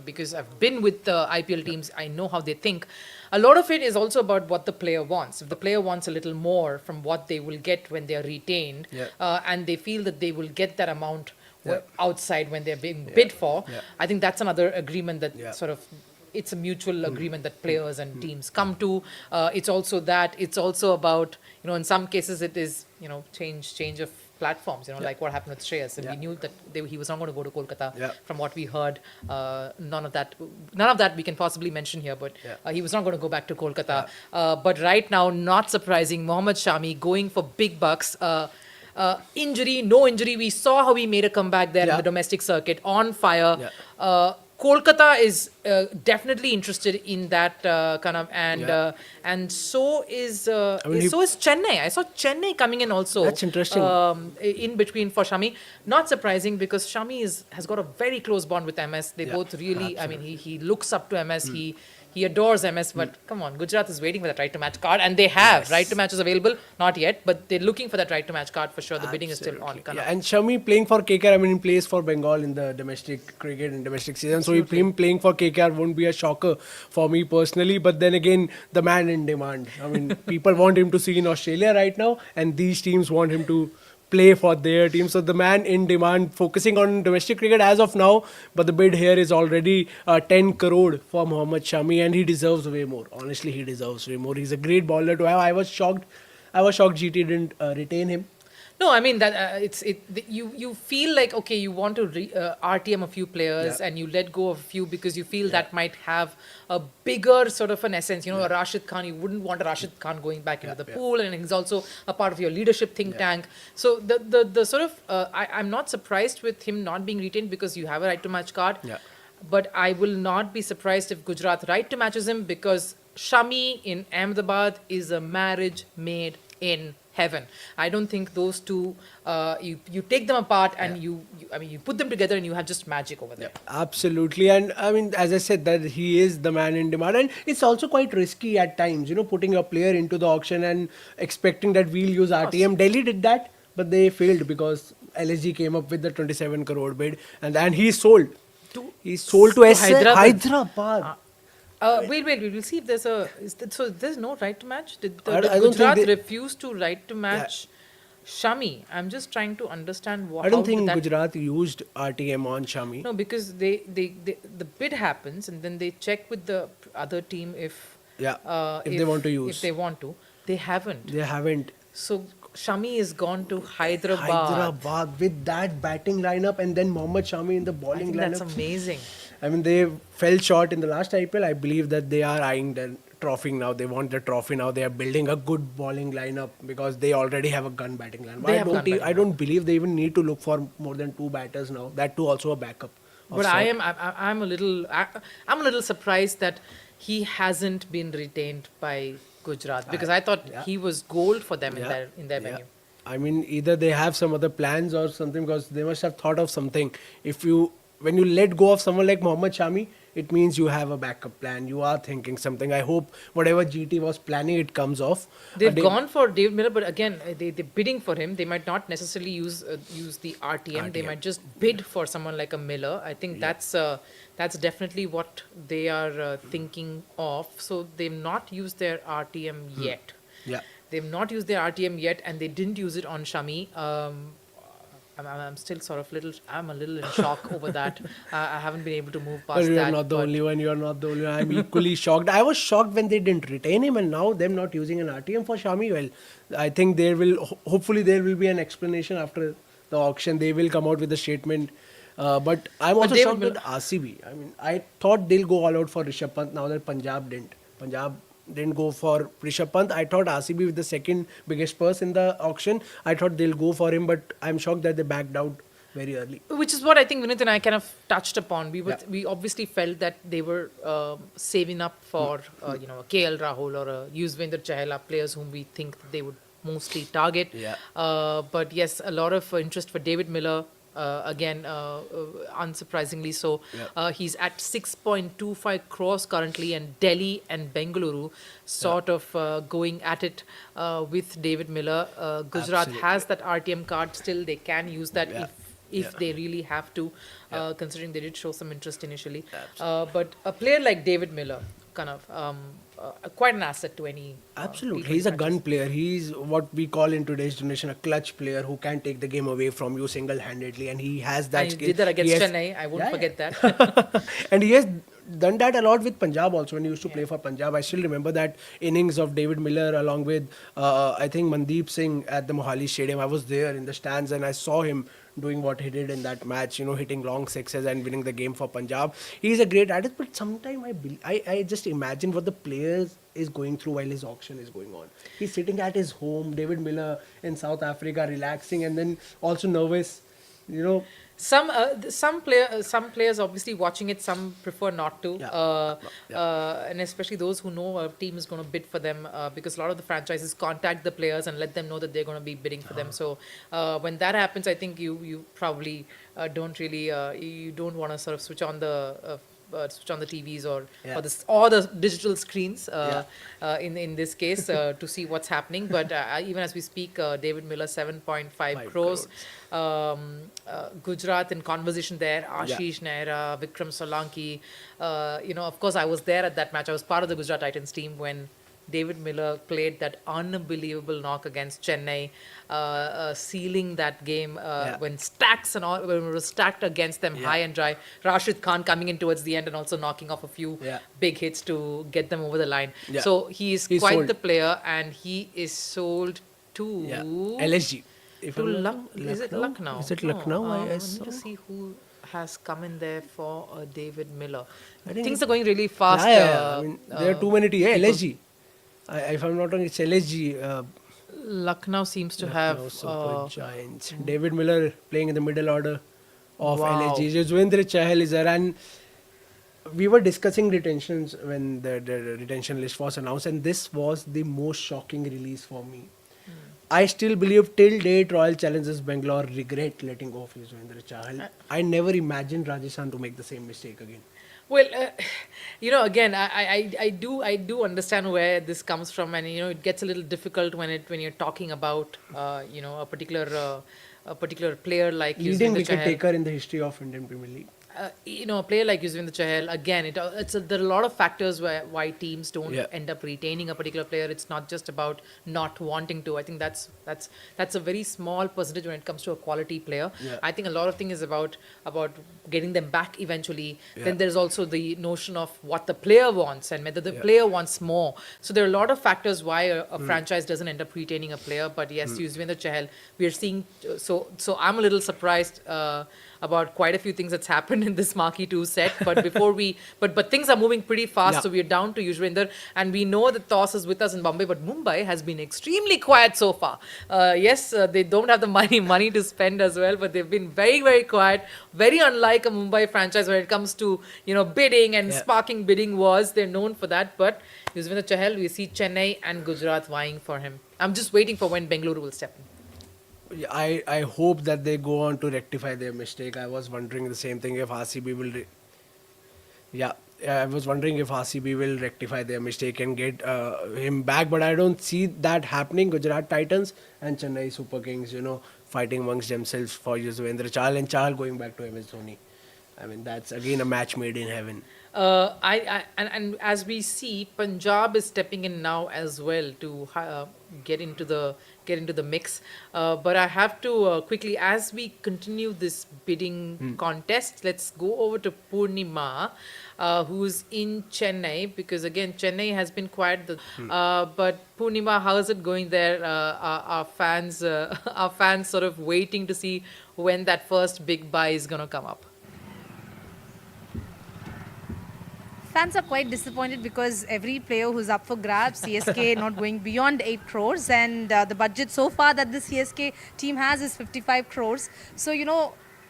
because I've been with the IPL teams, I know how they think. A lot of it is also about what the player wants. If the player wants a little more from what they will get when they are retained, and they feel that they will get that amount outside when they're being bid for, I think that's another agreement that it's a mutual agreement that players and teams come to. It's also about, in some cases it is, change of platforms, like what happened with Shreyas. And we knew that he was not going to go to Kolkata. From what we heard, none of that we can possibly mention here, but he was not going to go back to Kolkata. But right now, not surprising, Mohammad Shami going for big bucks. Injury, no injury. We saw how he made a comeback there in the domestic circuit, on fire. Kolkata is definitely interested in that and so is Chennai. I saw Chennai coming in also. That's interesting. In between for Shami. Not surprising, because Shami has got a very close bond with MS. They both really, I mean, he looks up to MS. He adores MS, but come on, Gujarat is waiting for that right to match card, and they have right to match is available, not yet, but they're looking for that right to match card for sure. The bidding is still on. And Shami playing for KKR, I mean, he plays for Bengal in the domestic cricket and domestic season, so him playing for KKR won't be a shocker for me personally. But then again, the man in demand. I mean, people want him to see in Australia right now, and these teams want him to play for their team. So the man in demand, focusing on domestic cricket as of now, but the bid here is already 10 crore for Mohammad Shami, and he deserves way more. Honestly, he deserves way more. He's a great bowler to have. I was shocked. GT didn't retain him. No, I mean that you feel like, okay, you want to RTM a few players and you let go of a few because you feel that might have a bigger sort of an essence. You know, a Rashid Khan, you wouldn't want a Rashid Khan going back into the pool, and he's also a part of your leadership think tank. So the sort of I'm not surprised with him not being retained because you have a right to match card. Yeah. But I will not be surprised if Gujarat right to matches him, because Shami in Ahmedabad is a marriage made in heaven. I don't think those two, you take them apart and you put them together and you have just magic over there. Absolutely. And I mean, as I said, that he is the man in demand, and it's also quite risky at times, you know, putting your player into the auction and expecting that we'll use RTM. Delhi did that, but they failed because LSG came up with the 27 crore bid, and he sold. He sold to Hyderabad. Wait, we'll see if there's so there's no right to match? Did I don't Gujarat think refuse to right to match Shami? I'm just trying to understand what. I don't think Gujarat used RTM on Shami. No, because the bid happens and then they check with the other team if they want to use. If they want to. They haven't. They haven't. So Shami is gone to Hyderabad. Hyderabad with that batting lineup, and then Mohammad Shami in the bowling lineup. That's amazing. I mean, they fell short in the last IPL. I believe that they are eyeing the trophy now. They want the trophy now. They are building a good bowling lineup because they already have a gun batting lineup. I don't believe they even need to look for more than 2 batters now. That too also a backup. But I'm a little surprised that he hasn't been retained by Gujarat, because I thought he was gold for them in their venue. I mean, either they have some other plans or something, because they must have thought of something. When you let go of someone like Mohammad Shami, it means you have a backup plan. You are thinking something. I hope whatever GT was planning, it comes off. They've gone for David Miller, but again, they're bidding for him. They might not necessarily use the RTM. They might just bid for someone like a Miller. I think that's definitely what they are thinking of. So they've not used their RTM yet. Yeah. They've not used their RTM yet, and they didn't use it on Shami. I'm still sort of I'm a little in shock over that. I haven't been able to move past that. You're not the only one. You're not the only one. I'm equally shocked. I was shocked when they didn't retain him, and now them not using an RTM for Shami. Well, I think hopefully there will be an explanation after the auction. They will come out with a statement. But I'm also shocked with RCB. I mean, I thought they'll go all out for Rishabh Pant now that Punjab didn't. Punjab didn't go for Rishabh Pant. I thought RCB with the second biggest purse in the auction, I thought they'll go for him, but I'm shocked that they backed out very early. Which is what I think Vinit and I kind of touched upon. We obviously felt that they were saving up for a KL Rahul or a Yuzvendra Chahal, players whom we think they would mostly target. But yes, a lot of interest for David Miller. Again, unsurprisingly so. He's at 6.25 crores currently, and Delhi and Bengaluru sort of going at it with David Miller. Gujarat has that RTM card still. They can use that if they really have to, considering they did show some interest initially. But a player like David Miller, kind of quite an asset to any. Absolutely, he's a gun player. He's what we call in today's generation a clutch player who can take the game away from you single-handedly, and he has that. He did that against Chennai. I won't forget that. And he has done that a lot with Punjab also. When he used to play for Punjab, I still remember that innings of David Miller along with I think Mandeep Singh at the Mohali Stadium. I was there in the stands and I saw him doing what he did in that match, hitting long sixes and winning the game for Punjab. He's a great artist, but sometimes I just imagine what the players is going through while his auction is going on. He's sitting at his home, David Miller in South Africa, relaxing, and then also nervous, Some players obviously watching it, some prefer not to, and especially those who know a team is going to bid for them, because a lot of the franchises contact the players and let them know that they're going to be bidding for them. So when that happens, I think you probably don't really you don't want to sort of switch on the TVs or the digital screens in this case to see what's happening. But even as we speak, David Miller 7.5 crores. Gujarat in conversation there. Ashish Nehra, Vikram Solanki. Of course, I was there at that match. I was part of the Gujarat Titans team when David Miller played that unbelievable knock against Chennai, sealing that game when stacks and all when it was stacked against them high and dry. Rashid Khan coming in towards the end and also knocking off a few big hits to get them over the line. So he's quite sold. the player, and he is sold to LSG. to is it Lucknow? Is it Lucknow? I I need saw. to see who has come in there for David Miller. Things are going really fast. I mean, there are too many teams. LSG. If I'm not wrong, it's LSG. Lucknow seems to have Super Giants. David Miller playing in the middle order of Wow. LSG. Yuzvendra Chahal is there, and we were discussing retentions when the retention list was announced, and this was the most shocking release for me. I still believe till date Royal Challengers Bangalore regret letting go of Yuzvendra Chahal. I never imagined Rajasthan to make the same mistake again. Well, again, I do understand where this comes from, and it gets a little difficult when you're talking about a particular player like Leading Yuzvendra wicket Chahal. taker in the history of Indian Premier League. A player like Yuzvendra Chahal, again, there are a lot of factors why teams don't end up retaining a particular player. It's not just about not wanting to. I think that's a very small percentage when it comes to a quality player. I think a lot of things is about getting them back eventually. Then there's also the notion of what the player wants and whether the player wants more. So there are a lot of factors why a franchise doesn't end up retaining a player. But yes, Yuzvendra Chahal, we are seeing. So I'm a little surprised about quite a few things that's happened in this Marquee 2 set. But but things are moving pretty fast. So we're down to Yuzvendra, and we know that Toss is with us in Bombay, but Mumbai has been extremely quiet so far. Yes, they don't have the money to spend as well, but they've been very, very quiet. Very unlike a Mumbai franchise when it comes to bidding and sparking bidding wars. They're known for that. But Yuzvendra Chahal, we see Chennai and Gujarat vying for him. I'm just waiting for when Bengaluru will step in. I hope that they go on to rectify their mistake. I was wondering the same thing if RCB will. I was wondering if RCB will rectify their mistake and get him back, but I don't see that happening. Gujarat Titans and Chennai Super Kings, fighting amongst themselves for Yuzvendra Chahal, and Chahal going back to MS Dhoni. I mean, that's again a match made in heaven. And as we see, Punjab is stepping in now as well to get into the mix. But I have to quickly, as we continue this bidding contest, let's go over to Purnima, who's in Chennai, because again Chennai has been quiet. But Purnima, how is it going there? Our fans sort of waiting to see when that first big buy is going to come up. Fans are quite disappointed because every player who's up for grabs, CSK not going beyond 8 crores, and the budget so far that the CSK team has is 55 crores. So,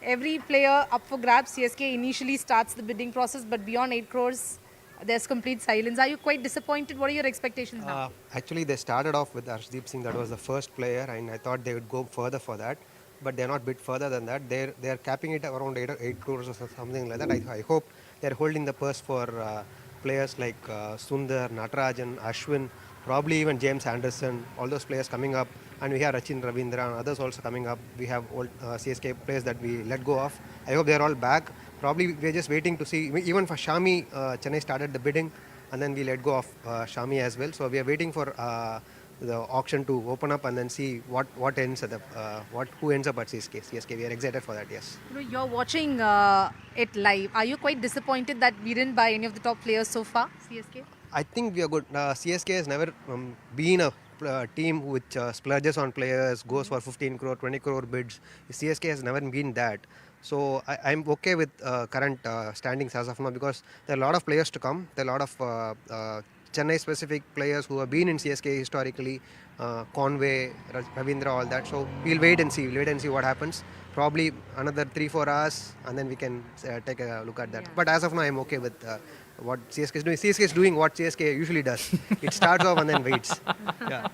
every player up for grabs, CSK initially starts the bidding process, but beyond 8 crores, there's complete silence. Are you quite disappointed? What are your expectations now? Actually, they started off with Arshdeep Singh. That was the first player, and I thought they would go further for that. But they're not bid further than that. They're capping it around 8 crores or something like that. I hope they're holding the purse for players like Sundar, Natarajan, Ashwin, probably even James Anderson, all those players coming up. And we have Rachin Ravindra and others also coming up. We have old CSK players that we let go of. I hope they're all back. Probably we're just waiting to see. Even for Shami, Chennai started the bidding, and then we let go of Shami as well. So we are waiting for the auction to open up and then see what ends at who ends up at CSK. We are excited for that. Yes. You're watching it live. Are you quite disappointed that we didn't buy any of the top players so far, CSK? I think we are good. CSK has never been a team which splurges on players, goes for 15 crore, 20 crore bids. CSK has never been that. So I'm okay with current standings as of now, because there are a lot of players to come. There are a lot of Chennai specific players who have been in CSK historically, Conway, Ravindra, all that. So we'll wait and see. We'll wait and see what happens. Probably another 3-4 hours, and then we can take a look at that. Yeah. But as of now, I'm okay with what CSK is doing. CSK is doing what CSK usually does. It starts off and then waits. Yeah.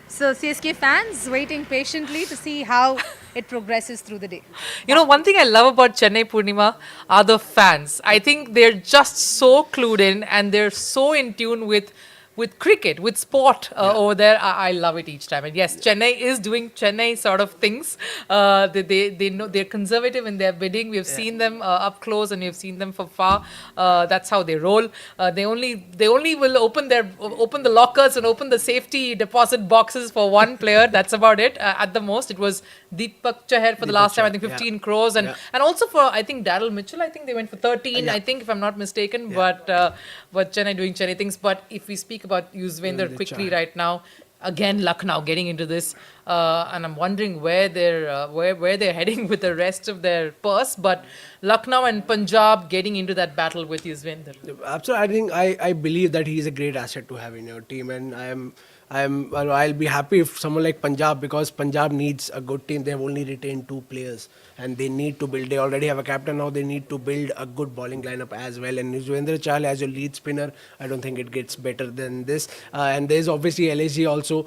So CSK fans waiting patiently to see how it progresses through the day. One thing I love about Chennai, Purnima, are the fans. I think they're just so clued in and they're so in tune with with cricket, with sport over there. I love it each time. And yes, Chennai is doing Chennai sort of things. They know they're conservative in their bidding. We've seen them up close and we've seen them from far. That's how they roll. They only will open the lockers and open the safety deposit boxes for one player. That's about it. At the most, it was Deepak Chahar for the last time. I think 15 crores, and also for I think Daryl Mitchell. I think they went for 13. I think if I'm not mistaken. But Chennai doing Chennai things. But if we speak about Yuzvendra quickly right now. Again, Lucknow getting into this, and I'm wondering where they're heading with the rest of their purse. But Lucknow and Punjab getting into that battle with Yuzvendra. Absolutely, I think I believe that he is a great asset to have in your team, and I'll be happy if someone like Punjab, because Punjab needs a good team. They have only retained 2 players, and they need to build. They already have a captain now. They need to build a good bowling lineup as well. And Yuzvendra Chahal as your lead spinner, I don't think it gets better than this. And there's obviously LSG also,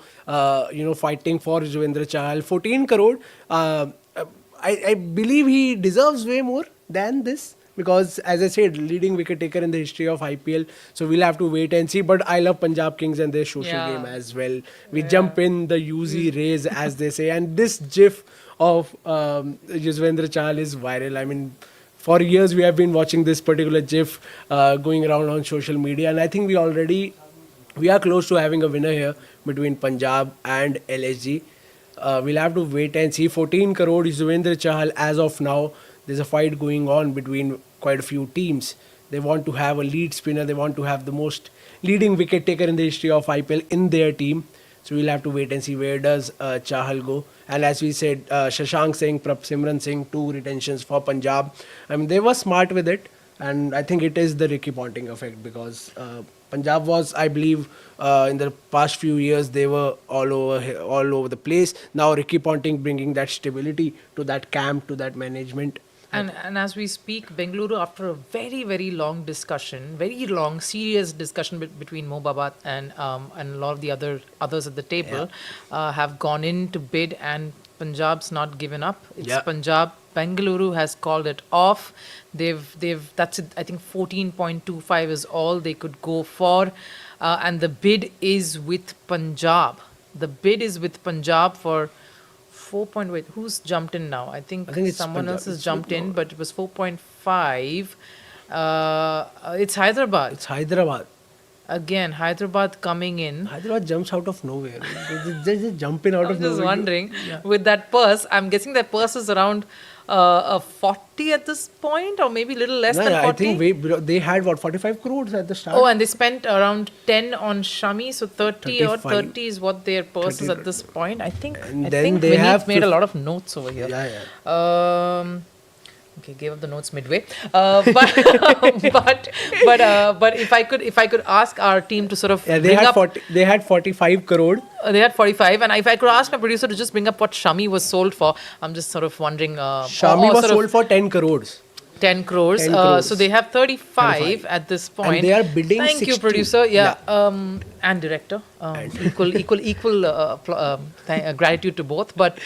fighting for Yuzvendra Chahal. 14 crore. I believe he deserves way more than this. Because, as I said, leading wicket taker in the history of IPL. So we'll have to wait and see. But I love Punjab Kings and their social game as well. We jump in the UZ rays, as they say. And this gif of Yuzvendra Chahal is viral. I mean, for years we have been watching this particular gif going around on social media. And I think we are close to having a winner here between Punjab and LSG. We'll have to wait and see. 14 crore Yuzvendra Chahal as of now. There's a fight going on between quite a few teams. They want to have a lead spinner. They want to have the most leading wicket taker in the history of IPL in their team. So we'll have to wait and see where does Chahal go. And as we said, Shashank Singh, Simran Singh, 2 retentions for Punjab. I mean, they were smart with it. And I think it is the Ricky Ponting effect, because Punjab was, I believe, in the past few years, they were all over the place. Now Ricky Ponting bringing that stability to that camp, to that management. And as we speak, Bengaluru, after a very, very long discussion, very long, serious discussion between Mo Babat and a lot of the others at the table, have gone in to bid, and Punjab's not given up. It's Punjab. Bengaluru has called it off. That's it. I think 14.25 is all they could go for, and the bid is with Punjab. The bid is with Punjab for 4. Wait, who's jumped in now? I think someone else has jumped in, but it was 4.5. It's Hyderabad. It's Hyderabad. Again, Hyderabad coming in. Hyderabad jumps out of nowhere. They just jump in out of nowhere. I'm just wondering, with that purse, I'm guessing that purse is around 40 at this point, or maybe a little less than 40. I think they had 45 crores at the start. Oh, and they spent around 10 on Shami, so 30 or 30 is what their purse is at this point. I think they have made a lot of notes over here. Okay, gave up the notes midway. But if I could ask our team to sort of they had 45 crore. They had 45, and if I could ask my producer to just bring up what Shami was sold for, I'm just sort of wondering. Shami was sold for 10 crores. 10 crores. So they have 35 at this point. And they are bidding Thank 60. you, producer. And director. Equal gratitude to both. But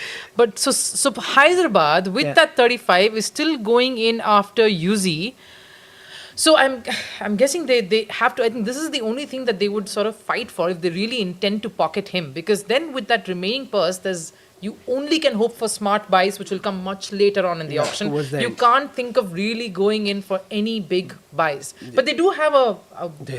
so Hyderabad with that 35 is still going in after Yuzi. So I'm guessing they have to. I think this is the only thing that they would sort of fight for if they really intend to pocket him, because then with that remaining purse, you only can hope for smart buys, which will come much later on in the auction. You can't think of really going in for any big buys. But they do have a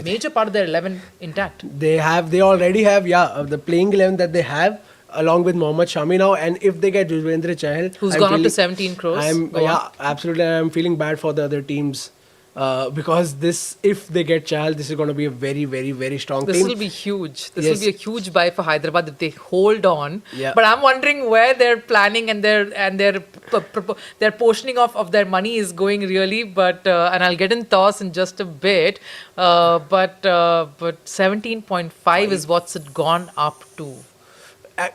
major part of their 11 intact. They already have the playing 11 that they have, along with Mohammad Shami now. And if they get Yuzvendra Chahal, who's gone up to 17 crores. Absolutely. I'm feeling bad for the other teams. Because if they get Chahal, this is going to be a very, very, very strong team. This will be huge. This will be a huge buy for Hyderabad if they hold on. But I'm wondering where their planning and their portioning of their money is going really. But and I'll get in toss in just a bit. But 17.5 is what's it gone up to.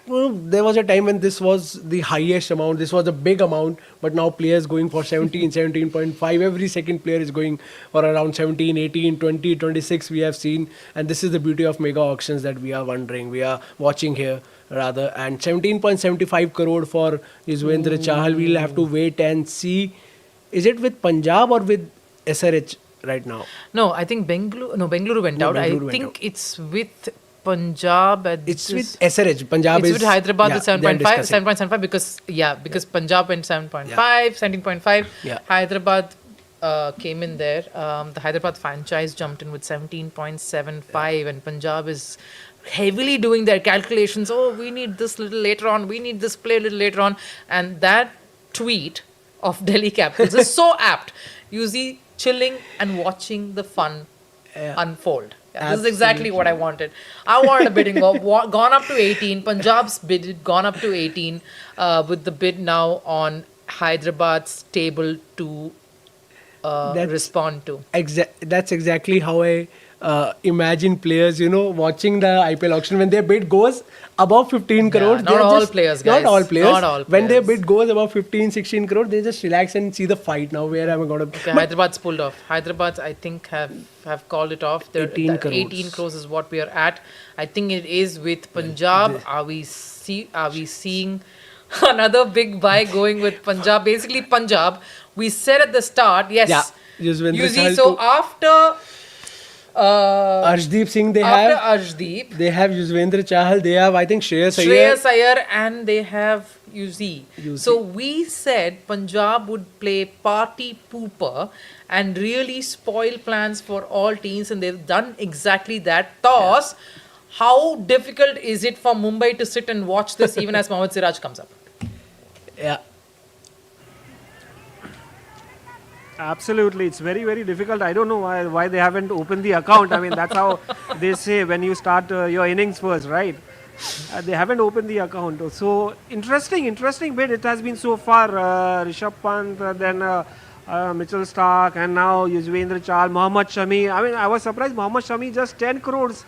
There was a time when this was the highest amount. This was a big amount, but now players going for 17, 17.5. Every second player is going for around 17, 18, 20, 26 we have seen. And this is the beauty of mega auctions that we are watching here rather. And 17.75 crore for Yuzvendra Chahal. We'll have to wait and see. Is it with Punjab or with SRH? right now. No, I think Bengaluru went out. Bengaluru I went think out. it's with Punjab. It's with SRH. Punjab It's is with Hyderabad yeah, with they're 7.5, discussing. 7.75 because Punjab went 7.5, Yeah. 17.5. Yeah. Hyderabad came in there. The Hyderabad franchise jumped in with 17.75, and Punjab is heavily doing their calculations. Oh, we need this little later on. We need this play a little later on. And that tweet of Delhi Capitals is so apt. You see, chilling and watching the fun unfold. Yeah, this is exactly what I wanted. I wanted a bidding war gone up to 18. Punjab's bid gone up to 18 with the bid now on Hyderabad's table to respond to. That's exactly how I imagine players, watching the IPL auction when their bid goes above 15 crores. not all players, guys. Not all players. Not all When their players. bid goes above 15, 16 crores, they just relax and see the fight. Now, where am I going to... Okay, Hyderabad's pulled off. Hyderabad's, I think, have called it off. 18 crores. 18 crores is what we are at. I think it is with Punjab. Are we seeing another big buy going with Punjab? Basically, Punjab. We said at the start, yes. Yeah, Yuzvendra You see, Chahal so too. after Arshdeep Singh after Arshdeep, they have Yuzvendra Chahal, they have I think Shreyas Shreyas Iyer. Iyer, and they have UZ. So we said Punjab would play party pooper and really spoil plans for all teams, and they've done exactly that. Toss, how difficult is it for Mumbai to sit and watch this even as Mohammad Siraj comes up? Yeah. Absolutely, it's very, very difficult. I don't know why they haven't opened the account. I mean, that's how they say when you start your innings first, right? They haven't opened the account. So interesting bid it has been so far. Rishabh Pant, then Mitchell Stark, and now Yuzvendra Chahal, Mohammad Shami. I mean, I was surprised. Mohammad Shami just 10 crores.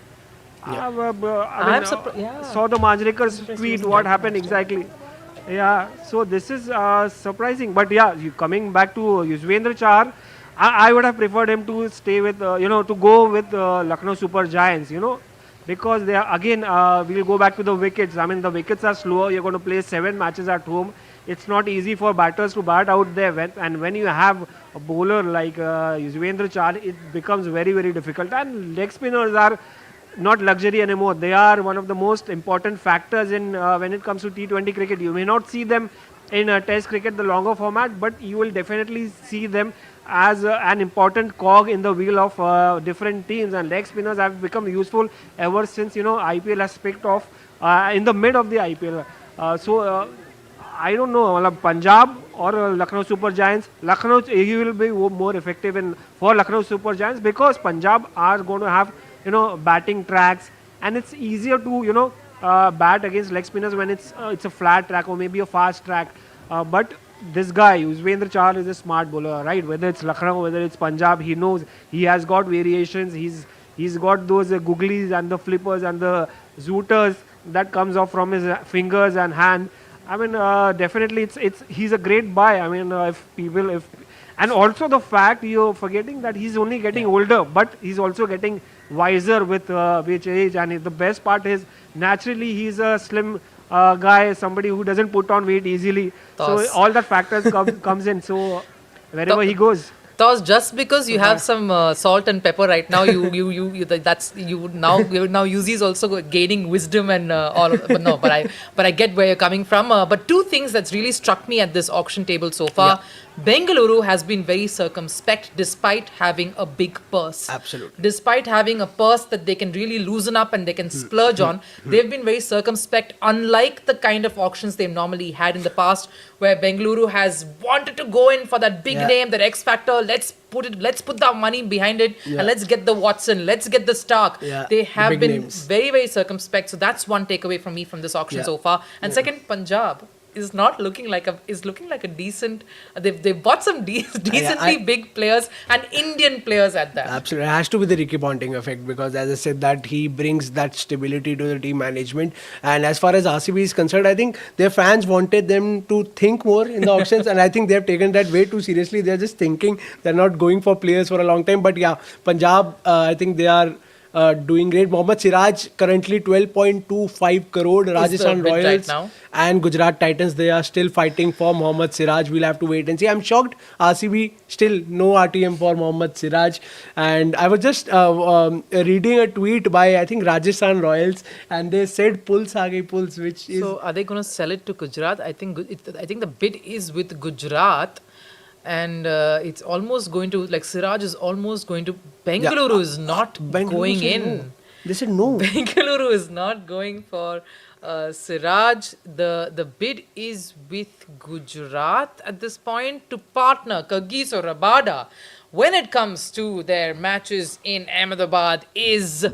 I mean, saw the Manjrekar's tweet. What happened exactly? Yeah, so this is surprising. But yeah, coming back to Yuzvendra Chahal, I would have preferred him to stay with, to go with Lucknow Super Giants, because they are, again, we'll go back to the wickets. I mean, the wickets are slower. You're going to play 7 matches at home. It's not easy for batters to bat out there. And when you have a bowler like Yuzvendra Chahal, it becomes very, very difficult. And leg spinners are not luxury anymore. They are one of the most important factors in when it comes to T20 cricket. You may not see them in Test cricket, the longer format, but you will definitely see them as an important cog in the wheel of different teams. And leg spinners have become useful ever since IPL has picked off in the mid of the IPL. I don't know, Punjab or Lucknow Super Giants. Lucknow, he will be more effective for Lucknow Super Giants because Punjab are going to have batting tracks, and it's easier to bat against leg spinners when it's a flat track or maybe a fast track. But this guy, Yuzvendra Chahal, is a smart bowler, right? Whether it's Lucknow, whether it's Punjab, he knows he has got variations. He's got those googlies and the flippers and the zooters that comes off from his fingers and hand. I mean, definitely, he's a great buy. I mean, and also the fact you're forgetting that he's only getting older, but he's also getting wiser with age. And the best part is naturally he's a slim guy, somebody who doesn't put on weight easily. So all that factors comes in. So wherever he goes. Tos, just because you have some salt and pepper right now, now Yuzi is also gaining wisdom and all. But I get where you're coming from. But two things that's really struck me at this auction table so far. Yeah. Bengaluru has been very circumspect despite having a big purse. Absolutely. Despite having a purse that they can really loosen up and they can splurge on, they've been very circumspect, unlike the kind of auctions they've normally had in the past, where Bengaluru has wanted to go in for that big name, that X factor. Let's put the money behind it and let's get the Watson, let's get the Stark. They have been very, very circumspect. So that's one takeaway from me from this auction so far. And second, Punjab is looking like a decent. They've bought some decently big players and Indian players at that. Absolutely, it has to be the Ricky Ponting effect because, as I said, that he brings that stability to the team management. And as far as RCB is concerned, I think their fans wanted them to think more in the auctions, and I think they've taken that way too seriously. They're just thinking. They're not going for players for a long time. But yeah, Punjab, I think they are doing great. Mohammad Siraj currently 12.25 crore. Rajasthan bid right Royals now. and Gujarat Titans, they are still fighting for Mohammad Siraj. We'll have to wait and see. I'm shocked. RCB still no RTM for Mohammad Siraj. And I was just reading a tweet by I think Rajasthan Royals, and they said pulse aa gayi, pulse, which is So are they going to sell it to Gujarat? I think I think the bid is with Gujarat, and it's almost going to, like, Siraj is almost going to. Bengaluru is not Bengaluru going said in. no. They said no. Bengaluru is not going for Siraj. The bid is with Gujarat at this point to partner Kagis or Rabada when it comes to their matches in Ahmedabad. Is,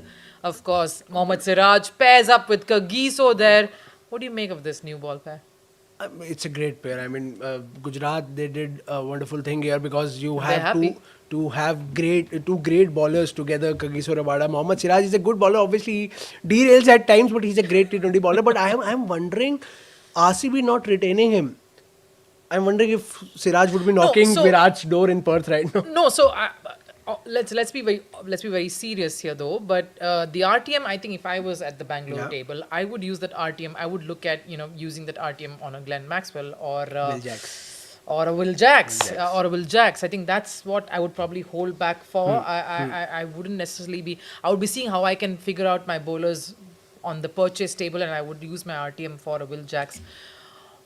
of course, Mohammad Siraj pairs up with Kagiso there. What do you make of this new ball pair? It's a great pair. I mean, Gujarat, they did a wonderful thing here because you They're have happy. to have two great bowlers together. Kagiso Rabada, Mohammad Siraj is a good bowler. Obviously, he derails at times, but he's a great T20 bowler. But I'm wondering, RCB not retaining him. I'm wondering if Siraj would be knocking so- Virat's door in Perth right now. No, so let's be very serious here though. But the RTM, I think if I was at the Bangalore Yeah. table, I would use that RTM. I would look at using that RTM on a Glenn Maxwell or Will Jacks. or a Will Jacks or a Will Jacks. I think that's what I would probably hold back for. I wouldn't necessarily be. I would be seeing how I can figure out my bowlers on the purchase table, and I would use my RTM for a Will Jacks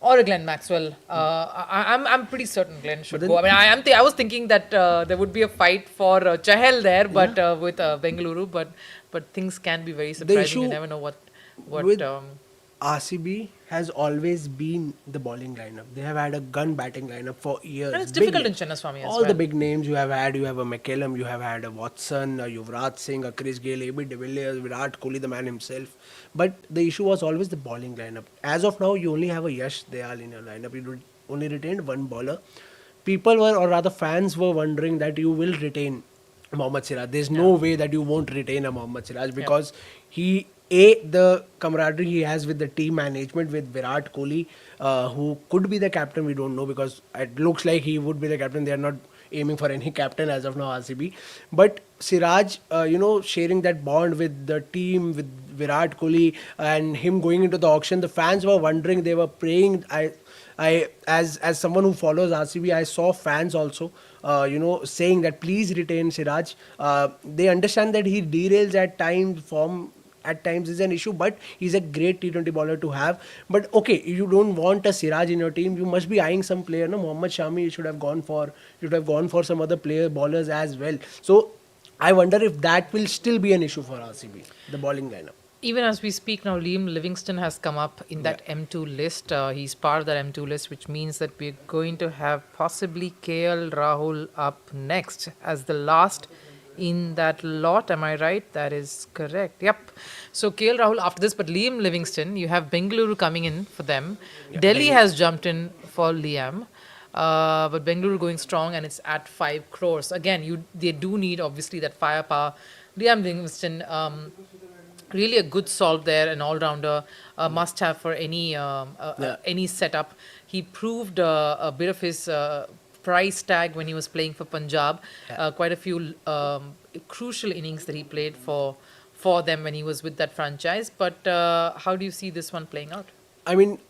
or a Glenn Maxwell. I'm pretty certain Glenn should go. I mean, I was thinking that there would be a fight for Chahal there, but with Bengaluru, but things can be very surprising. issue You never know what with RCB has always been the bowling lineup. They have had a gun batting lineup for years. and it's Big difficult in names. Chennaswamy as All well. the big names you have had, you have a McCallum, you have had a Watson, a Yuvraj Singh, a Chris Gayle, AB de Villiers, Virat Kohli, the man himself. But the issue was always the bowling lineup. As of now, you only have a Yash Dayal in your lineup. You only retained one bowler. People were, or rather fans were wondering that you will retain Mohammad Siraj. There's no way that you won't retain a Mohammad Siraj because the camaraderie he has with the team management, with Virat Kohli, who could be the captain, we don't know because it looks like he would be the captain. They are not aiming for any captain as of now, RCB. But Siraj, sharing that bond with the team, with Virat Kohli, and him going into the auction, the fans were wondering, they were praying. I as someone who follows RCB, I saw fans also, saying that please retain Siraj. They understand that he derails at times, form at times is an issue, but he's a great T20 bowler to have. But okay, you don't want a Siraj in your team, you must be eyeing some player. No, Mohammad Shami should have gone for some other bowlers as well. So I wonder if that will still be an issue for RCB, the bowling lineup. Even as we speak now, Liam Livingston has come up in that M2 list. He's part of that M2 list, which means that we're going to have possibly KL Rahul up next as the last in that lot. Am I right? That is correct. Yep. So KL Rahul after this, but Liam Livingston, you have Bengaluru coming in for them. Delhi has jumped in for Liam. But Bengaluru going strong, and it's at 5 crores. Again, they do need obviously that firepower. Liam Livingston, really a good solve there, an all-rounder, must have for any setup. He proved a bit of his price tag when he was playing for Punjab. Quite a few crucial innings that he played for them when he was with that franchise. But how do you see this one playing out? I mean,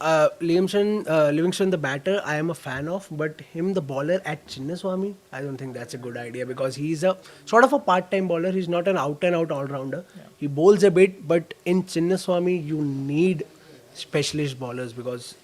Livingston, the batter, I am a fan of, but him, the bowler at Chinnaswamy, I don't think that's a good idea because he's a sort of a part-time bowler. He's not an out-and-out all-rounder. Yeah. He bowls a bit, but in Chinnaswamy, you need specialist bowlers because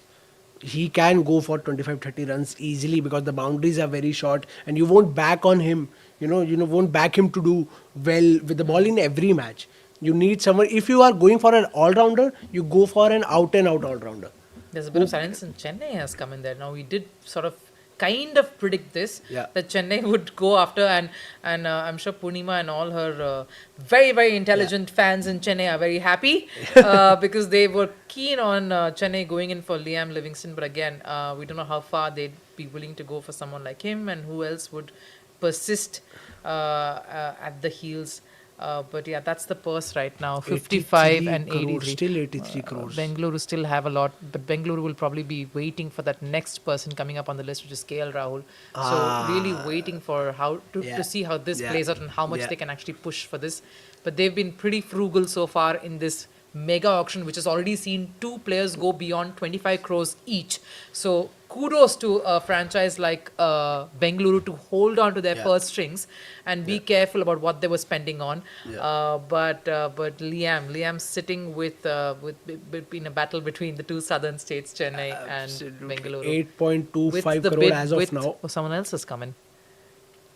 he can go for 25-30 runs easily because the boundaries are very short and you won't back on him. Won't back him to do well with the ball in every match. You need someone, if you are going for an all-rounder, you go for an out-and-out all-rounder. There's a bit of silence, and Chennai has come in there. Now, we did sort of kind of predict this, that Chennai would go after, and I'm sure Purnima and all her very, very intelligent fans in Chennai are very happy because they were keen on Chennai going in for Liam Livingston. But again, we don't know how far they'd be willing to go for someone like him, and who else would persist at the heels But yeah, that's the purse right now, 55 and 83 crores, 83. still 83 crores. Bengaluru still have a lot, but Bengaluru will probably be waiting for that next person coming up on the list, which is KL Rahul. So really waiting for how to see how this plays out and how much they can actually push for this. But they've been pretty frugal so far in this mega auction, which has already seen 2 players go beyond 25 crores each. So kudos to a franchise like Bengaluru to hold on to their purse strings and be careful about what they were spending on. But Liam's sitting with in a battle between the 2 southern states, Chennai and Bengaluru. 8.25 crore as of now. Someone else has come in.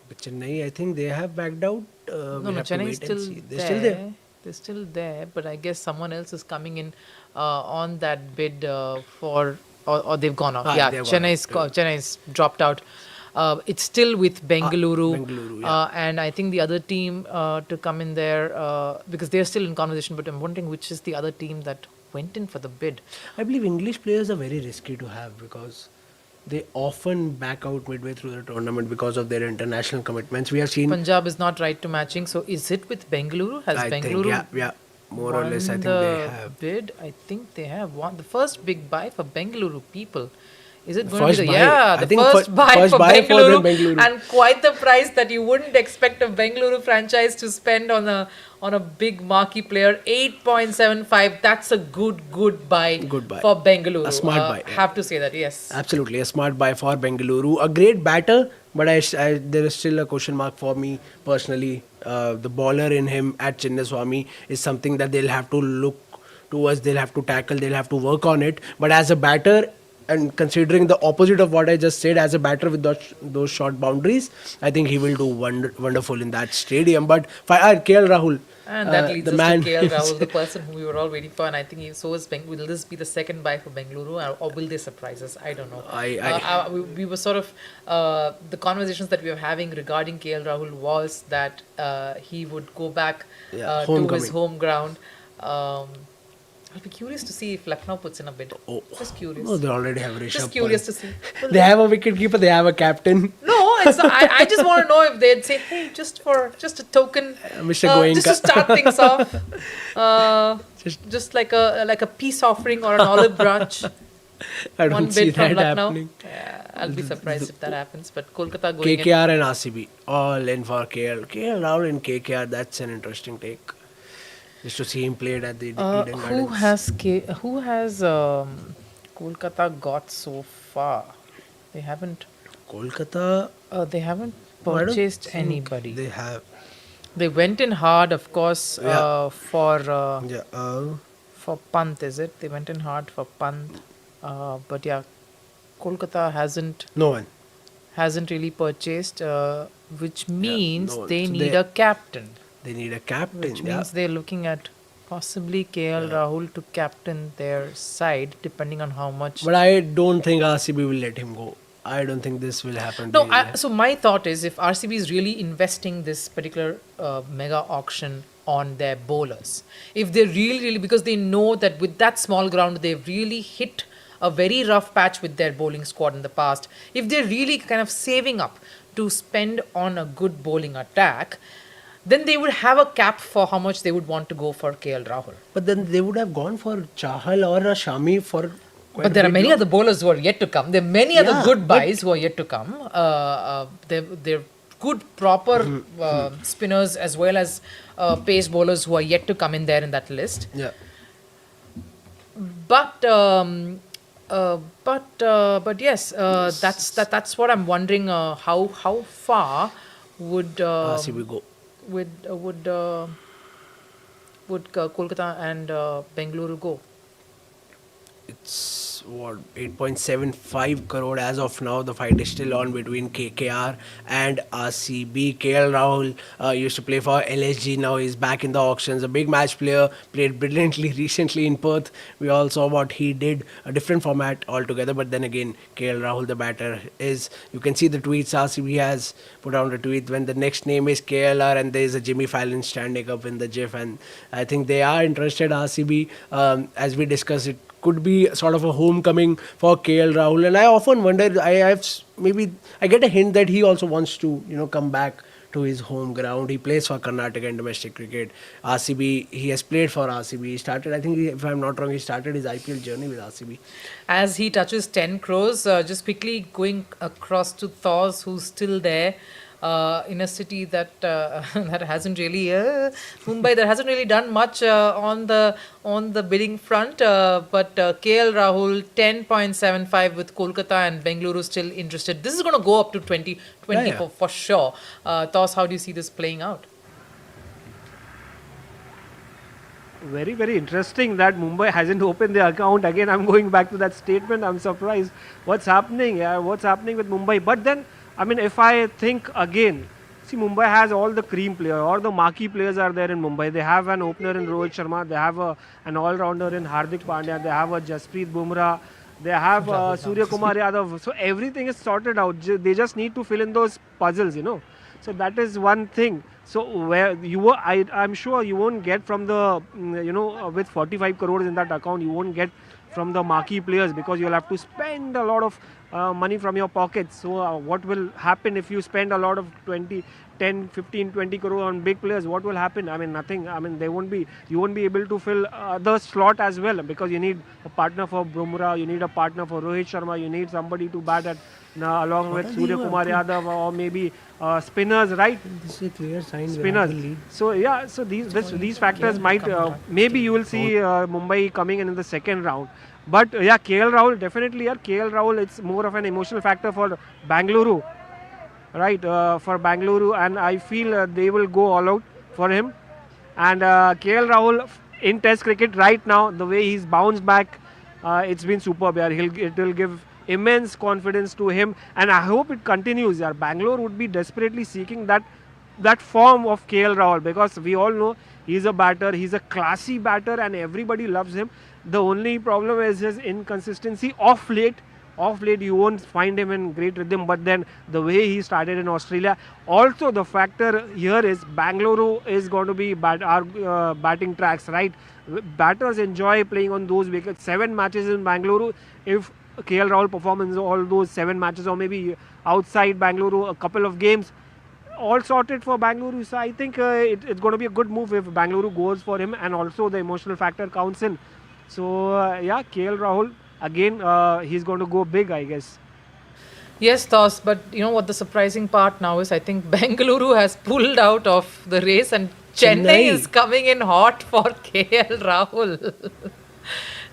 But Chennai, I think they have backed out. No, Chennai is still there. They're still there. They're still there, but I guess someone else is coming in on that bid for, or they've gone off. Chennai's dropped out. It's still with Bengaluru, and I think the other team to come in there because they're still in conversation. But I'm wondering which is the other team that went in for the bid. I believe English players are very risky to have because they often back out midway through the tournament because of their international commitments. We have seen Punjab is not right to matching. So is it with Bengaluru? Has Bengaluru? Think, more or less, I think they have. Bid? I think they have won the first big buy for Bengaluru people. Is it going First to be buy. the first buy first for buy for Bengaluru, Bengaluru, and quite the price that you wouldn't expect a Bengaluru franchise to spend on a big marquee player. 8.75. That's a good buy. Good buy for Bengaluru. A smart buy. Have to say that, yes. Absolutely, a smart buy for Bengaluru. A great batter, but there is still a question mark for me personally. The bowler in him at Chinnaswamy is something that they'll have to look towards. They'll have to tackle. They'll have to work on it. But as a batter, and considering the opposite of what I just said, as a batter with those short boundaries, I think he will do wonderful in that stadium. But KL Rahul, and that leads the us man to KL Rahul, the person who we were all waiting for, and I think will this be the second buy for Bengaluru, or will they surprise us? I don't know. We were sort of the conversations that we were having regarding KL Rahul was that he would go back to his home ground. I'll be curious to see if Lucknow puts in a bid. Just curious. No, they already have Rishabh Just curious Pant. to see. They have a wicket keeper. They have a captain. No, it's not, I just want to know if they'd say, hey, just a token, Mr. Goenka. just to start things off, just like a peace offering or an olive branch. I don't One see bid from that Lucknow. happening. Yeah, I'll be surprised if that happens. But Kolkata going KKR and RCB all in for KL. KL Rahul and KKR. That's an interesting take. Just to see him played at the Eden Gardens. Who has Kolkata got so far? They haven't. Kolkata. They haven't purchased anybody. They have. They went in hard, of course, for Pant. Is it? They went in hard for Pant, but yeah, Kolkata hasn't. No one hasn't really purchased, which means they need a captain. They need a captain. Which means they're looking at possibly KL Rahul to captain their side, depending on how much. But I don't think RCB will let him go. I don't think this will happen. No, so my thought is if RCB is really investing this particular mega auction on their bowlers, if they really, because they know that with that small ground, they've really hit a very rough patch with their bowling squad in the past. If they're really kind of saving up to spend on a good bowling attack, then they would have a cap for how much they would want to go for KL Rahul. But then they would have gone for Chahal or a Shami for. But there are many other bowlers who are yet to come. There are many other good buys who are yet to come. They're good, proper spinners as well as pace bowlers who are yet to come in there in that list. Yeah. But yes, that's what I'm wondering. How far would RCB go? Would Kolkata and Bengaluru go? It's 8.75 crore as of now. The fight is still on between KKR and RCB. KL Rahul used to play for LSG. Now he's back in the auctions. A big match player, played brilliantly recently in Perth. We all saw what he did. A different format altogether. But then again, KL Rahul, the batter, is. You can see the tweets. RCB has put out a tweet when the next name is KLR and there is a Jimmy Fallon standing up in the GIF. And I think they are interested. RCB, as we discussed, it could be sort of a homecoming for KL Rahul, and I often wonder. I get a hint that he also wants to come back to his home ground. He plays for Karnataka in domestic cricket. RCB, he has played for RCB. He started, I think, if I'm not wrong, he started his IPL journey with RCB. As he touches 10 crores, just quickly going across to Thos, who's still there. In a city that that hasn't really Mumbai, that hasn't really done much on the bidding front, but KL Rahul 10.75 with Kolkata and Bengaluru still interested. This is going to go up to 20 for sure. Thos, how do you see this playing out? Very, very interesting that Mumbai hasn't opened their account. Again, I'm going back to that statement. I'm surprised. What's happening? Yeah, what's happening with Mumbai? But then, I mean, if I think again, see, Mumbai has all the cream players, all the marquee players are there in Mumbai. They have an opener in Rohit Sharma. They have an all-rounder in Hardik Pandya. They have a Jasprit Bumrah. They have Surya Kumar Yadav. So everything is sorted out. They just need to fill in those puzzles, you know. So that is one thing. So where I'm sure you won't get from the, with 45 crores in that account, you won't get from the marquee players because you'll have to spend a lot of money from your pockets. So what will happen if you spend a lot of 10, 15, 20 crore on big players? What will happen? I mean, nothing. I mean, you won't be able to fill the slot as well because you need a partner for Bumrah, you need a partner for Rohit Sharma, you need somebody to bat at along with Surya Kumar Yadav or maybe spinners, right? This is a clear sign. Spinners. So yeah, so these factors might maybe you will see Mumbai coming in the second round. But yeah, KL Rahul definitely. Yeah, KL Rahul, it's more of an emotional factor for Bengaluru, right? For Bengaluru, and I feel they will go all out for him. And KL Rahul in Test cricket right now, the way he's bounced back, it's been superb. Yeah, it will give immense confidence to him, and I hope it continues. Yeah, Bangalore would be desperately seeking that form of KL Rahul because we all know he's a batter, he's a classy batter, and everybody loves him. The only problem is his inconsistency. Off late you won't find him in great rhythm, but then the way he started in Australia. Also the factor here is Bangalore is going to be batting tracks, right? Batters enjoy playing on those wickets. 7 matches in Bangalore. If KL Rahul performs all those 7 matches, or maybe outside Bangalore a couple of games, all sorted for Bangalore. So I think it's going to be a good move if Bangalore goes for him, and also the emotional factor counts in. So yeah, KL Rahul again, he's going to go big, I guess. Yes, Thos, but you know what the surprising part now is? I think Bengaluru has pulled out of the race and Chennai is coming in hot for KL Rahul.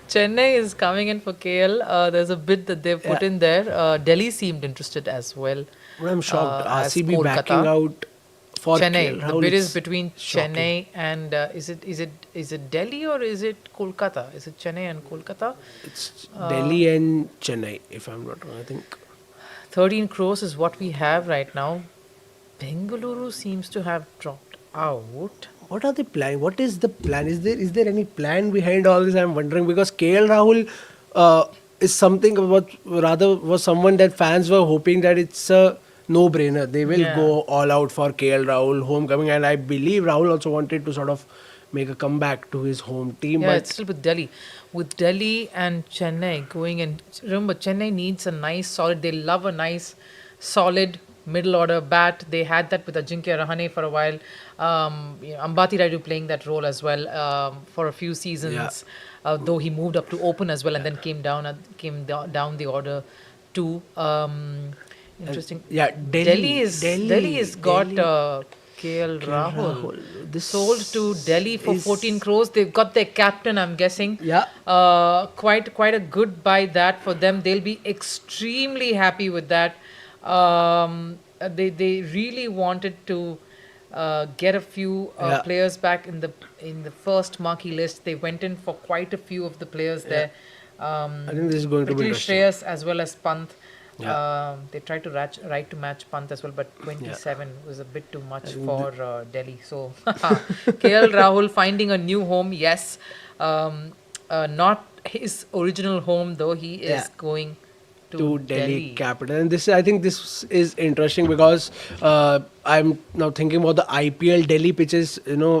Chennai is coming in for KL. There's a bid that they've put in there. Delhi seemed interested as well. But I'm shocked. RCB backing out for Chennai. KL Rahul. The bid is between Chennai and is it Delhi or is it Kolkata? Is it Chennai and Kolkata? It's Delhi and Chennai, if I'm not wrong. I think 13 crores is what we have right now. Bengaluru seems to have dropped out. what are they planning? What is the plan? Is there any plan behind all this? I'm wondering because KL Rahul is something was someone that fans were hoping that it's a no-brainer. They will go all out for KL Rahul homecoming, and I believe Rahul also wanted to sort of make a comeback to his home team. Yeah, it's still with Delhi. With Delhi and Chennai going in. Remember, Chennai needs a nice solid. They love a nice solid middle order bat. They had that with Ajinkya Rahane for a while. Ambati Rayudu playing that role as well for a few seasons. Though he moved up to open as well and then came down the order too. Interesting. Delhi has got KL Rahul. This sold to Delhi for 14 crores. They've got their captain, I'm guessing. Quite a good buy that for them. They'll be extremely happy with that. They really wanted to get a few players back in the first marquee list. They went in for quite a few of the players there. I think this is going to be interesting. Shreyas as well as Pant. They tried to right to match Pant as well, but 27 was a bit too much for Delhi. So KL Rahul finding a new home, not his original home though. He is going to Delhi Capital. And this, I think this is interesting because I'm now thinking about the IPL Delhi pitches.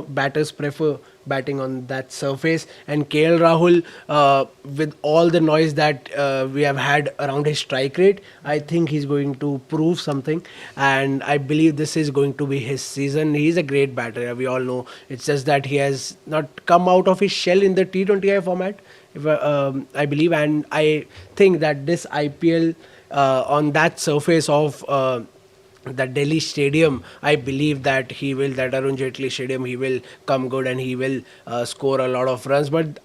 Batters prefer batting on that surface, and KL Rahul, with all the noise that we have had around his strike rate, I think he's going to prove something, and I believe this is going to be his season. He's a great batter, we all know. It's just that he has not come out of his shell in the T20I format, if I believe, and I think that this IPL on that surface of the Delhi Stadium, I believe that that Arun Jaitley Stadium, he will come good and he will score a lot of runs. But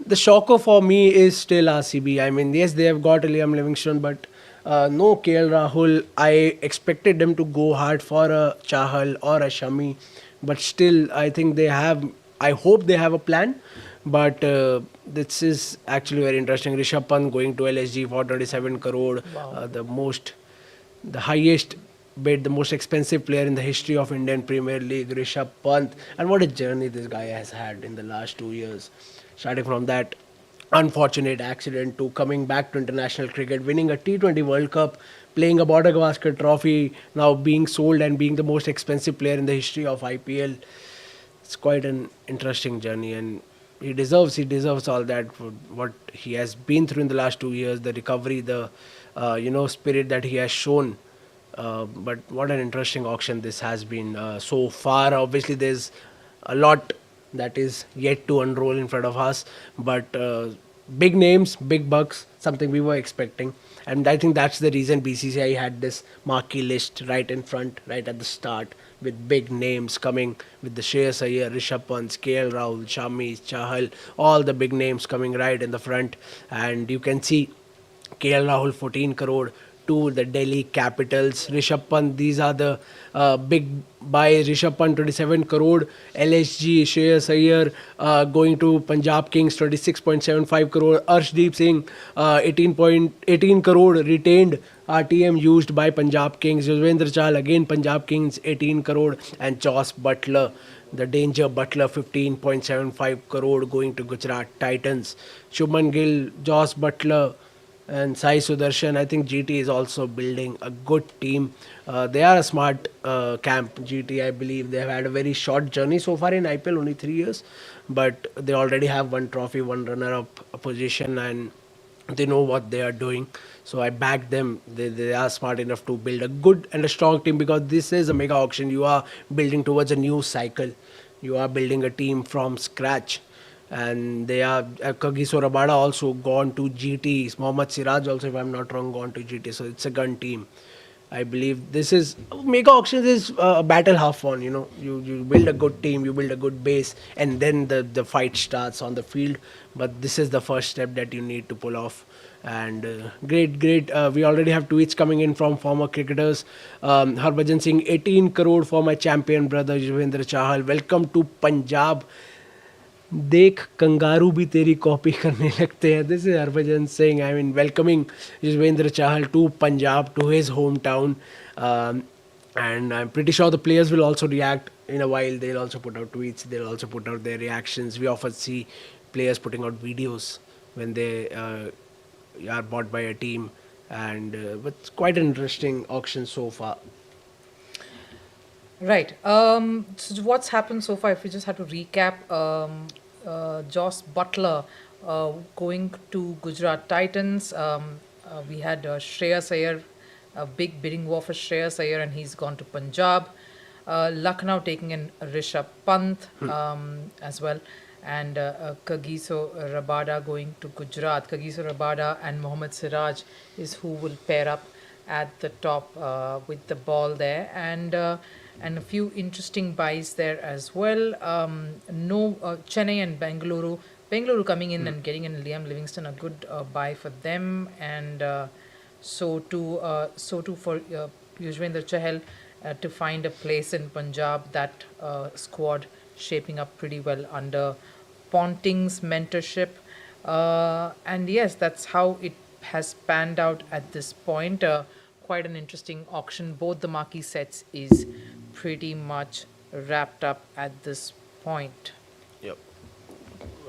the shocker for me is still RCB. I mean, yes, they have got Liam Livingstone, but no KL Rahul. I expected them to go hard for a Chahal or a Shami, but still, I think they have. I hope they have a plan. But this is actually very interesting. Rishabh Pant going to LSG for 27 crore, the highest bid, the most expensive player in the history of Indian Premier League, Rishabh Pant. And what a journey this guy has had in the last 2 years. Starting from that unfortunate accident to coming back to international cricket, winning a T20 World Cup, playing a Border Gavaskar trophy, now being sold and being the most expensive player in the history of IPL. It's quite an interesting journey, and he deserves all that for what he has been through in the last 2 years, the recovery, the spirit that he has shown. But what an interesting auction this has been so far. Obviously, there's a lot that is yet to unroll in front of us, but big names, big bucks, something we were expecting. And I think that's the reason BCCI had this marquee list right in front, right at the start, with big names coming, with the Shreyas Iyer, Rishabh Pant, KL Rahul, Shami, Chahal, all the big names coming right in the front. And you can see KL Rahul 14 crore to the Delhi Capitals. Rishabh Pant, these are the big buys. Rishabh Pant 27 crore. LSG, Shreyas Iyer going to Punjab Kings 26.75 crore. Arshdeep Singh 18 crore retained RTM used by Punjab Kings. Yuzvendra Chahal again Punjab Kings 18 crore. And Joss Butler, the danger Butler, 15.75 crore going to Gujarat Titans. Shubman Gill, Joss Butler and Sai Sudarshan. I think GT is also building a good team. They are a smart camp, GT. I believe they have had a very short journey so far in IPL, only 3 years, but they already have one trophy, one runner-up position, and they know what they are doing. So I back them. They are smart enough to build a good and a strong team, because this is a mega auction. You are building towards a new cycle. You are building a team from scratch. And they are Kagiso Rabada also gone to GT. Mohammad Siraj also, if I'm not wrong, gone to GT. So it's a gun team. I believe this is mega auctions is a battle half won. You build a good team, you build a good base, and then the fight starts on the field. But this is the first step that you need to pull off. And great. We already have tweets coming in from former cricketers. Harbhajan Singh, 18 crore for my champion brother Yuzvendra Chahal. Welcome to Punjab. देख kangaroo भी तेरी copy करने लगते हैं. This is Harbhajan Singh. I mean, welcoming Yuzvendra Chahal to Punjab, to his hometown. And I'm pretty sure the players will also react in a while. They'll also put out tweets. They'll also put out their reactions. We often see players putting out videos when they are bought by a team. And but it's quite an interesting auction so far. Right. So what's happened so far? If we just had to recap, Joss Butler going to Gujarat Titans. We had Shreyas Iyer, a big bidding war for Shreyas Iyer, and he's gone to Punjab. Lucknow taking in Rishabh Pant as well, and Kagiso Rabada going to Gujarat. Kagiso Rabada and Mohammad Siraj is who will pair up at the top with the ball there, and a few interesting buys there as well. Chennai and Bengaluru. Bengaluru coming in and getting in Liam Livingstone, a good buy for them, and so too for Yuzvendra Chahal to find a place in Punjab. That squad shaping up pretty well under Ponting's mentorship, and yes, that's how it has panned out at this point. Quite an interesting auction. Both the marquee sets is pretty much wrapped up at this point. Yep.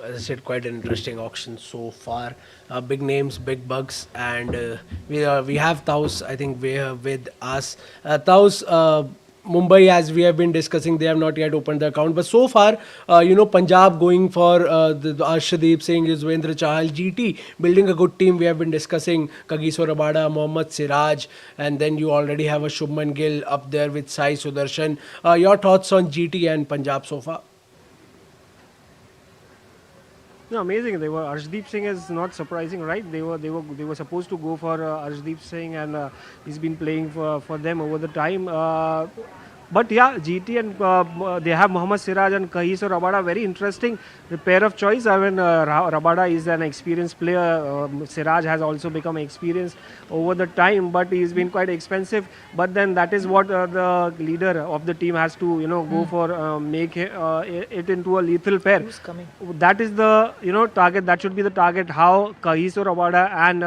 as I said, quite an interesting auction so far. Big names, big bucks, and we have Taus. I think we have with us. Taus. Mumbai, as we have been discussing, they have not yet opened the account. But so far, Punjab going for the Arshdeep Singh, Yuzvendra Chahal, GT, building a good team. We have been discussing Kagiso Rabada, Mohammad Siraj, and then you already have a Shubman Gill up there with Sai Sudarshan. Your thoughts on GT and Punjab so far? No, amazing. They were Arshdeep Singh is not surprising, right? They were supposed to go for Arshdeep Singh, and he's been playing for them over the time. But yeah, GT and they have Mohammad Siraj and Kagiso Rabada. Very interesting pair of choice. I mean, Rabada is an experienced player. Siraj has also become experienced over the time, but he's been quite expensive. But then that is what the leader of the team has to go for, make it into a lethal pair. Who's coming? That is the target. That should be the target. How Kagiso Rabada and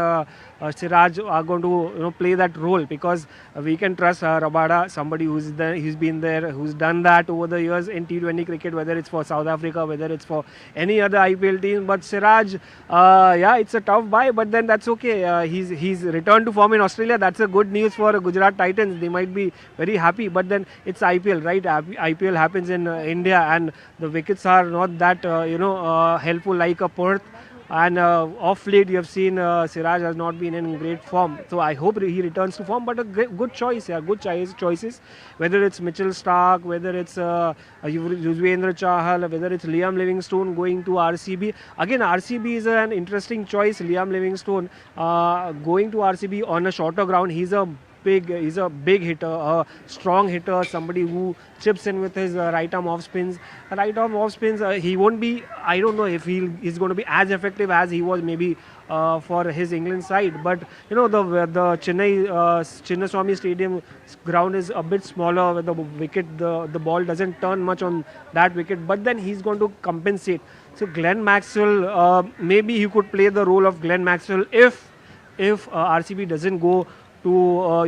Siraj are going to play that role, because we can trust Rabada, somebody who's been there, who's done that over the years in T20 cricket, whether it's for South Africa, whether it's for any other IPL team. But Siraj, yeah, it's a tough buy, but then that's okay. He's returned to form in Australia. That's a good news for Gujarat Titans. They might be very happy, but then it's IPL, right? IPL happens in India, and the wickets are not that helpful like a Perth. And off late, you have seen Siraj has not been in great form. So I hope he returns to form. But a good choice, yeah, good choices. Whether it's Mitchell Stark, whether it's Yuzvendra Chahal, whether it's Liam Livingstone going to RCB. Again, RCB is an interesting choice. Liam Livingstone going to RCB on a shorter ground. He's a big hitter, a strong hitter, somebody who chips in with his right arm off spins. Right arm off spins, he won't be, I don't know if he's going to be as effective as he was maybe for his England side. But the Chennai Chinnaswamy Stadium ground is a bit smaller with the wicket. The ball doesn't turn much on that wicket, but then he's going to compensate. So Glenn Maxwell, maybe he could play the role of Glenn Maxwell if RCB doesn't go to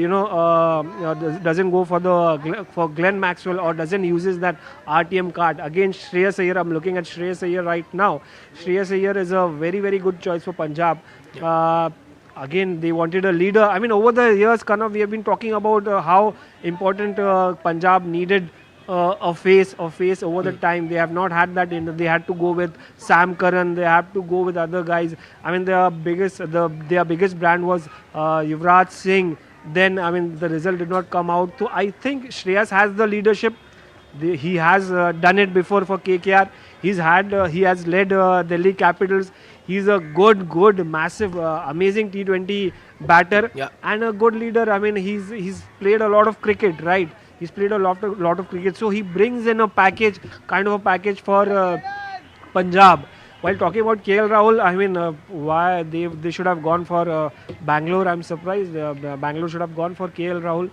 doesn't go for Glenn Maxwell, or doesn't uses that RTM card. Again, Shreyas Iyer, I'm looking at Shreyas Iyer right now. Shreyas Iyer is a very, very good choice for Punjab. Again, they wanted a leader. I mean, over the years, Kanav, we have been talking about how important Punjab needed a face over the time. They have not had that. They had to go with Sam Curran. They have to go with other guys. I mean, their biggest brand was Yuvraj Singh. Then, I mean, the result did not come out. So I think Shreyas has the leadership. He has done it before for KKR. He has led Delhi Capitals. He's a good, massive, amazing T20 batter, and a good leader. I mean, he's played a lot of cricket, right? He's played a lot of cricket, so he brings in a package for Punjab. While talking about KL Rahul, I mean, why they should have gone for Bangalore. I'm surprised. Bangalore should have gone for KL Rahul,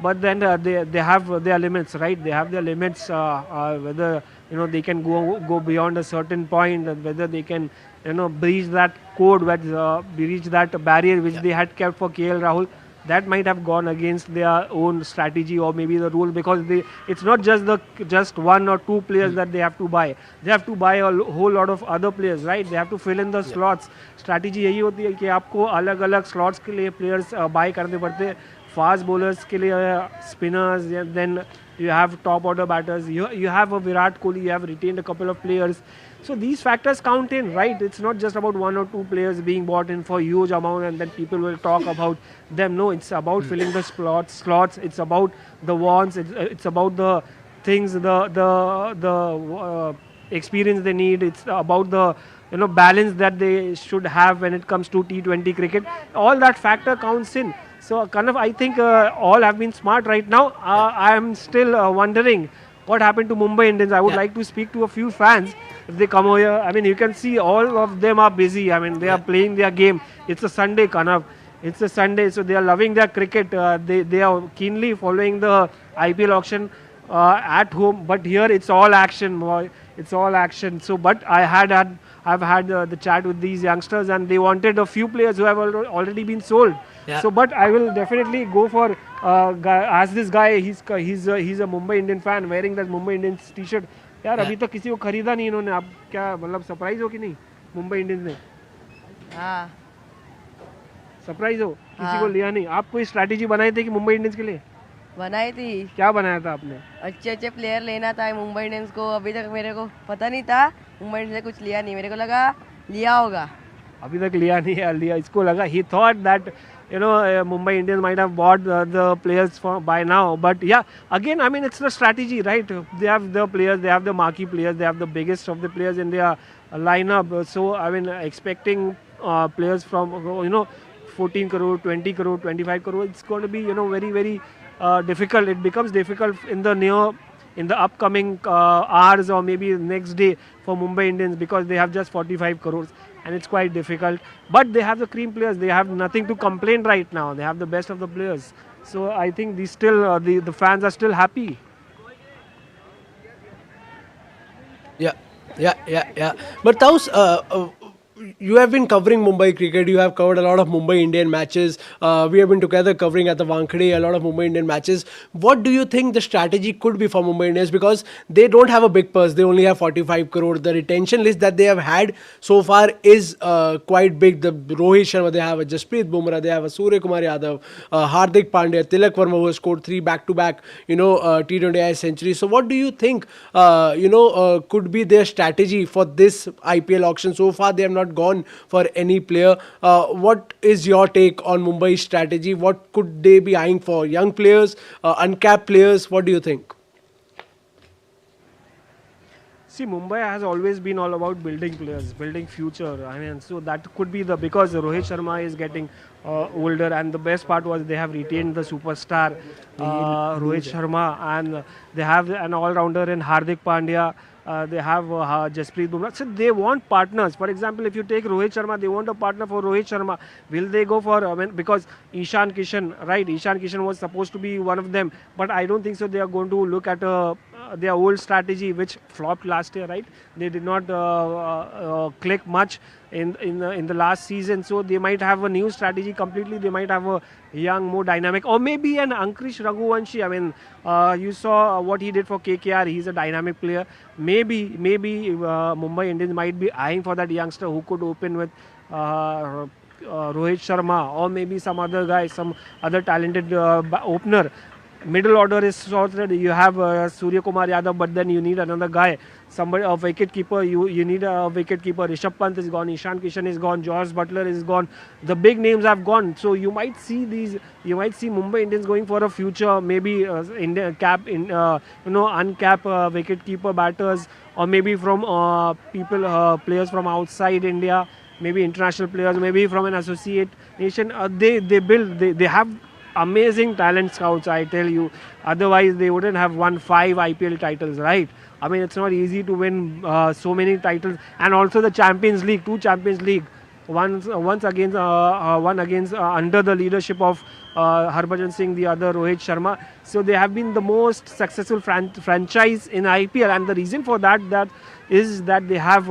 but then they have their limits, right? They have their limits. Whether they can go beyond a certain point, and whether they can breach that code, breach that barrier which they had kept for KL Rahul. That might have gone against their own strategy, or maybe the rule, because it's not just one or two players that they have to buy. They have to buy a whole lot of other players, right? They have to fill in the slots. Strategy यही होती है कि आपको अलग-अलग slots के लिए players buy करने पड़ते हैं. Fast bowlers के लिए spinners, then you have top order batters. You have a Virat Kohli. You have retained a couple of players. So these factors count in, right? It's not just about one or two players being bought in for huge amount and then people will talk about them. No, it's about filling the slots. It's about the wants. It's about the things, the experience they need. It's about the balance that they should have when it comes to T20 cricket. All that factor counts in. So kind of, I think all have been smart right now. I am still wondering what happened to Mumbai Indians. I would like to speak to a few fans if they come over here. I mean, you can see all of them are busy. I mean, they are playing their game. It's a Sunday, Kanav. It's a Sunday, so they are loving their cricket. They are keenly following the IPL auction at home. But here it's all action, boy. It's all action. So, but I've had the chat with these youngsters, and they wanted a few players who have already been sold. So, but I will definitely go for as this guy. He's a Mumbai Indian fan wearing that Mumbai Indians t-shirt. यार अभी तक किसी को खरीदा नहीं इन्होंने, आप क्या मतलब सरप्राइज हो कि नहीं मुंबई इंडियंस ने? हाँ सरप्राइज हो, किसी हाँ। को लिया नहीं? आप कोई स्ट्रैटेजी बनाए थे कि मुंबई इंडियंस के लिए? बनाई थी, क्या बनाया था आपने? अच्छे अच्छे प्लेयर लेना था मुंबई इंडियंस को। अभी तक मेरे को पता नहीं था मुंबई इंडियंस ने कुछ लिया नहीं, मेरे को लगा लिया होगा। अभी तक लिया नहीं है, लिया इसको लगा he thought that Mumbai Indians might have bought the players by now, but yeah, again I mean it's the strategy, right? They have the players, they have the marquee players, they have the biggest of the players in their lineup, so I mean expecting players from 14 crore, 20 crore, 25 crore, it's going to be very very difficult. It becomes difficult in the upcoming hours or maybe next day for Mumbai Indians, because they have just 45 crores and it's quite difficult. But they have the cream players, they have nothing to complain right now, they have the best of the players. So I think the fans are still happy. Yeah. But Taus, you have been covering Mumbai cricket. You have covered a lot of Mumbai Indian matches. We have been together covering at the Wankhede a lot of Mumbai Indian matches. What do you think the strategy could be for Mumbai Indians? Because they don't have a big purse. They only have 45 crore. The retention list that they have had so far is quite big. The Rohit Sharma, they have a Jasprit Bumrah, they have a Surya Kumar Yadav, Hardik Pandya, Tilak Verma, who has scored 3 back-to-back, T20I centuries. So what do you think, could be their strategy for this IPL auction? So far, they have not gone for any player. What is your take on Mumbai's strategy? What could they be eyeing for? Young players, uncapped players? What do you think? See, Mumbai has always been all about building players, building future. I mean, so that could be because Rohit Sharma is getting older, and the best part was they have retained the superstar Rohit Sharma, and they have an all-rounder in Hardik Pandya. They have Jasprit Bumrah. So they want partners. For example, if you take Rohit Sharma, they want a partner for Rohit Sharma. Will they go for, because Ishan Kishan, right? Ishan Kishan was supposed to be one of them, but I don't think so. They are going to look at their old strategy, which flopped last year, right? They did not click much in the last season, so they might have a new strategy completely. They might have a young, more dynamic, or maybe an Ankrish Raghuvanshi. I mean, you saw what he did for KKR. He's a dynamic player. Maybe Mumbai Indians might be eyeing for that youngster who could open with Rohit Sharma, or maybe some other guy, some other talented opener. Middle order is sorted. You have Surya Kumar Yadav, but then you need another guy, somebody, a wicket keeper. You need a wicket keeper. Rishabh Pant is gone, Ishan Kishan is gone, George Butler is gone. The big names have gone. So you might see Mumbai Indians going for a future, maybe uncapped wicket keeper batters, or maybe from players from outside India, maybe international players, maybe from an associate nation. They have amazing talent scouts, I tell you. Otherwise, they wouldn't have won 5 IPL titles, right? I mean, it's not easy to win so many titles, and also the Champions League, 2 Champions League. One against under the leadership of Harbhajan Singh, the other Rohit Sharma. So they have been the most successful franchise in IPL, and the reason for that is that they have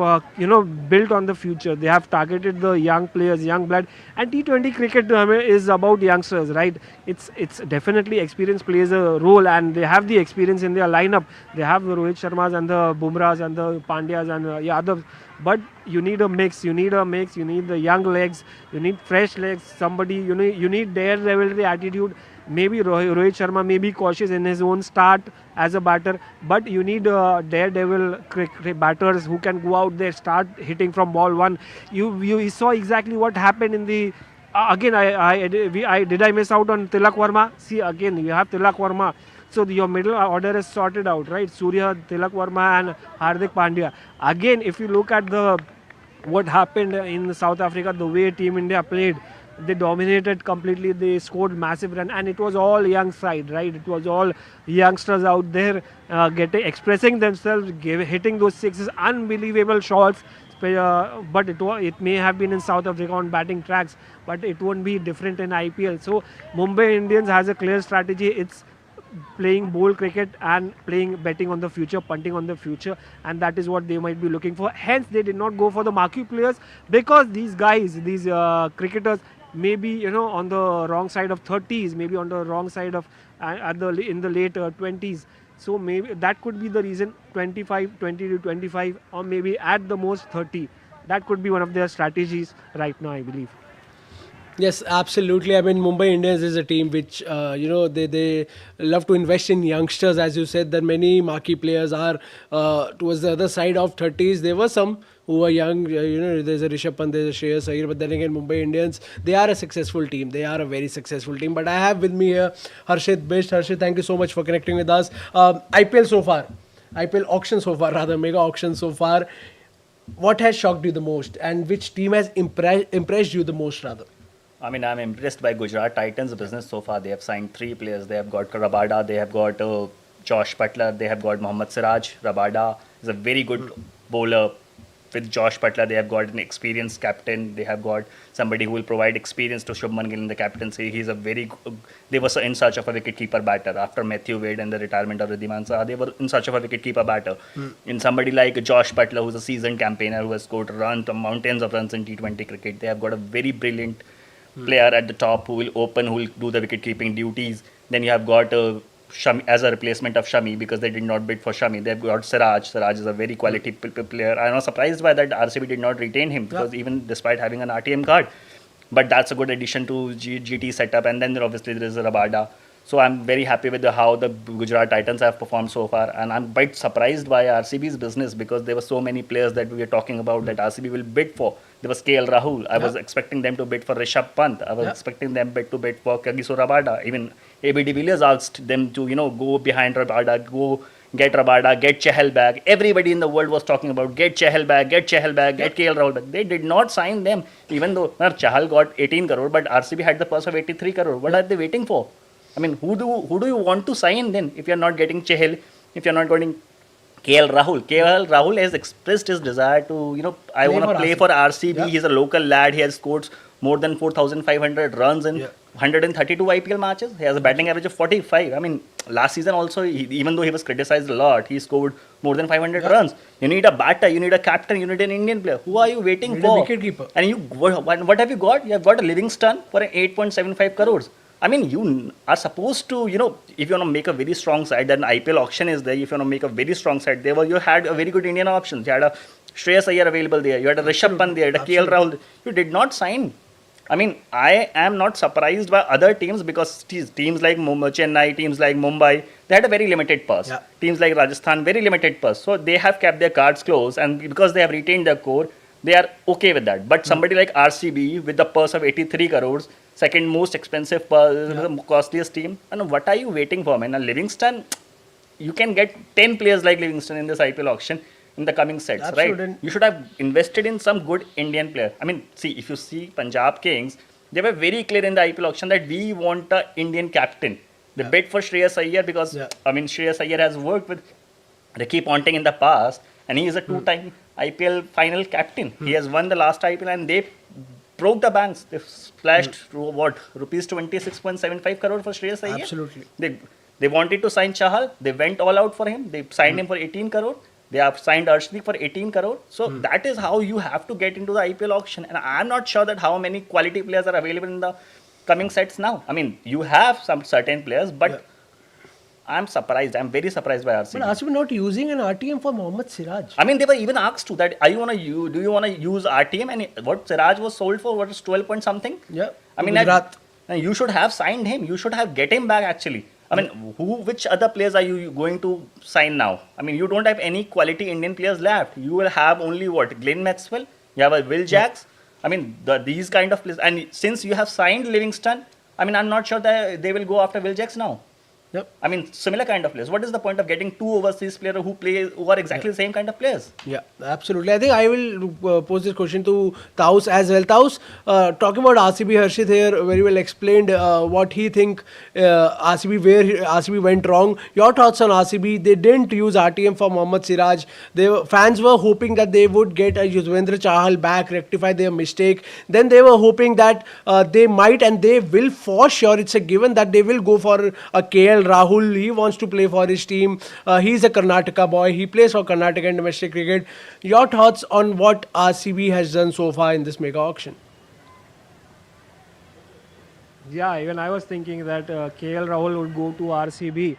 built on the future. They have targeted the young players, young blood, and T20 cricket is about youngsters, right? It's definitely experience plays a role, and they have the experience in their lineup. They have the Rohit Sharmas and the Bumrahs and the Pandyas and Yadav. But you need a mix. You need the young legs. You need fresh legs. Somebody, you need daredevil attitude. Maybe Rohit Sharma may be cautious in his own start as a batter, but you need daredevil batters who can go out there, start hitting from ball 1. You saw exactly what happened in the. Again, did I miss out on Tilak Verma? See, again, you have Tilak Verma. So your middle order is sorted out, right? Surya, Tilak Verma and Hardik Pandya. Again, if you look at what happened in South Africa, the way Team India played, they dominated completely. They scored massive run, and it was all young side, right? It was all youngsters out there expressing themselves, hitting those sixes, unbelievable shots. But it may have been in South Africa on batting tracks, but it won't be different in IPL. So Mumbai Indians has a clear strategy. It's playing bold cricket and betting on the future, punting on the future, and that is what they might be looking for. Hence, they did not go for the marquee players, because these guys, these cricketers, maybe on the wrong side of 30s, maybe on the wrong side of in the late 20s. So maybe that could be the reason 25, 20 to 25, or maybe at the most 30. That could be one of their strategies right now, I believe. Yes, absolutely. I mean, Mumbai Indians is a team which, they love to invest in youngsters. As you said, that many marquee players are towards the other side of 30s. There were some who were young. There's a Rishabh Pant, there's a Shreyas Iyer. But then again, Mumbai Indians, they are a successful team. They are a very successful team. But I have with me here Harshit Bisht. Harshit, thank you so much for connecting with us. IPL so far, IPL auction so far, rather, mega auction so far. What has shocked you the most, and which team has impressed you the most, rather? I mean, I'm impressed by Gujarat Titans' business so far. They have signed 3 players. They have got Rabada, they have got Josh Butler, they have got Mohammad Siraj. Rabada is a very good bowler. With Josh Butler, they have got an experienced captain. They have got somebody who will provide experience to Shubman Gill in the captaincy. He's a very they were in search of a wicketkeeper batter after Matthew Wade and the retirement of Riddhiman Saha. They were in search of a wicketkeeper batter. In somebody like Josh Butler, who's a seasoned campaigner who has scored mountains of runs in T20 cricket. They have got a very brilliant player at the top who will open, who will do the wicket keeping duties. Then you have got Shami as a replacement of Shami, because they did not bid for Shami. They've got Siraj. Siraj is a very quality player. I was surprised by that RCB did not retain him, because even despite having an RTM card. But that's a good addition to GT setup. And then obviously there is Rabada. So I'm very happy with how the Gujarat Titans have performed so far. And I'm quite surprised by RCB's business, because there were so many players that we were talking about that RCB will bid for. There was Rahul. I was expecting them to bid for Rishabh Pant. I was expecting them to bid for Kagiso Rabada. Even AB de Villiers asked them to, go behind Rabada, go get Rabada, get Chahal back. Everybody in the world was talking about get Chahal back, get KL Rahul back. They did not sign them, even though Chahal got 18 crore, but RCB had the purse of 83 crore. What are they waiting for? I mean, who do you want to sign then if you're not getting Chahal, if you're not getting KL Rahul? KL Rahul has expressed his desire to, I want to play for RCB. Yeah. He's a local lad. He has scored more than 4,500 runs in 132 IPL matches. He has a batting average of 45. I mean, last season also, even though he was criticized a lot, he scored more than 500 runs. You need a batter, you need a captain, you need an Indian player. Who are you waiting for? A wicketkeeper. And what have you got? You have got a Livingston for 8.75 crores. I mean, you are supposed to, if you want to make a very strong side, then IPL auction is there. If you want to make a very strong side, you had a very good Indian options. You had a Shreyas Iyer available there. You had a Rishabh Pant there. You had a KL Rahul. You did not sign. I mean, I am not surprised by other teams, because teams like Chennai, teams like Mumbai, they had a very limited purse. Yeah. Teams like Rajasthan, very limited purse. So they have kept their cards close, and because they have retained their core, they are okay with that. But somebody like RCB with the purse of 83 crores, second most expensive purse, the costliest team, and what are you waiting for, man? Livingston, you can get 10 players like Livingston in this IPL auction in the coming sets, right? You should have invested in some good Indian player. I mean, see, if you see Punjab Kings, they were very clear in the IPL auction that we want an Indian captain. They bid for Shreyas Iyer because, Shreyas Iyer has worked with Ricky Ponting in the past, and he is a two-time IPL final captain. He has won the last IPL, and they broke the banks. They splashed rupees 26.75 crore for Shreyas Iyer. Absolutely. They wanted to sign Chahal. They went all out for him. They signed him for 18 crore. They have signed Arshdeep for 18 crore. So that is how you have to get into the IPL auction. And I'm not sure that how many quality players are available in the coming sets now. I mean, you have some certain players, but I'm surprised. I'm very surprised by RCB. But RCB not using an RTM for Mohammad Siraj. I mean, they were even asked to that. Do you want to use RTM? And what Siraj was sold for, what was 12 point something? Yeah. I mean, you should have signed him. You should have get him back actually. I mean, which other players are you going to sign now? I mean, you don't have any quality Indian players left. You will have only Glenn Maxwell. You have a Will Jacks. I mean, these kind of players. And since you have signed Livingston, I mean, I'm not sure that they will go after Will Jacks now. Yep. I mean, similar kind of players. What is the point of getting two overseas players who are exactly the same kind of players? Yeah, absolutely. I think I will pose this question to Taus as well. Taus, talking about RCB, Harshit here very well explained what he think RCB, where RCB went wrong. Your thoughts on RCB? They didn't use RTM for Mohammad Siraj. Fans were hoping that they would get Yuzvendra Chahal back, rectify their mistake. Then they were hoping that they might, and they will for sure, it's a given that they will go for a KL Rahul. He wants to play for his team. He's a Karnataka boy. He plays for Karnataka in domestic cricket. Your thoughts on what RCB has done so far in this mega auction? Yeah, even I was thinking that KL Rahul would go to RCB.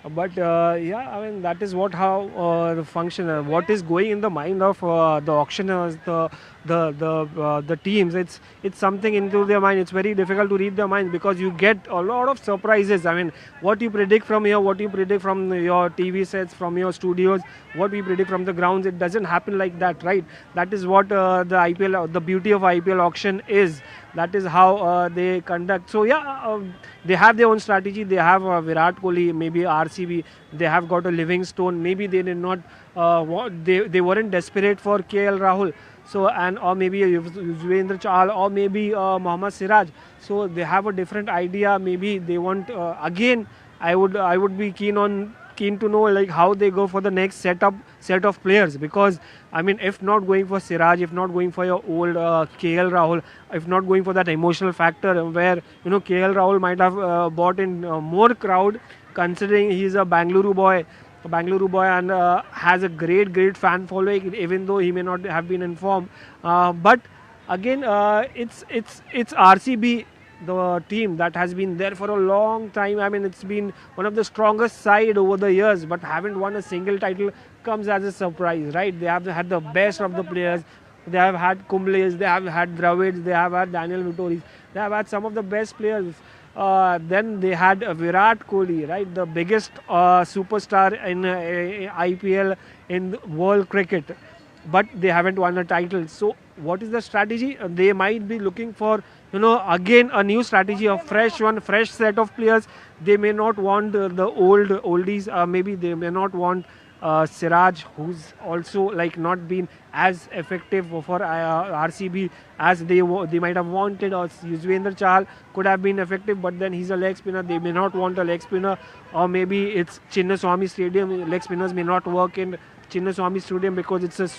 But yeah, I mean that is what how the function, what is going in the mind of the auctioneers, the teams. It's something into their mind. It's very difficult to read their minds because you get a lot of surprises. I mean, what you predict from here, what you predict from your TV sets, from your studios, what we predict from the grounds, it doesn't happen like that, right? That is what the IPL, the beauty of IPL auction is. That is how they conduct. So yeah, they have their own strategy. They have Virat Kohli, maybe RCB. They have got a Livingstone. Maybe they did not. They weren't desperate for KL Rahul. So and or maybe Yuzvendra Chahal or maybe Mohammad Siraj. So they have a different idea. Maybe they want again. I would be keen to know like how they go for the next set of players, because I mean if not going for Siraj, if not going for your old KL Rahul, if not going for that emotional factor where KL Rahul might have brought in more crowd, considering he's a Bangalore boy and has a great fan following, even though he may not have been informed. But again, it's RCB, the team that has been there for a long time. I mean, it's been one of the strongest side over the years, but haven't won a single title comes as a surprise, right? They have had the best of the players. They have had Kumble's, they have had Dravids, they have had Daniel Vittori's, they have had some of the best players. Then they had Virat Kohli, right? The biggest superstar in IPL in world cricket, but they haven't won a title. So what is the strategy? They might be looking for again a new strategy, a fresh set of players. They may not want the oldies. Maybe they may not want Siraj, who's also like not been as effective for RCB as they might have wanted, or Yuzvendra Chahal could have been effective, but then he's a leg spinner. They may not want a leg spinner, or maybe it's Chinnaswamy Stadium. Leg spinners may not work in Chinnaswamy Stadium because it's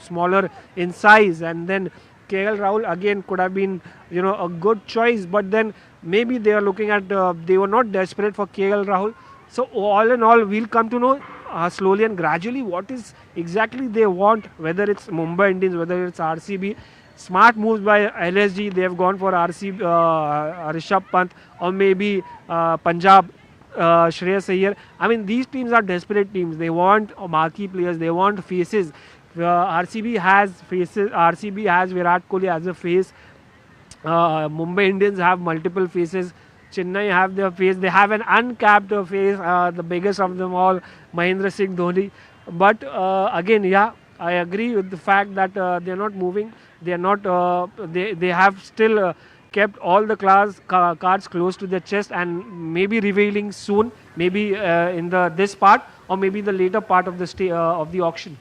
smaller in size. And then KL Rahul again could have been a good choice, but then maybe they are looking at they were not desperate for KL Rahul. So all in all, we'll come to know slowly and gradually what is exactly they want, whether it's Mumbai Indians, whether it's RCB. Smart moves by LSG. They have gone for RCB, Rishabh Pant, or maybe Punjab, Shreyas Iyer. I mean, these teams are desperate teams. They want marquee players. They want faces. RCB has faces. RCB has Virat Kohli as a face. Mumbai Indians have multiple faces. Chennai have their face. They have an uncapped face, the biggest of them all, Mahendra Singh Dhoni. But again, yeah, I agree with the fact that they are not moving. They are not. They have still kept all the cards close to their chest, and maybe revealing soon. Maybe in this part, or maybe the later part of the auction.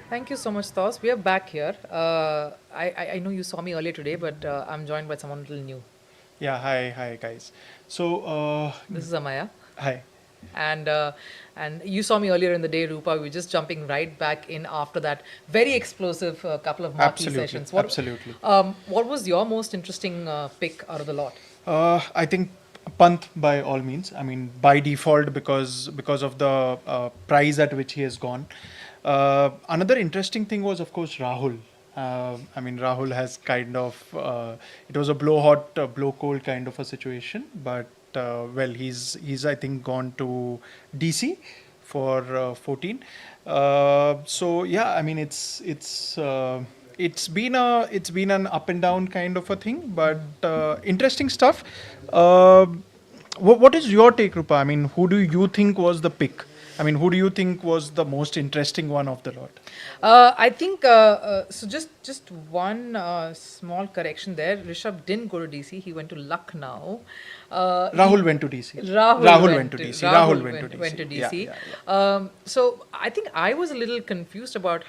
Thank you so much, Thos. We are back here. I know you saw me earlier today, but I'm joined by someone a little new. Yeah, hi guys. So this is Amaya. Hi. And you saw me earlier in the day, Rupa. We were just jumping right back in after that very explosive couple of marquee sessions. Absolutely. What was your most interesting pick out of the lot? I think Pant by all means. I mean, by default because of the price at which he has gone. Another interesting thing was, of course, Rahul. I mean, Rahul has kind of it was a blow hot, blow cold kind of a situation, but well, he's I think gone to DC for 14. So yeah, I mean it's been an up and down kind of a thing, but interesting stuff. What is your take, Rupa? I mean, who do you think was the pick? I mean, who do you think was the most interesting one of the lot? I think, so just one small correction there. Rishabh didn't go to DC. He went to Lucknow. Rahul went to DC. Rahul went to DC. Rahul went to DC. Yeah. So I think I was a little confused about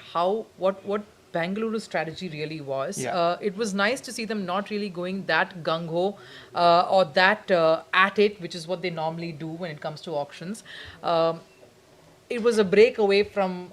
what Bengaluru's strategy really was. Yeah. It was nice to see them not really going that gung-ho or that at it, which is what they normally do when it comes to auctions. It was a break away from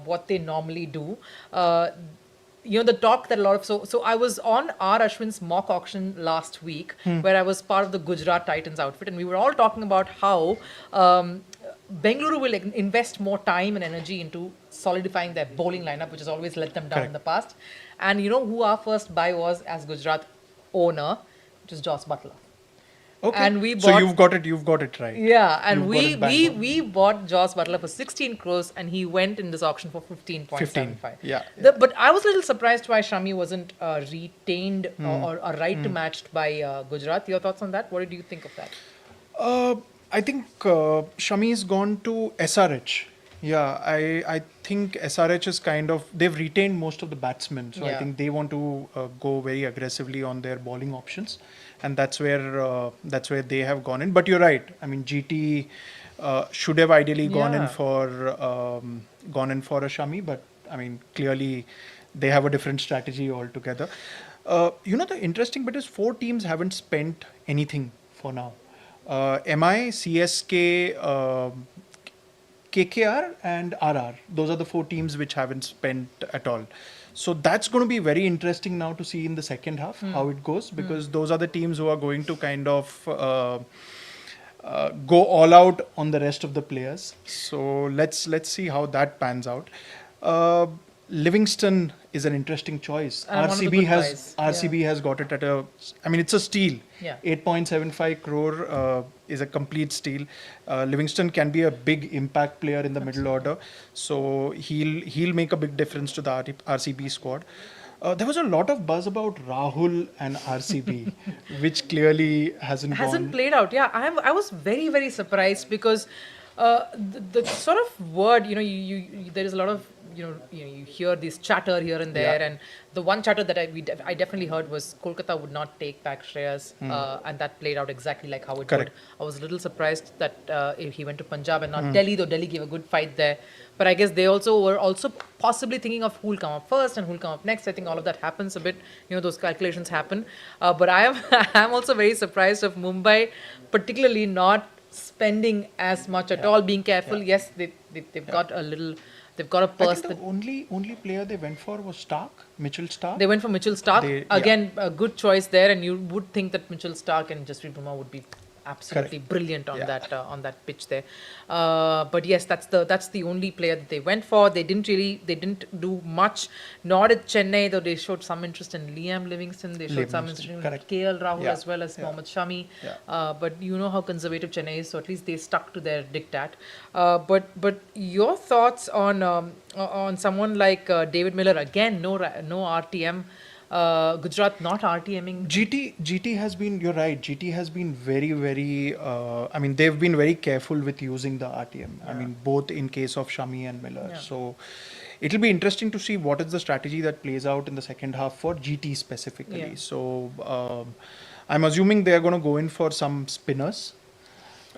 what they normally do. The talk that a lot of... So I was on R. Ashwin's mock auction last week, where I was part of the Gujarat Titans outfit, and we were all talking about how Bengaluru will invest more time and energy into solidifying their bowling lineup, which has always let them down in the past. And you know who our first buy was as Gujarat owner, which is Joss Butler. Okay. And we So bought, you've got it right. yeah, and You've got it bang on. we bought Joss Butler for 16 crores, and he went in this auction for 15.75. Yeah. But I was a little surprised why Shami wasn't retained or right to matched by Gujarat. Your thoughts on that? What did you think of that? I think Shami's gone to SRH. Yeah, I think SRH is kind of, they've retained most of the batsmen, so I Yeah. think they want to go very aggressively on their bowling options, and that's where they have gone in. But you're right. I mean, GT should have ideally gone in Yeah. for a Shami, but I mean, clearly they have a different strategy altogether. The interesting bit is 4 teams haven't spent anything for now. MI, CSK, KKR and RR. Those are the 4 teams which haven't spent at all. So that's going to be very interesting now to see in the second half how it goes, because those are the teams who are going to kind of go all out on the rest of the players. So let's see how that pans out. Livingston is an interesting choice. And one of the RCB good has guys. RCB has got it at a. I mean, it's a steal. Yeah. 8.75 crore is a complete steal. Livingston can be a big impact player in the middle order, so he'll make a big difference to the RCB squad. There was a lot of buzz about Rahul and RCB, which clearly hasn't gone. Played out. Yeah, I was very, very surprised because the sort of word, you there is a lot of you hear this chatter here and there, Yeah. and the one chatter that I definitely heard was Kolkata would not take back Shreyas, and that played out exactly like how it Correct. would. I was a little surprised that he went to Punjab and not Delhi, though Delhi gave a good fight there. But I guess they were also possibly thinking of who'll come up first and who'll come up next. I think all of that happens a bit. Those calculations happen. But I'm also very surprised of Mumbai, particularly not spending as much at all, being careful. Yes, they've got a little. They've got a I purse. think the only player they went for was Mitchell Stark. They went for Mitchell Stark. They- Again, a good choice there, and you would think that Mitchell Stark and Jasprit Bumrah would be absolutely Correct. brilliant on Yeah. on that pitch there. But yes, that's the only player that they went for. They didn't do much. Nor did Chennai, though they showed some interest in Liam Livingston. They showed some interest in Correct. KL Rahul Yeah. as well as Yeah. Mohammad Shami. Yeah. But you know how conservative Chennai is, so at least they stuck to their diktat. But your thoughts on someone like David Miller, again, no RTM. Gujarat not RTMing. GT has been, you're right, GT has been very, very, I mean, they've been very careful with using the RTM. I mean, both in case of Shami and Miller. Yeah. So it'll be interesting to see what is the strategy that plays out in the second half for GT specifically. Yeah. So I'm assuming they're going to go in for some spinners.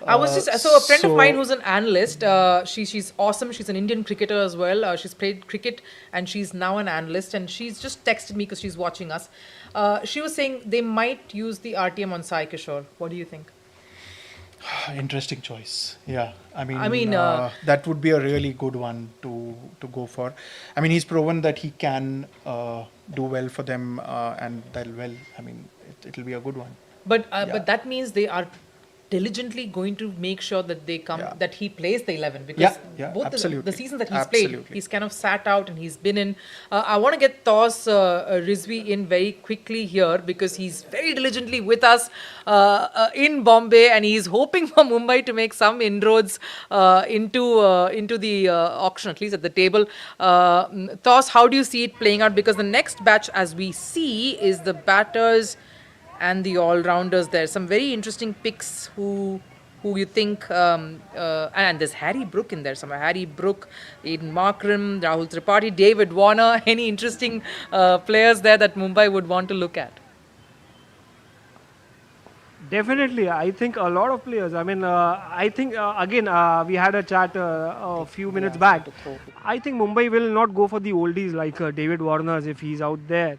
I was just so a friend of mine so- who's an analyst. She's awesome. She's an Indian cricketer as well. She's played cricket and she's now an analyst. And she's just texted me because she's watching us. She was saying they might use the RTM on Sai Kishore. What do you think? Interesting choice. Yeah, I mean, that would be a really good one to go for. I mean, he's proven that he can do well for them, and they'll well. I mean, it'll be a good one. But Yeah. but that means they are diligently going to make sure that they come Yeah. that he plays the 11 because Yeah, both absolutely. the seasons that he's played, Absolutely. he's kind of sat out and he's been in. I want to get Tos Rizvi in very quickly here because he's very diligently with us in Bombay and he's hoping for Mumbai to make some inroads into the auction, at least at the table. Tos, how do you see it playing out? Because the next batch, as we see, is the batters and the all-rounders there. Some very interesting picks who you think, and there's Harry Brook in there somewhere. Harry Brook, Aiden Markram, Rahul Tripathi, David Warner. Any interesting players there that Mumbai would want to look at? Definitely, I think a lot of players. I mean, I think again we had a chat a few minutes back. I think Mumbai will not go for the oldies like David Warner's if he's out there.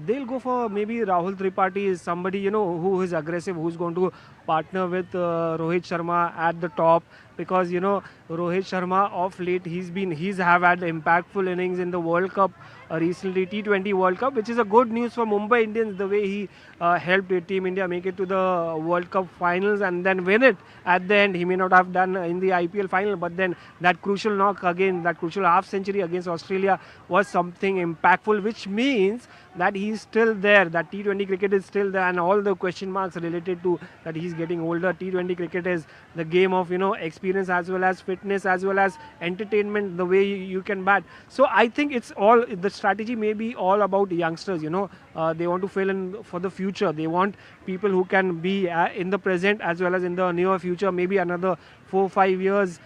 They'll go for maybe Rahul Tripathi is somebody who is aggressive, who's going to partner with Rohit Sharma at the top because Rohit Sharma of late he's have had impactful innings in the World Cup recently, T20 World Cup, which is a good news for Mumbai Indians, the way he helped Team India make it to the World Cup finals and then win it at the end. He may not have done in the IPL final, but then that crucial knock again, that crucial half century against Australia was something impactful, which means that he's still there, that T20 cricket is still there, and all the question marks related to that he's getting older. T20 cricket is the game of experience as well as fitness as well as entertainment, the way you can bat. So I think it's all, the strategy may be all about youngsters. They want to fill in for the future. They want people who can be in the present as well as in the near future, maybe another 4-5 years.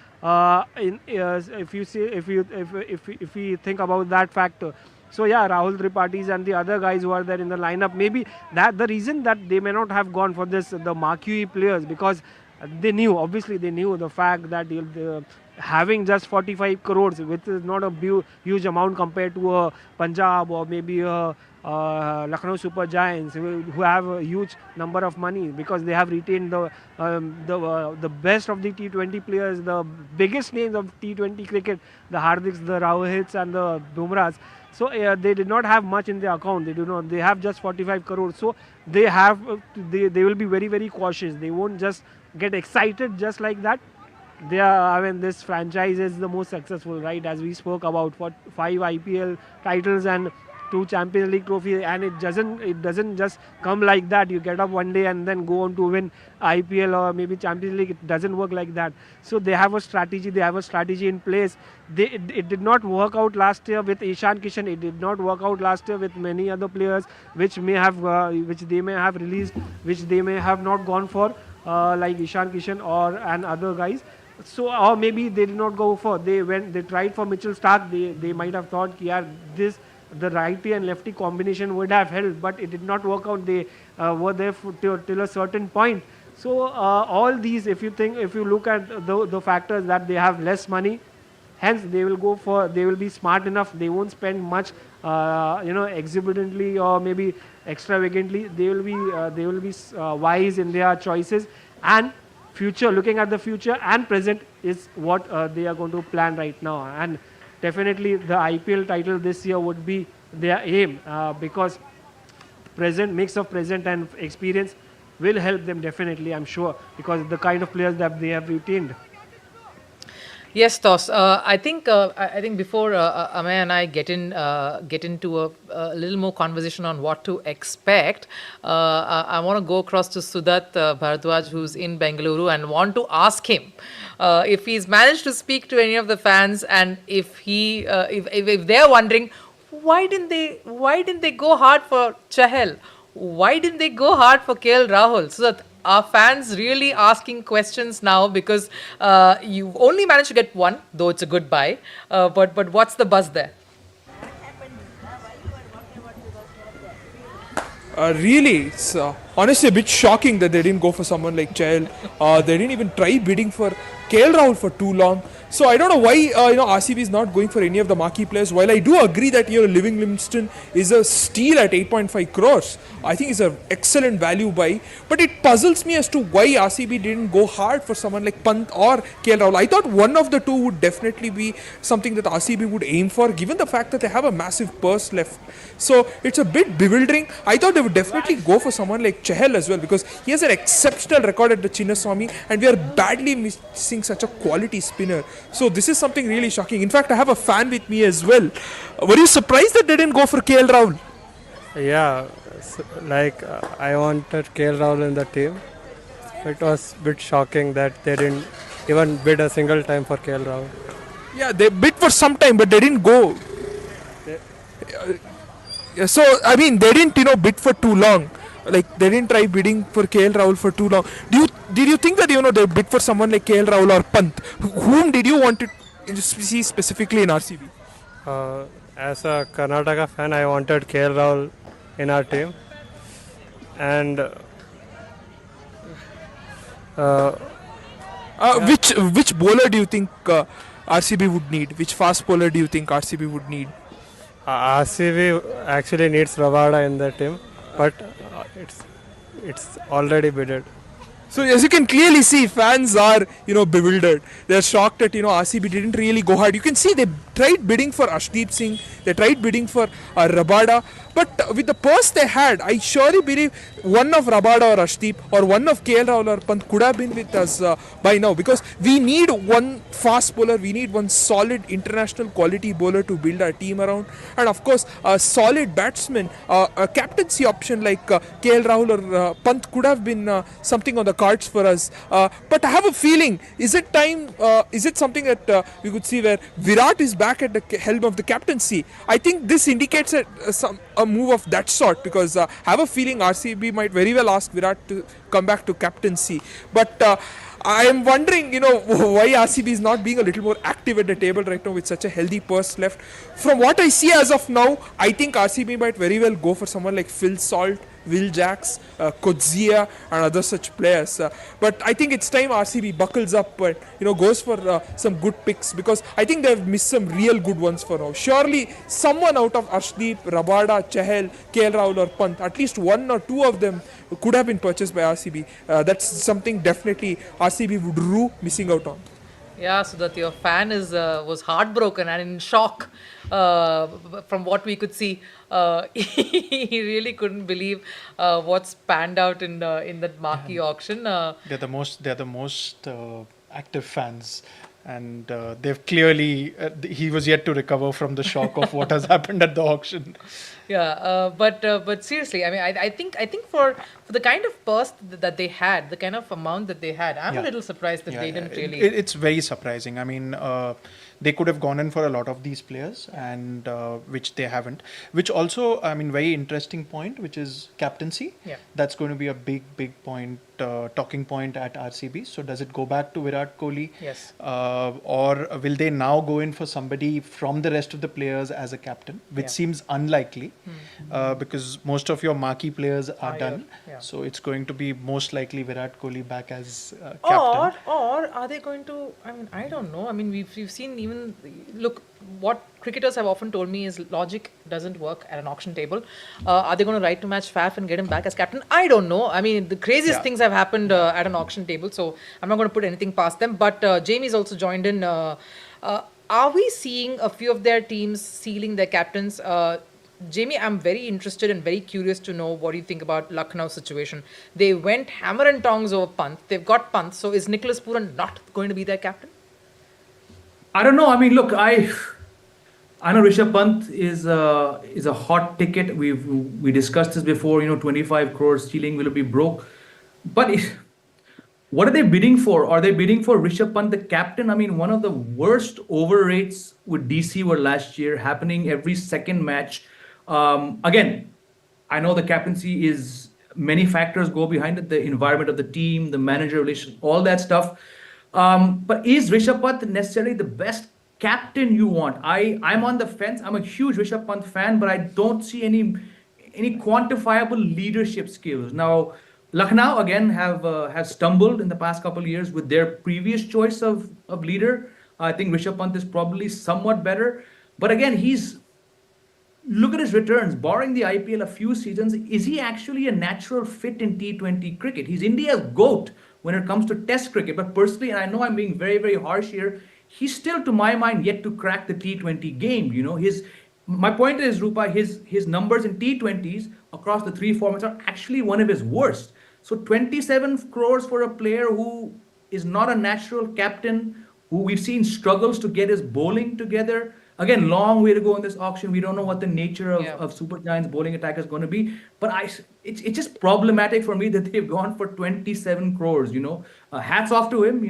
If we think about that factor. So yeah, Rahul Tripathi and the other guys who are there in the lineup, maybe that the reason that they may not have gone for the marquee players, because they knew the fact that having just 45 crores, which is not a huge amount compared to a Punjab or maybe a Lucknow Super Giants, who have a huge number of money, because they have retained the best of the T20 players, the biggest names of T20 cricket, the Hardiks, the Rohits and the Bumrahs. So they did not have much in their account. They have just 45 crores. So they will be very, very cautious. They won't just get excited just like that. This franchise is the most successful, right? As we spoke about, 5 IPL titles and 2 Champions League trophies, and it doesn't just come like that. You get up one day and then go on to win IPL or maybe Champions League. It doesn't work like that. So they have a strategy. They have a strategy in place. It did not work out last year with Ishan Kishan. It did not work out last year with many other players, which they may have released, which they may have not gone for, like Ishan Kishan and other guys. So, or maybe they did not go for. They tried for Mitchell Stark. They might have thought, the righty and lefty combination would have helped, but it did not work out. They were there till a certain point. So all these, if you look at the factors, that they have less money, hence they will be smart enough. They won't spend much, exuberantly or maybe extravagantly. They will be wise in their choices, and looking at the future and present is what they are going to plan right now. And definitely the IPL title this year would be their aim, because mix of present and experience will help them definitely, I'm sure, because the kind of players that they have retained. Yes, Tos. I think before Amay and I get into a little more conversation on what to expect, I want to go across to Sudat Bharadwaj, who's in Bengaluru, and want to ask him if he's managed to speak to any of the fans, and if they're wondering why didn't they go hard for Chahal, why didn't they go hard for KL Rahul, so that are fans really asking questions now, because you've only managed to get one, though it's a good buy, but what's the buzz there? Really, it's honestly a bit shocking that they didn't go for someone like Chahal. They didn't even try bidding for KL Rahul for too long. So I don't know why RCB is not going for any of the marquee players. While I do agree that Living Livingston is a steal at 8.5 crores, I think it's an excellent value buy. But it puzzles me as to why RCB didn't go hard for someone like Pant or KL Rahul. I thought one of the two would definitely be something that RCB would aim for, given the fact that they have a massive purse left. So it's a bit bewildering. I thought they would definitely go for someone like Chahal as well, because he has an exceptional record at the Chinnaswamy, and we are badly missing such a quality spinner. So this is something really shocking. In fact, I have a fan with me as well. Were you surprised that they didn't go for KL Rahul? Yeah, I wanted KL Rahul in the team. It was a bit shocking that they didn't even bid a single time for KL Rahul. Yeah, they bid for some time, but they didn't go. So, I mean, they didn't, bid for too long. Like, they didn't try bidding for KL Rahul for too long. Did you think that, they bid for someone like KL Rahul or Pant? Whom did you want to see specifically in RCB? As a Karnataka fan, I wanted KL Rahul in our team. And which bowler do you think RCB would need? Which fast bowler do you think RCB would need? RCB actually needs Rabada in the team, but it's already bidded. So as you can clearly see, fans are bewildered. They're shocked that RCB didn't really go hard. You can see they tried bidding for Ashdeep Singh, they tried bidding for Rabada, but with the purse they had, I surely believe one of Rabada or Ashdeep or one of KL Rahul or Pant could have been with us by now, because we need one fast bowler, we need one solid international quality bowler to build our team around, and of course a solid batsman. A captaincy option like KL Rahul or Pant could have been something on the cards for us. But I have a feeling, is it time, is it something that we could see where Virat is back at the helm of the captaincy? I think this indicates a move of that sort, because I have a feeling RCB might very well ask Virat to come back to captaincy. But I am wondering, why RCB is not being a little more active at the table right now with such a healthy purse left. From what I see as of now, I think RCB might very well go for someone like Phil Salt, Will Jacks, Kodzia and other such players. But I think it's time RCB buckles up and goes for some good picks, because I think they've missed some real good ones for now. Surely someone out of Ashdeep, Rabada, Chahal, KL Rahul or Pant, at least one or two of them could have been purchased by RCB. That's something definitely RCB would rue missing out on. Yeah, so that your fan was heartbroken and in shock from what we could see. He really couldn't believe what's panned out in that marquee auction. They're the most active fans, and they've clearly he was yet to recover from the shock of what has happened at the auction. Yeah, but seriously, I mean, I think for the kind of purse that they had, the kind of amount that they had, I'm a little surprised that they didn't really. It's very surprising. I mean, they could have gone in for a lot of these players, and which they haven't. Which also, I mean, very interesting point, which is captaincy. Yeah. That's going to be a big point, talking point at RCB. So does it go back to Virat Kohli? Yes. Or will they now go in for somebody from the rest of the players as a captain, which seems unlikely, because most of your marquee players are done. Yeah. So it's going to be most likely Virat Kohli back as captain. Or are they going to? I mean, I don't know. I mean, we've seen even look what cricketers have often told me is logic doesn't work at an auction table. Are they going to write to match Faf and get him back as captain? I don't know. I mean, the craziest things have happened at an auction table, so I'm not going to put anything past them. But Jamie's also joined in. Are we seeing a few of their teams sealing their captains? Jamie, I'm very interested and very curious to know what you think about Lucknow situation. They went hammer and tongs over Pant. They've got Pant. So is Nicholas Pooran not going to be their captain? I don't know. I mean, look, I know Rishabh Pant is a hot ticket. We discussed this before. 25 crores ceiling will be broke. But what are they bidding for? Are they bidding for Rishabh Pant, the captain? I mean, one of the worst overrates with DC were last year, happening every second match. Again, I know the captaincy is many factors go behind it, the environment of the team, the manager relation, all that stuff. But is Rishabh Pant necessarily the best captain you want? I'm on the fence. I'm a huge Rishabh Pant fan, but I don't see any quantifiable leadership skills. Now, Lucknow again have stumbled in the past couple of years with their previous choice of leader. I think Rishabh Pant is probably somewhat better, but again, look at his returns. Barring the IPL a few seasons, is he actually a natural fit in T20 cricket? He's India's GOAT when it comes to Test cricket. But personally, and I know I'm being very, very harsh here, he's still, to my mind, yet to crack the T20 game. My point is, Rupa, his numbers in T20s across the three formats are actually one of his worst. So 27 crores for a player who is not a natural captain, who we've seen struggles to get his bowling together. Again, long way to go in this auction. We don't know what the nature of Super Giants' bowling attack is going to be. But it's just problematic for me that they've gone for 27 crores, Hats off to him,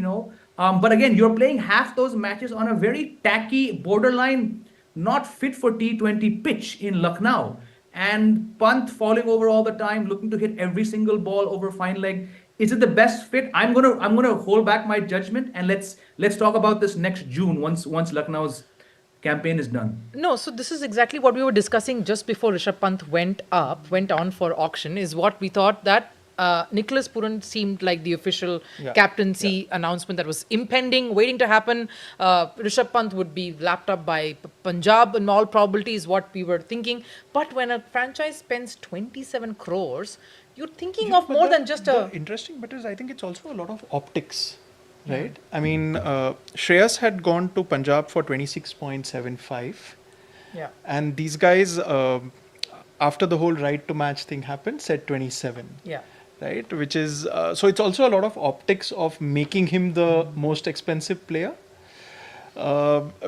But again, you're playing half those matches on a very tacky, borderline, not fit for T20 pitch in Lucknow. And Pant falling over all the time, looking to hit every single ball over fine leg. Is it the best fit? I'm gonna hold back my judgment, and let's talk about this next June once Lucknow's campaign is done. No, so this is exactly what we were discussing just before Rishabh Pant went on for auction, is what we thought that Nicholas Pooran seemed like the official captaincy announcement that was impending, waiting to happen. Rishabh Pant would be lapped up by Punjab in all probability is what we were thinking. But when a franchise spends 27 crores you're thinking of more than just a. Interesting, but I think it's also a lot of optics, right? I mean, Shreyas had gone to Punjab for 26.75. Yeah. And these guys, after the whole right to match thing happened, said 27. Yeah. Right, which is so it's also a lot of optics of making him the most expensive player,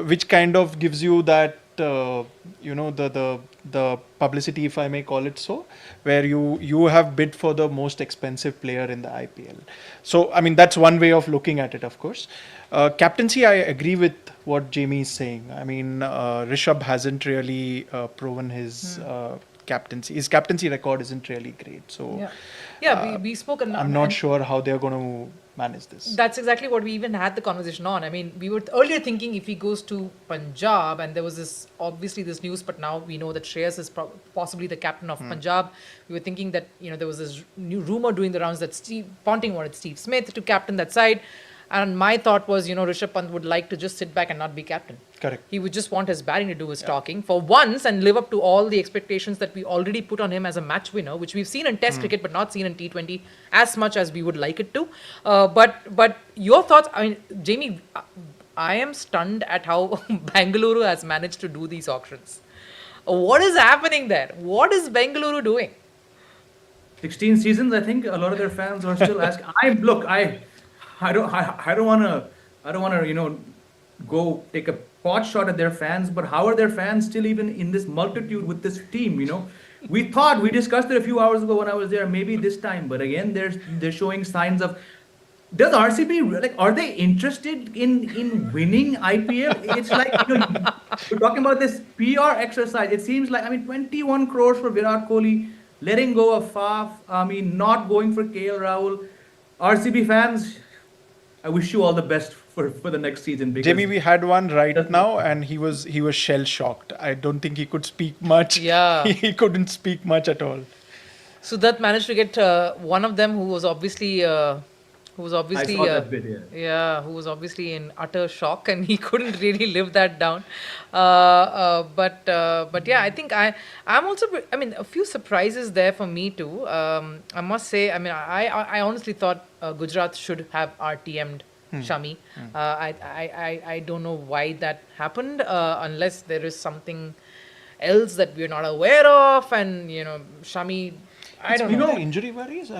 which kind of gives you that the publicity, if I may call it so, where you have bid for the most expensive player in the IPL. So I mean that's one way of looking at it, of course. Captaincy, I agree with what Jamie is saying. I mean, Rishabh hasn't really proven his captaincy. His captaincy record isn't really great. So we spoke. I'm not sure how they're going to manage this. That's exactly what we even had the conversation on. I mean, we were earlier thinking if he goes to Punjab, and there was this news, but now we know that Shreyas is possibly the captain of Punjab. We were thinking that there was this new rumor doing the rounds that Ponting wanted Steve Smith to captain that side. And my thought was, Rishabh Pant would like to just sit back and not be captain. Correct. He would just want his batting to do his talking for once and live up to all the expectations that we already put on him as a match winner, which we've seen in Test cricket but not seen in T20 as much as we would like it to. But your thoughts, I mean, Jamie, I am stunned at how Bengaluru has managed to do these auctions. What is happening there? What is Bengaluru doing? 16 seasons, I think a lot of their fans are still asking. I don't want to, go take a pot shot at their fans. But how are their fans still even in this multitude with this team? We discussed it a few hours ago when I was there. Maybe this time, but again, they're showing signs of. Does RCB are they interested in winning IPL? It's like we're talking about this PR exercise. It seems like 21 crores for Virat Kohli, letting go of Faf. Not going for KL Rahul. RCB fans, I wish you all the best for the next season. Jamie, we had one right now, and he was shell shocked. I don't think he could speak much. Yeah, he couldn't speak much at all. So that managed to get one of them who was obviously. I saw that bit, who was obviously in utter shock, and he couldn't really live that down. But yeah, I think I'm also. A few surprises there for me too. I must say. I honestly thought Gujarat should have RTM'd Shami. I don't know why that happened, unless there is something else that we're not aware of, and Shami. I don't know. Injury worries.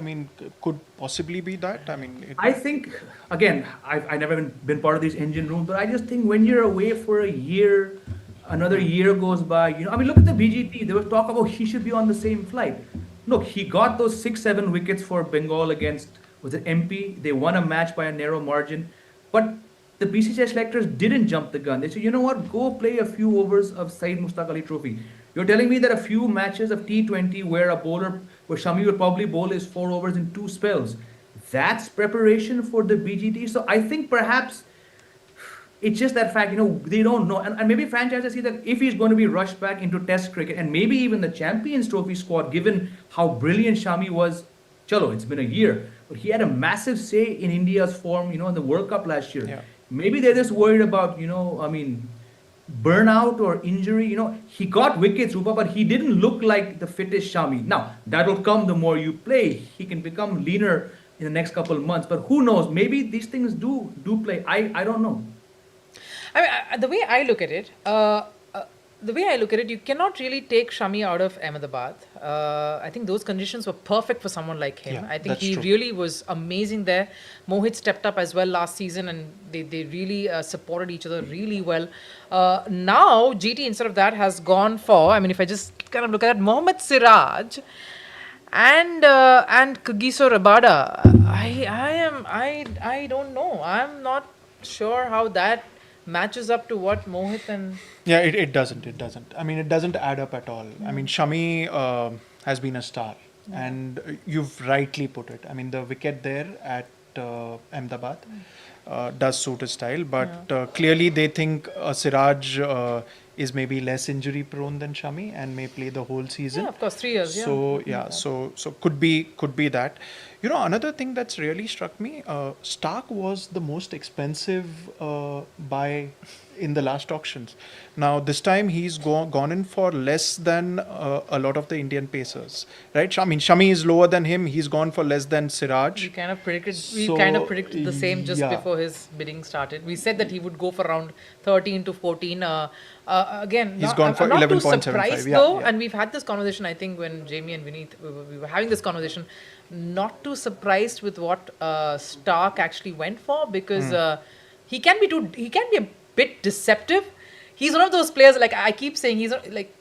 Could possibly be that. I think again, I've never been part of these engine rooms, but I just think when you're away for a year, another year goes by. Look at the BGT. There was talk about he should be on the same flight. Look, he got those 6-7 wickets for Bengal against MP. They won a match by a narrow margin, but the BCCI selectors didn't jump the gun. They said, you know what, go play a few overs of Syed Mushtaq Ali Trophy. You're telling me that a few matches of T20 where Shami will probably bowl his 4 overs in 2 spells, that's preparation for the BGT. So I think perhaps it's just that fact, they don't know. And maybe franchises see that if he's going to be rushed back into Test cricket and maybe even the Champions Trophy squad, given how brilliant Shami was, chalo, it's been a year, but he had a massive say in India's form, in the World Cup last year. Yeah. Maybe they're just worried about, burnout or injury. He got wickets, Rupa, but he didn't look like the fittest Shami. Now, that'll come the more you play. He can become leaner in the next couple of months. But who knows? Maybe these things do play. I don't know. The way I look at it, you cannot really take Shami out of Ahmedabad. I think those conditions were perfect for someone like him. Yeah, I think he true. really was amazing there. Mohit stepped up as well last season, and they really supported each other really well. Now, GT, instead of that, has gone for, if I just kind of look at it, Mohammad Siraj and Kagiso Rabada. I don't know. I'm not sure how that matches up to what Mohit and... Yeah, it doesn't. It doesn't. It doesn't add up at all. Shami has been a star, and you've rightly put it. The wicket there at Ahmedabad does suit his style, but clearly they think Siraj is maybe less injury prone than Shami and may play the whole season. Yeah, of course, 3 years. So so could be that. You know, another thing that's really struck me, Stark was the most expensive buy in the last auctions. Now, this time he's gone in for less than a lot of the Indian pacers, right? I mean, Shami is lower than him. He's gone for less than Siraj. We kind of predicted. So, We kind of predicted the same just yeah. before his bidding started. We said that he would go for around 13 to 14. Again, He's gone for I'm not too 11.75, surprised yeah, though. yeah. And we've had this conversation. I think when Jamie and Vineet we were having this conversation, not too surprised with what Stark actually went for because he can be a bit deceptive. He's one of those players, like I keep saying, he's not, like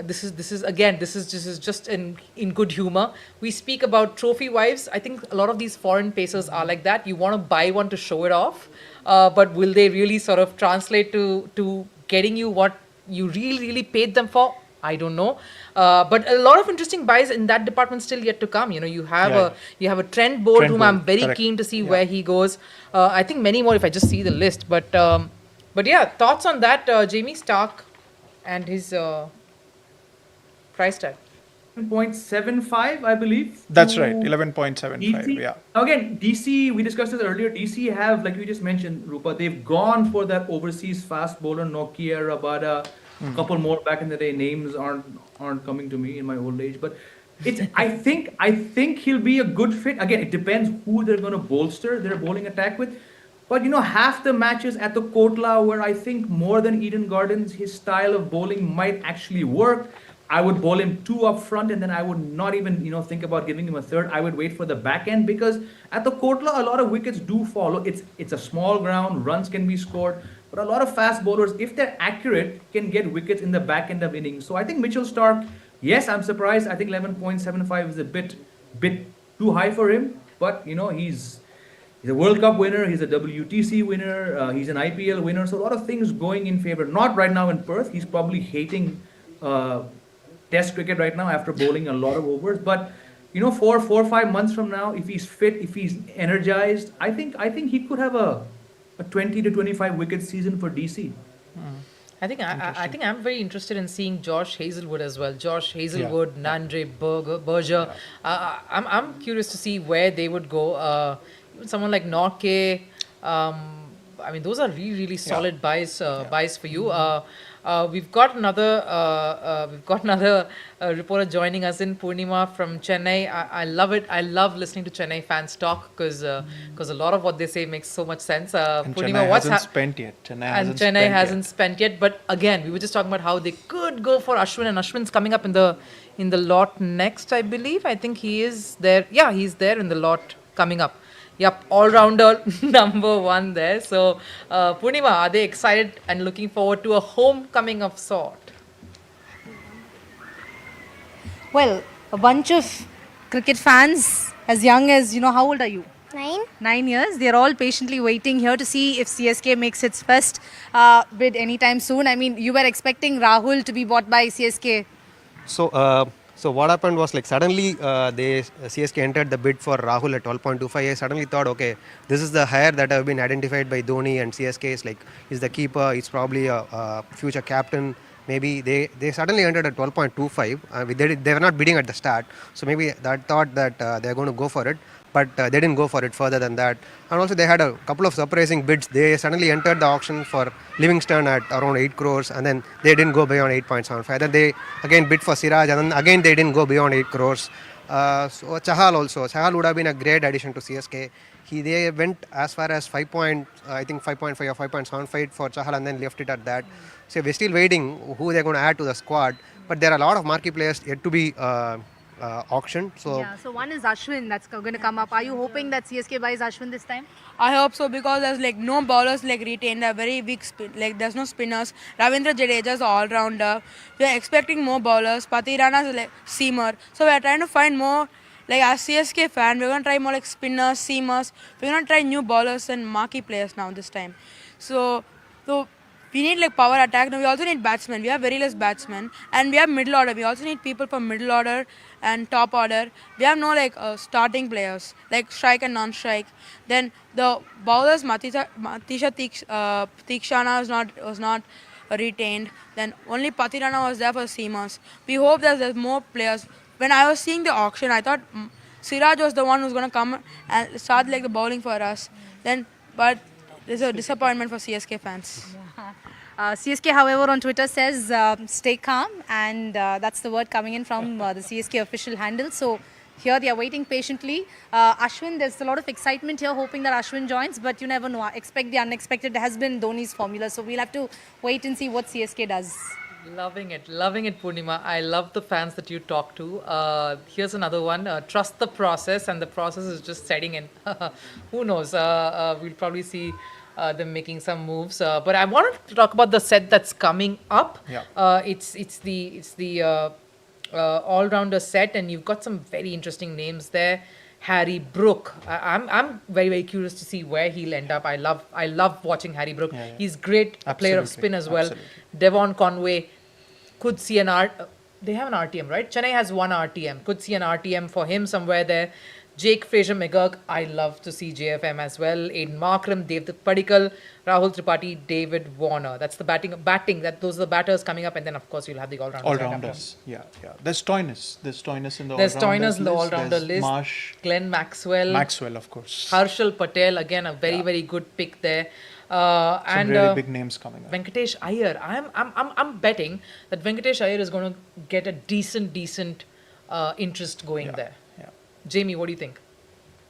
this is just in good humor. We speak about trophy wives. I think a lot of these foreign pacers are like that. You want to buy one to show it off, but will they really sort of translate to getting you what you really paid them for? I don't know. But a lot of interesting buys in that department still yet to come. You know, you have a Trent Bolt whom I'm very correct. keen to see where he goes. I think many more if I just see the list. But yeah, thoughts on that, Jamie Stark and his price tag. 0.75, I believe. That's to right, 11.75, DC. yeah. Now again, DC, we discussed this earlier. DC have, like you just mentioned, Rupa, they've gone for that overseas fast bowler, Nokia, Rabada, a couple more back in the day. Names aren't coming to me in my old age, but it's. I think he'll be a good fit. Again, it depends who they're going to bolster their bowling attack with. But you know, half the matches at the Kotla, where I think more than Eden Gardens, his style of bowling might actually work. I would bowl him 2 up front, and then I would not even, you know, think about giving him a third. I would wait for the back end because at the Kotla, a lot of wickets do follow. It's a small ground, runs can be scored, but a lot of fast bowlers, if they're accurate, can get wickets in the back end of innings. So I think Mitchell Stark, yes, I'm surprised. I think 11.75 is a bit too high for him, but you know, he's a World Cup winner, he's a WTC winner, he's an IPL winner, so a lot of things going in favor. Not right now in Perth. He's probably hating Test cricket right now after bowling a lot of overs. But you know, 4 or 5 months from now, if he's fit, if he's energized, I think he could have a 20 to 25 wicket season for DC. I think I'm very interested in seeing Josh Hazelwood as well. Josh Hazelwood, Nandre Berger. I'm curious to see where they would go. Even someone like Norke. I mean, those are really solid buys for you. We've got another reporter joining us in Purnima from Chennai. I love it. I love listening to Chennai fans talk because a lot of what they say makes so much sense. And Purnima, Chennai hasn't spent yet. Chennai hasn't spent yet. But again, we were just talking about how they could go for Ashwin, and Ashwin's coming up in the lot next, I believe. I think he is there. Yeah, he's there in the lot coming up. Yep, all-rounder number 1 there. So, Purnima, are they excited and looking forward to a homecoming of sort? Well, a bunch of cricket fans as young as, you know, how old are you? 9. 9 years. They're all patiently waiting here to see if CSK makes its first bid anytime soon. I mean, you were expecting Rahul to be bought by CSK. So what happened was, like, suddenly CSK entered the bid for Rahul at 12.25. I suddenly thought, okay, this is the hire that have been identified by Dhoni, and CSK is like, he's the keeper, he's probably a future captain. Maybe they suddenly entered at 12.25. They were not bidding at the start, so maybe that thought that they're going to go for it. But they didn't go for it further than that. And also they had a couple of surprising bids. They suddenly entered the auction for Livingston at around 8 crores, and then they didn't go beyond 8.75. Then they again bid for Siraj, and then again they didn't go beyond 8 crores. So Chahal would have been a great addition to CSK. They went as far as 5.5 or 5.75 for Chahal, and then left it at that. So we're still waiting who they're going to add to the squad. But there are a lot of marquee players yet to be auctioned. So one is Ashwin that's going to come up. Are you hoping that CSK buys Ashwin this time? I hope so, because there's like no bowlers like retained, a very weak spin, like there's no spinners. Ravindra Jadeja is all rounder. We are expecting more bowlers. Patirana is like seamer. So we are trying to find more. Like as CSK fan, we're going to try more like spinners, seamers. We're going to try new bowlers and marquee players now this time. So we need like power attack. Now we also need batsmen. We have very less batsmen, and we have middle order. We also need people for middle order and top order. We have no like starting players like strike and non-strike. Then the bowlers Matisha Tikshana was not retained. Then only Patirana was there for seamers. We hope that there's more players. When I was seeing the auction, I thought Siraj was the one who's going to come and start like the bowling for us. But there's a disappointment for CSK fans. CSK, however, on Twitter says stay calm, and that's the word coming in from the CSK official handle. So here they are waiting patiently. Ashwin, there's a lot of excitement here, hoping that Ashwin joins, but you never know. Expect the unexpected has been Dhoni's formula, so we'll have to wait and see what CSK does. Loving it, Purnima. I love the fans that you talk to. Here's another one. Trust the process, and the process is just setting in. Who knows? We'll probably see them making some moves. But I wanted to talk about the set that's coming up. Yeah. It's the all-rounder set, and you've got some very interesting names there. Harry Brook. I'm very, very curious to see where he'll end up. I love watching Harry Brook. Yeah, yeah. He's great player of spin as well. Devon Conway could see they have an RTM, right? Chennai has one RTM. Could see an RTM for him somewhere there. Jake Fraser-McGurk, I love to see JFM as well. Aiden Markram, Devdutt Padikkal, Rahul Tripathi, David Warner. That's the batting. Those are the batters coming up, and then of course you'll have the all-rounders. All-rounders, yeah. There's Toyness in the all-rounder list. Marsh, Glenn Maxwell. Maxwell, of course. Harshal Patel, again a very good pick there. Some really big names coming up. Venkatesh Iyer. I'm betting that Venkatesh Iyer is going to get a decent interest going there. Jamie, what do you think?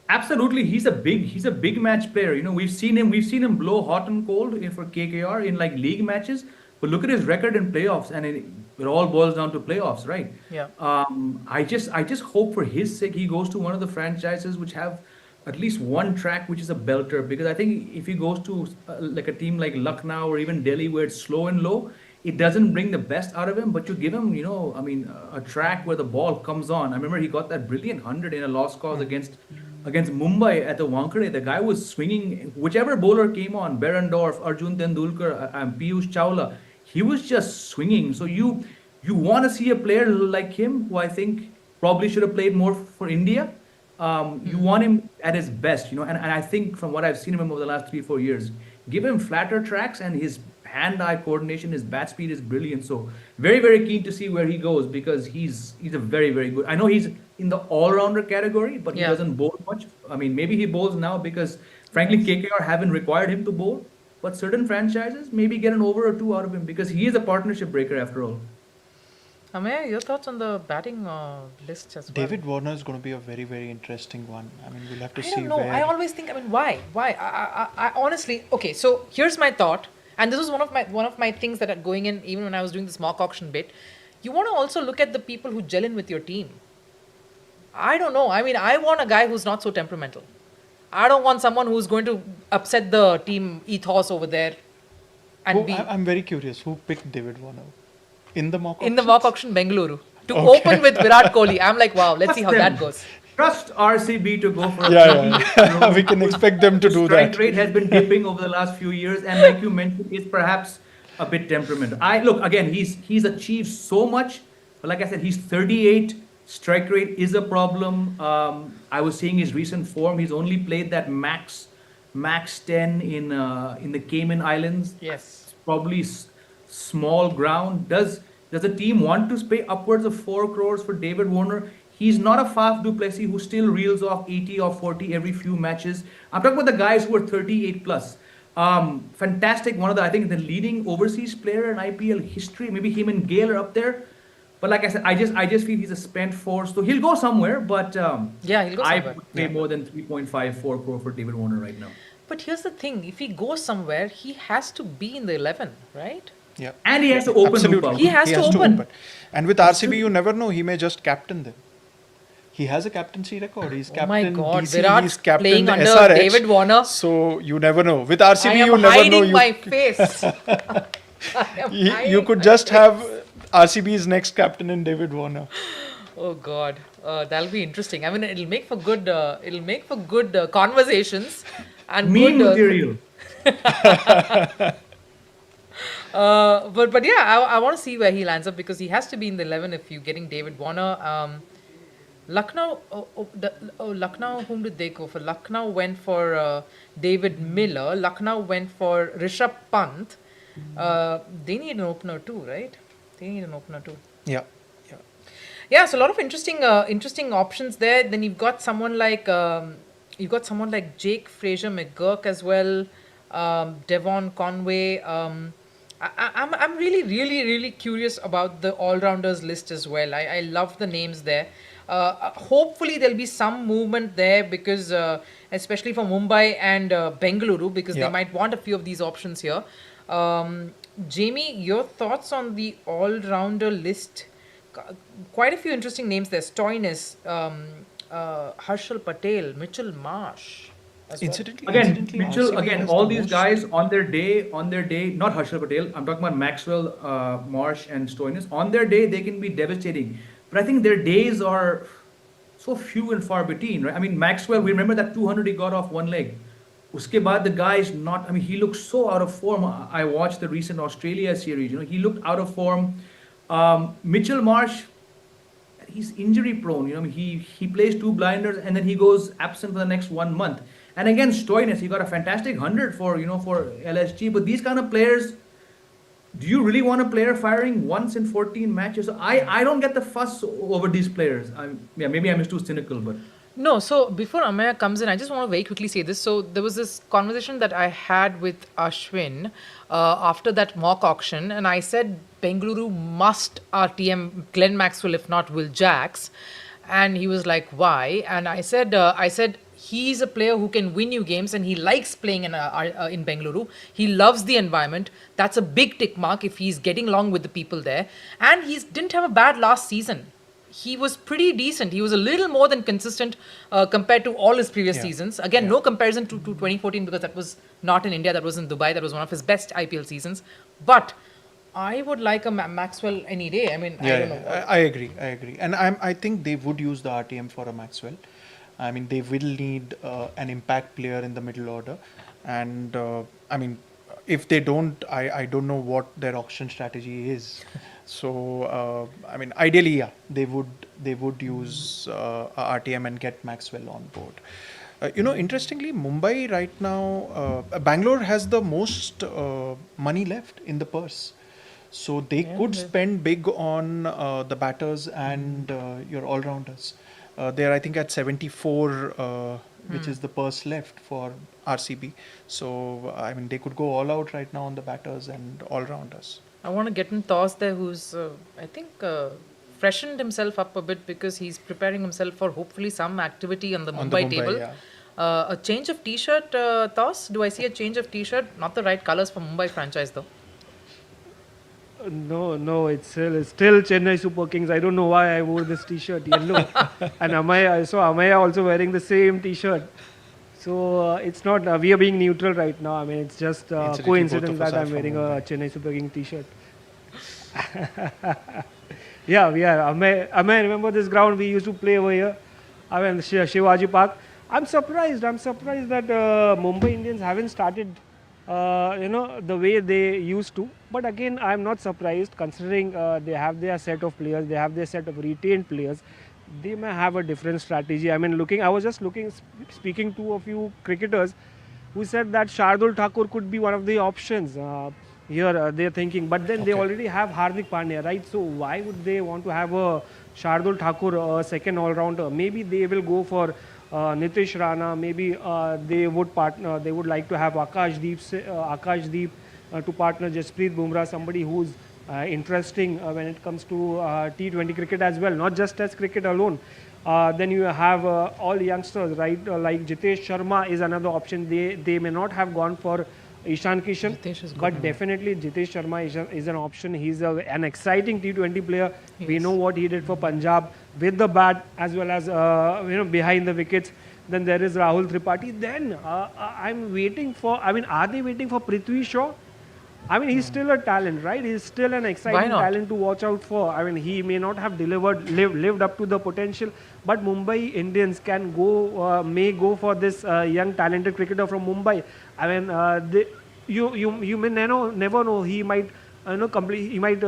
Absolutely, he's a big match player. You know, we've seen him blow hot and cold for KKR in like league matches. But look at his record in playoffs, and it all boils down to playoffs, right? Yeah. I just hope for his sake he goes to one of the franchises which have at least one track which is a belter. Because I think if he goes to like a team like Lucknow or even Delhi where it's slow and low, it doesn't bring the best out of him, but you give him, a track where the ball comes on. I remember he got that brilliant 100 in a lost cause against Mumbai at the Wankhede. The guy was swinging, whichever bowler came on, Berendorf, Arjun Tendulkar, Piyush Chawla, he was just swinging. So you want to see a player like him, who I think probably should have played more for India. You want him at his best, and I think from what I've seen of him over the last 3-4 years, give him flatter tracks and his hand-eye coordination, his bat speed is brilliant. So very, very keen to see where he goes, because he's a very, very good. I know he's in the all-rounder category, but he doesn't bowl much. I mean, maybe he bowls now because, frankly, KKR haven't required him to bowl. But certain franchises maybe get an over or two out of him, because he is a partnership breaker after all. Amay, your thoughts on the batting list as well? David Warner is going to be a very, very interesting one. I mean, we'll have to see. I don't know. Where... I always think. I mean, why? I honestly. Okay, so here's my thought. And this was one of my things that are going in even when I was doing this mock auction bit. You want to also look at the people who gel in with your team. I don't know. I mean, I want a guy who's not so temperamental. I don't want someone who's going to upset the team ethos over there. And I'm very curious. Who picked David Warner in the mock auction? In the mock auction, Bengaluru to open with Virat Kohli. I'm like, wow. Let's see how that goes. Trust RCB to go for a yeah. We can expect them to do that. Strike rate has been dipping over the last few years, and like you mentioned, is perhaps a bit temperamental. Look again. He's achieved so much, but like I said, he's 38. Strike rate is a problem. I was seeing his recent form. He's only played that max 10 in the Cayman Islands. Yes, probably small ground. Does the team want to pay upwards of 4 crores for David Warner? He's not a Faf du Plessis who still reels off 80 or 40 every few matches. I'm talking about the guys who are 38 plus. Fantastic. I think the leading overseas player in IPL history. Maybe him and Gale are up there. But like I said, I just feel he's a spent force. So he'll go somewhere. But he'll go somewhere. I would pay more than 3.54 crore for David Warner right now. But here's the thing: if he goes somewhere, he has to be in the 11, right? Yeah. And he has to open. Absolutely. He has to open. And with RCB, you never know. He may just captain them. He has a captaincy record. He's captain my God, DC, Virat he's captain playing under SRH, David Warner. So you never know. With RCB, you never know. hiding my face. You could just have RCB's next captain in David Warner. Oh God, that'll be interesting. I mean, it'll make for good conversations and meme good, material. But yeah, I want to see where he lands up, because he has to be in the 11 if you're getting David Warner. Lucknow, Lucknow, whom did they go for? Lucknow went for David Miller. Lucknow went for Rishabh Pant. They need an opener too, right? They need an opener too. Yeah. Yeah, so a lot of interesting options there. Then you've got someone like Jake Fraser McGurk as well, Devon Conway. I'm really curious about the all-rounders list as well. I love the names there. Hopefully there'll be some movement there because especially for Mumbai and Bengaluru, because they Yeah. might want a few of these options here. Jamie, your thoughts on the all-rounder list? Quite a few interesting names there. Stoinis, Harshal Patel, Mitchell Marsh. As well. Again, Mitchell, again, all these guys on their day, not Harshal Patel, I'm talking about Maxwell, Marsh, and Stoinis. On their day, they can be devastating. But I think their days are so few and far between, right? I mean, Maxwell, we remember that 200 he got off one leg. Uske baad, the guy is not, I mean, he looks so out of form. I watched the recent Australia series, he looked out of form. Mitchell Marsh, he's injury prone. He plays two blinders and then he goes absent for the next 1 month. And again, Stoinis, he got a fantastic 100 for LSG. But these kind of players, do you really want a player firing once in 14 matches? I don't get the fuss over these players. Maybe I'm just too cynical, but. No, so before Amaya comes in, I just want to very quickly say this. So there was this conversation that I had with Ashwin after that mock auction, and I said Bengaluru must RTM Glenn Maxwell, if not Will Jacks, and he was like, "Why?" And I said he's a player who can win you games, and he likes playing in Bengaluru. He loves the environment. That's a big tick mark if he's getting along with the people there, and he didn't have a bad last season. He was pretty decent. He was a little more than consistent compared to all his previous seasons. Again, no comparison to 2014 because that was not in India. That was in Dubai. That was one of his best IPL seasons. But I would like a Maxwell any day. I mean, I don't know. I agree. And I think they would use the RTM for a Maxwell. I mean, they will need an impact player in the middle order. And I mean, if they don't, I don't know what their auction strategy is. So I mean, ideally, yeah, they would use RTM and get Maxwell on board. Interestingly, Mumbai right now, Bangalore has the most money left in the purse. So they could spend big on the batters and your all-rounders. They're, I think, at 74, which is the purse left for RCB. So, I mean, they could go all out right now on the batters and all-rounders. I want to get in Toss there, who's, I think, freshened himself up a bit because he's preparing himself for hopefully some activity on the Mumbai table. Yeah. A change of t-shirt, Toss? Do I see a change of t-shirt? Not the right colors for Mumbai franchise, though. No, it's still Chennai Super Kings. I don't know why I wore this t-shirt, yellow. And I saw Amaya also wearing the same t-shirt. So it's not, we are being neutral right now. I mean, it's just coincidence that I'm wearing a Chennai Super King t-shirt. Yeah, we are. Amaya, remember this ground we used to play over here? I mean, Shivaji Park. I'm surprised that Mumbai Indians haven't started the way they used to. But again, I'm not surprised considering they have their set of players, they have their set of retained players. They may have a different strategy. I mean, I was just speaking to a few cricketers who said that Shardul Thakur could be one of the options. Here they're thinking, but then they already have Hardik Pandya, right? So why would they want to have a Shardul Thakur, a second all-rounder? Maybe they will go for Nitish Rana. Maybe they would partner. They would like to have Akashdeep to partner Jasprit Bumrah, somebody who's interesting when it comes to T20 cricket as well, not just Test cricket alone. Then you have all youngsters, right? Like Jitesh Sharma is another option. They may not have gone for Ishan Kishan, but definitely Jitesh Sharma is an option. He's an exciting T20 player. Yes. We know what he did for Punjab with the bat as well as behind the wickets. Then there is Rahul Tripathi. Then I'm waiting for. I mean, are they waiting for Prithvi Shaw? I mean, he's still a talent, right? He's still an exciting talent to watch out for. I mean, he may not have lived up to the potential, but Mumbai Indians may go for this young talented cricketer from Mumbai. I mean, you may never know. He might he might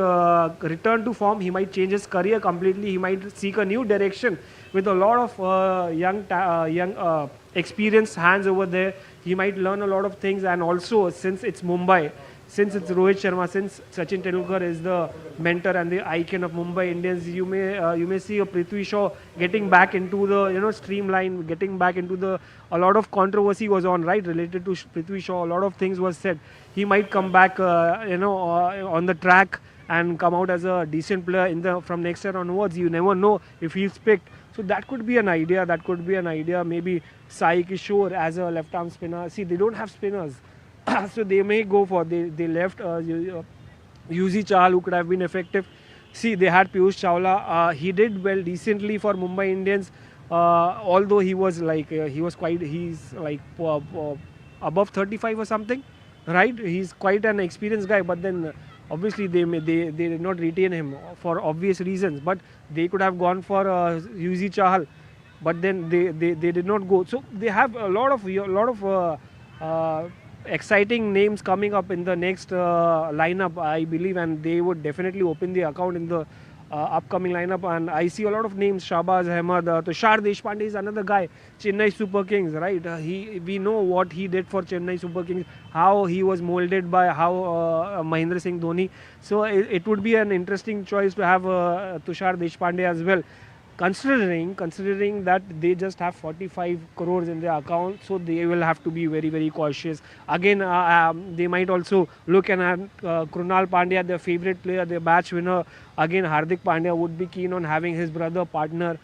return to form. He might change his career completely. He might seek a new direction with a lot of young experienced hands over there. He might learn a lot of things, and also since it's Mumbai. since it's Rohit Sharma, since Sachin Tendulkar is the mentor and the icon of Mumbai Indians, you may see a Prithvi Shaw getting back into the streamline, getting back into a lot of controversy was on, right, related to Prithvi Shaw. A lot of things was said. He might come back on the track and come out as a decent player from next year onwards. You never know if he's picked. So that could be an idea. Maybe Sai Kishore as a left arm spinner. See, they don't have spinners. So they may go for they left Yuzi Chahal, who could have been effective. See, they had Piyush Chawla. He did well decently for Mumbai Indians, although he's above 35 or something, right? He's quite an experienced guy, but then obviously they did not retain him for obvious reasons. But they could have gone for Yuzi Chahal, but then they did not go. So they have a lot of exciting names coming up in the next lineup, I believe, and they would definitely open the account in the upcoming lineup. And I see a lot of names: Shahbaz Ahmed, Tushar Deshpande is another guy, Chennai Super Kings, right? We know what he did for Chennai Super Kings, how he was molded by Mahendra Singh Dhoni. So it would be an interesting choice to have Tushar Deshpande as well. Considering that they just have 45 crores in their account, so they will have to be very, very cautious. Again, they might also look at Krunal Pandya, their favorite player, their match winner. Again, Hardik Pandya would be keen on having his brother partner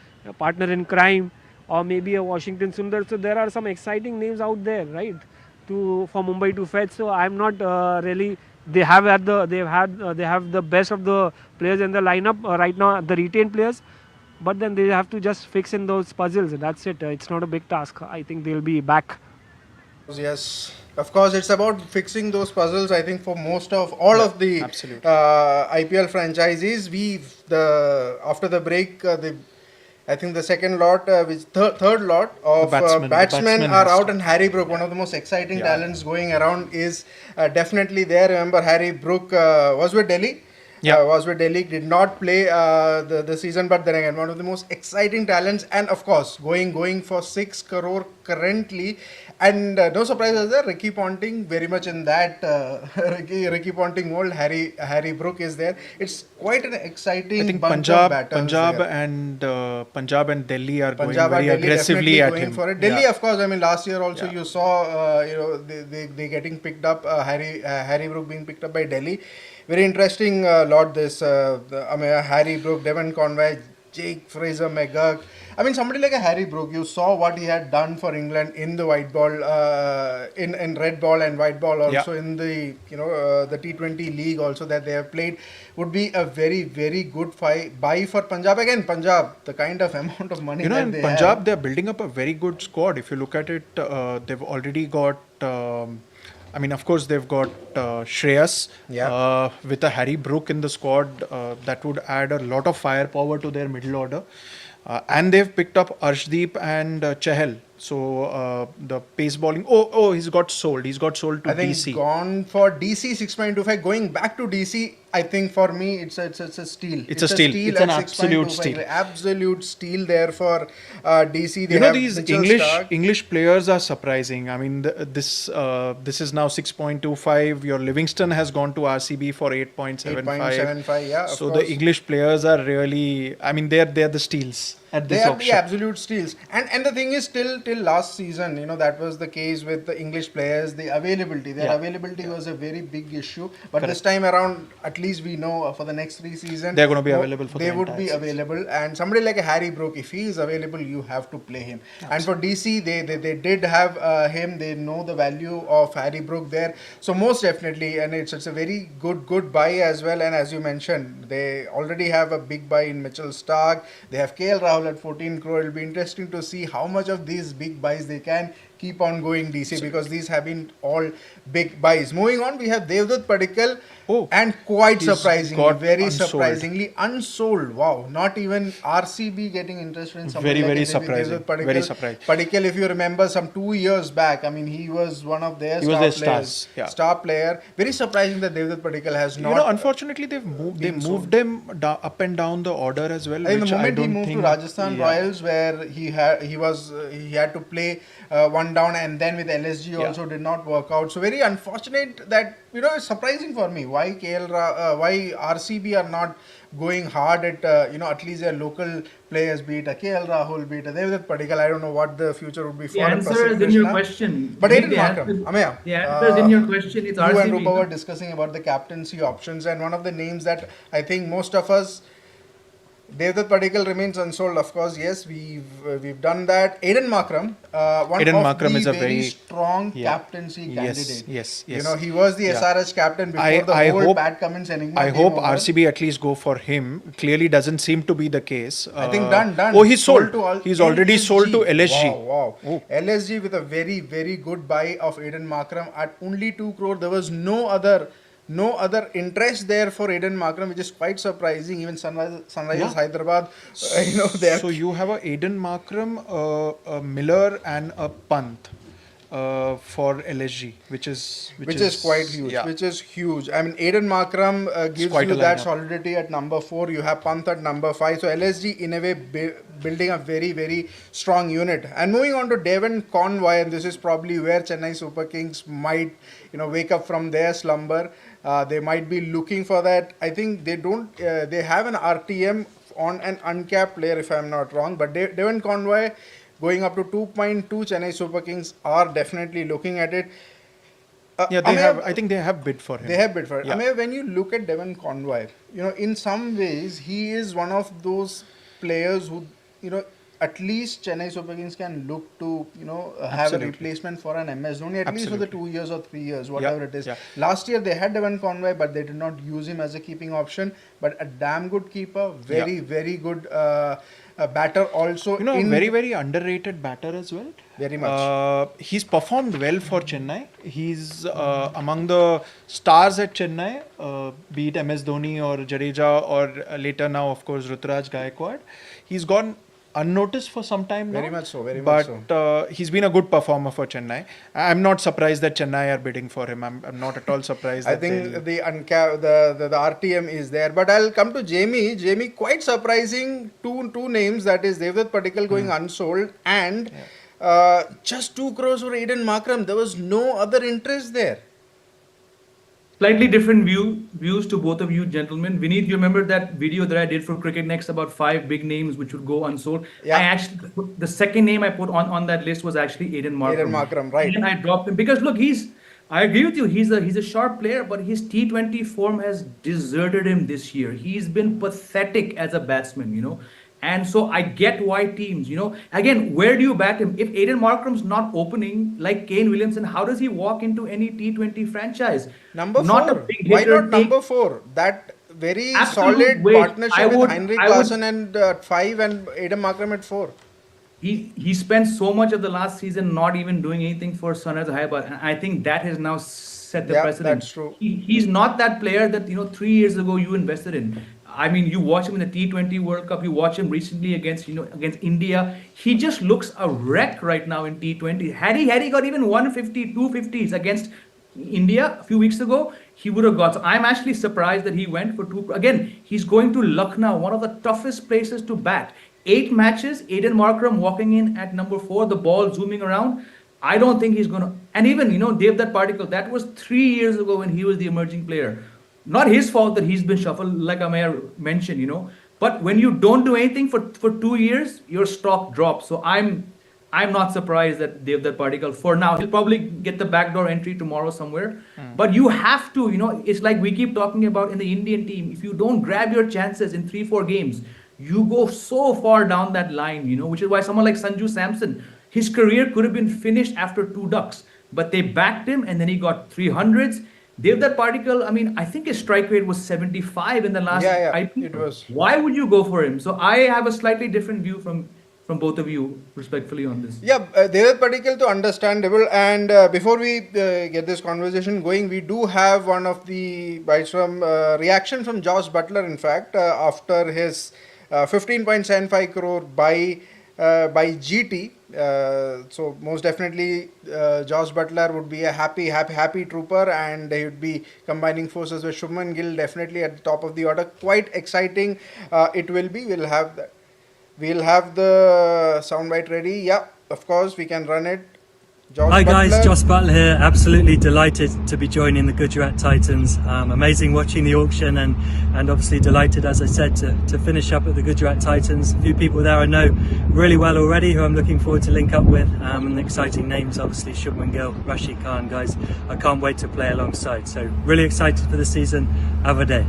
in crime, or maybe a Washington Sundar. So there are some exciting names out there, right, for Mumbai to fetch. So I'm not really. They have the best of the players in the lineup right now, the retained players. But then they have to just fix in those puzzles. That's it. It's not a big task. I think they'll be back. Yes, of course, it's about fixing those puzzles. I think for most of all of the IPL franchises, after the break, I think the second lot, third lot of batsmen are out, and Harry Brook, one of the most exciting talents going around, is definitely there. Remember, Harry Brook was with Delhi. Was with Delhi, did not play the season, but then again, one of the most exciting talents, and of course, going for 6 crore currently. And no surprises there, Ricky Ponting very much in that Ricky Ponting mold. Harry Brook is there. It's quite an exciting. I think bunch of batters Punjab and Delhi are going very aggressively at him. For it. Delhi, of course. I mean, last year also you saw they getting picked up. Harry Brook being picked up by Delhi. Very interesting lot this. Harry Brook, Devon Conway, Jake Fraser McGurk. I mean, somebody like a Harry Brook, you saw what he had done for England in the white ball, in red ball and white ball, also in the the T20 league also that they have played. Would be a very, very good buy for Punjab. Again, Punjab, the kind of amount of money that they Punjab, have. they're building up a very good squad. If you look at it, they've already got. Of course, they've got Shreyas with a Harry Brook in the squad. That would add a lot of firepower to their middle order. And they've picked up Arshdeep and Chahal. So the pace bowling. He's got sold. He's got sold to DC. I think gone for DC 6.25. Going back to DC, I think for me it's a steal. It's a steal. It's an absolute steal. Absolute steal there for DC. These English players are surprising. I mean, this is now 6.25. Your Livingston has gone to RCB for 8.75. 8.75. Yeah. So the English players are really. I mean, they're the steals at this auction. They are the absolute steals. And the thing is, till last season, that was the case with the English players. The availability, availability was a very big issue. But this time around, at least we know for the next 3 seasons, they're going to be available for they would be available. And somebody like a Harry Brook, if he is available, you have to play him. Absolutely. And for DC, they did have him. They know the value of Harry Brook there. So most definitely, and it's a very good buy as well. And as you mentioned, they already have a big buy in Mitchell Starc. They have KL Rahul at 14 crore. It'll be interesting to see how much of these big buys they can keep on going, DC, because these have been all big buys. Moving on, we have Devdutt Padikkal, and quite surprisingly unsold. Wow, not even RCB getting interested in something very surprising. Very surprising. Padikkal, if you remember, some 2 years back, I mean, he was one of their star player. Very surprising that Devdutt Padikkal has not. Unfortunately, they moved him up and down the order as well. I think the moment he moved to Rajasthan Royals, where he had to play one gone down, and then with LSG also did not work out. So very unfortunate that, it's surprising for me why why RCB are not going hard at at least their local players, be it KL Rahul, be it Devdutt Padikkal. I don't know what the future would be for The answer Prasidh is in your Krishna. question. But Vineet, Aiden the Markram, answer- Ameya, the answer is in your question. It's you and RCB. Rupa were discussing about the captaincy options, and one of the names that I think most of us, Devdutt Padikkal remains unsold, of course. Yes, we've done that. Aiden Markram, one Aiden of Markram the is a very very- strong Yeah. captaincy Yes, candidate. yes, You yes. know, he was the Yeah. SRH captain before I the whole hope- bad comments enigma. I came hope over. RCB at least go for him. Clearly doesn't seem to be the case. I think done. Oh, he's sold. to all. He's already sold to LSG. Wow. LSG with a very, very good buy of Aiden Markram at only 2 crore. There was no other interest there for Aiden Markram, which is quite surprising. Even Sunrisers Yeah. Hyderabad, they are. So you have a Aiden Markram, a Miller, and a Pant for LSG, which is quite huge. Yeah. Which is huge. I mean, Aiden Markram gives quite you a that lineup. solidity at number 4. You have Pant at number 5. So LSG in a way building a very, very strong unit. And moving on to Devon Conway, and this is probably where Chennai Super Kings might wake up from their slumber. They might be looking for that. I think they don't. They have an RTM on an uncapped player, if I'm not wrong. But Devon Conway going up to 2.2, Chennai Super Kings are definitely looking at it. Yeah, they have. I think they have bid for him. They have bid for it. Yeah. I mean, when you look at Devon Conway, in some ways he is one of those players who, at least Chennai Super Kings can look to, have a Absolutely. replacement for an MS Dhoni, at least for the Absolutely. 2 years or 3 years, whatever it is. Yeah. Last year they had Devon Conway, but they did not use him as a keeping option. But a damn good keeper, very good batter also. Very, very underrated batter as well. Very much. He's performed well for Chennai. He's among the stars at Chennai, be it MS Dhoni or Jadeja or later now, of course, Ruturaj Gaikwad. He's gone unnoticed for some time now. Very much so, very much so. But he's been a good performer for Chennai. I'm not surprised that Chennai are bidding for him. I'm not at all surprised. I that think they'll- the RTM is there, but I'll come to Jamie. Jamie, quite surprising. Two names, that is Devdutt Padikkal going unsold, and just 2 crores for Aiden Markram. There was no other interest there. Slightly different views to both of you gentlemen. Vineet, you remember that video that I did for Cricket Next about 5 big names which would go unsold? Yeah. I actually, the second name I put on that list was actually Aiden Markram. Aiden Markram, right. And I dropped him because look, I agree with you, he's a sharp player, but his T20 form has deserted him this year. He's been pathetic as a batsman, And so I get why teams, again, where do you bat him? If Aiden Markram's not opening like Kane Williamson, how does he walk into any T20 franchise? Number Not 4. a big Why hitter, not take- number 4? That very Absolute solid weight. partnership with Heinrich I would- Klaasen and 5 and Aiden Markram at 4. He spent so much of the last season not even doing anything for Sunrisers Hyderabad, and I think that has now set the Yeah, precedent. that's true. He's not that player that 3 years ago you invested in. I mean, you watch him in the T20 World Cup. You watch him recently against India. He just looks a wreck right now in T20. Had he got even 150, 250s against India a few weeks ago, he would have got. So I'm actually surprised that he went for 2. Again, he's going to Lucknow, one of the toughest places to bat. 8 matches, Aiden Markram walking in at number 4, the ball zooming around. I don't think he's going to. And even, Devdutt Padikkal, that was 3 years ago when he was the emerging player. Not his fault that he's been shuffled, like Ameya mentioned, But when you don't do anything for 2 years, your stock drops. So I'm not surprised that Devdutt Padikkal, for now, he'll probably get the backdoor entry tomorrow somewhere. But you have to, it's like we keep talking about in the Indian team. If you don't grab your chances in 3-4 games, you go so far down that line, which is why someone like Sanju Samson, his career could have been finished after 2 ducks. But they backed him and then he got 300s. Devdutt Padikkal, I think his strike rate was 75 in the last IPL. it was. Why would you go for him? So I have a slightly different view from both of you, respectfully, on this. Yeah, Devdutt Padikkal to understandable. And before we get this conversation going, we do have one of the bites from reaction from Josh Butler, in fact, after his 15.75 crore by GT. So most definitely Josh Butler would be a happy trooper, and he would be combining forces with Shubman Gill definitely at the top of the order. Quite exciting it will be. We'll have the soundbite ready. Yeah, of course we can run it. Josh guys, Butler. Josh Butler here. Absolutely delighted to be joining the Gujarat Titans. Amazing watching the auction and obviously delighted, as I said, to finish up at the Gujarat Titans. A few people there I know really well already who I'm looking forward to link up with. And exciting names, obviously Shubman Gill, Rashid Khan, guys. I can't wait to play alongside. So really excited for the season. Have a day.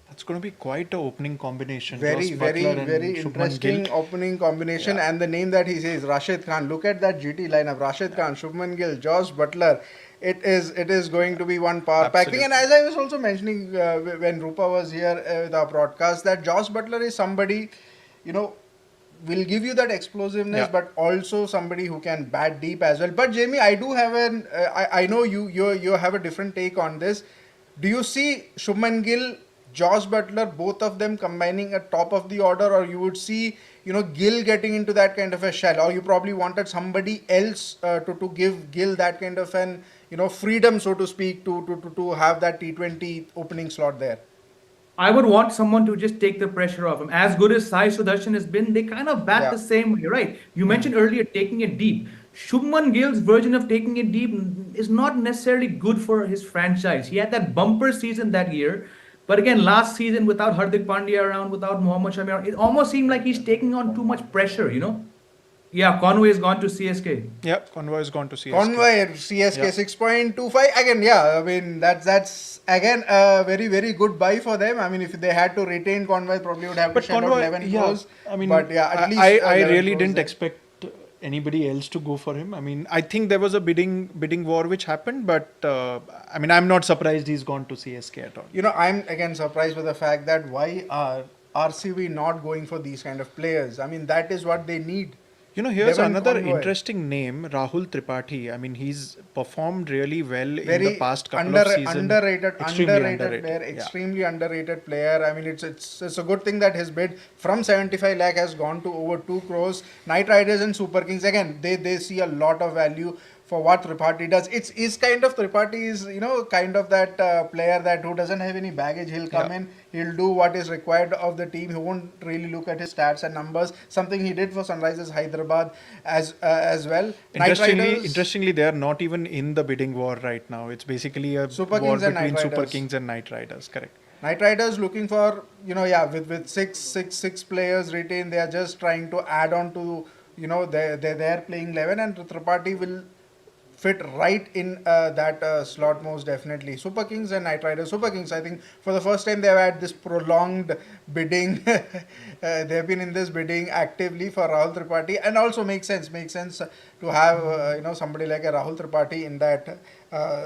It's going to be quite an opening combination. Very Josh Butler and very Shubman interesting Gill. opening combination, and the name that he says, Rashid Khan. Look at that GT lineup: Rashid Khan, Shubman Gill, Josh Butler. It is going to be one power packing. And as I was also mentioning when Rupa was here with our broadcast, that Josh Butler is somebody, will give you that explosiveness, but also somebody who can bat deep as well. But Jamie, I do have I know you have a different take on this. Do you see Shubman Gill, Josh Butler, both of them combining at top of the order, or you would see, Gill getting into that kind of a shell, or you probably wanted somebody else to give Gill that kind of an, freedom, so to speak, to have that T20 opening slot there? I would want someone to just take the pressure off him. As good as Sai Sudarshan has been, they kind of bat the same way, right? You mentioned earlier taking it deep. Shubman Gill's version of taking it deep is not necessarily good for his franchise. He had that bumper season that year. But again, last season, without Hardik Pandya around, without Mohammad Shami around, it almost seemed like he's taking on too much pressure, Yeah, Conway has gone to CSK. Yeah, Conway has gone to CSK. Conway, CSK, 6.25. Again, I mean, that's again a very, very good buy for them. I mean, if they had to retain Conway, probably would have to shell out 11 crores. I mean, but at least I really didn't expect anybody else to go for him. I mean, I think there was a bidding war which happened, but I mean, I'm not surprised he's gone to CSK at all. I'm again surprised with the fact that why are RCB not going for these kind of players? I mean, that is what they need. Here's Devon another Conway. interesting name, Rahul Tripathi. I mean, he's performed really well in the past couple of seasons. Underrated player, Yeah. extremely underrated player. I mean, it's a good thing that his bid from 75 lakh has gone to over 2 crores. Knight Riders and Super Kings, again, they see a lot of value for what Tripathi does. It's kind of Tripathi is, kind of that player that who doesn't have any baggage. He'll come in, he'll do what is required of the team. He won't really look at his stats and numbers. Something he did for Sunrisers Hyderabad as well. Interestingly, they are not even in the bidding war right now. It's basically a war between Super Kings and Knight Riders. Correct. Knight Riders looking for, with six players retained, they are just trying to add on to, they're playing 11, and Tripathi will fit right in that slot most definitely. Super Kings and Knight Riders. Super Kings, I think for the first time they've had this prolonged bidding. They've been in this bidding actively for Rahul Tripathi, and also makes sense to have somebody like a Rahul Tripathi in that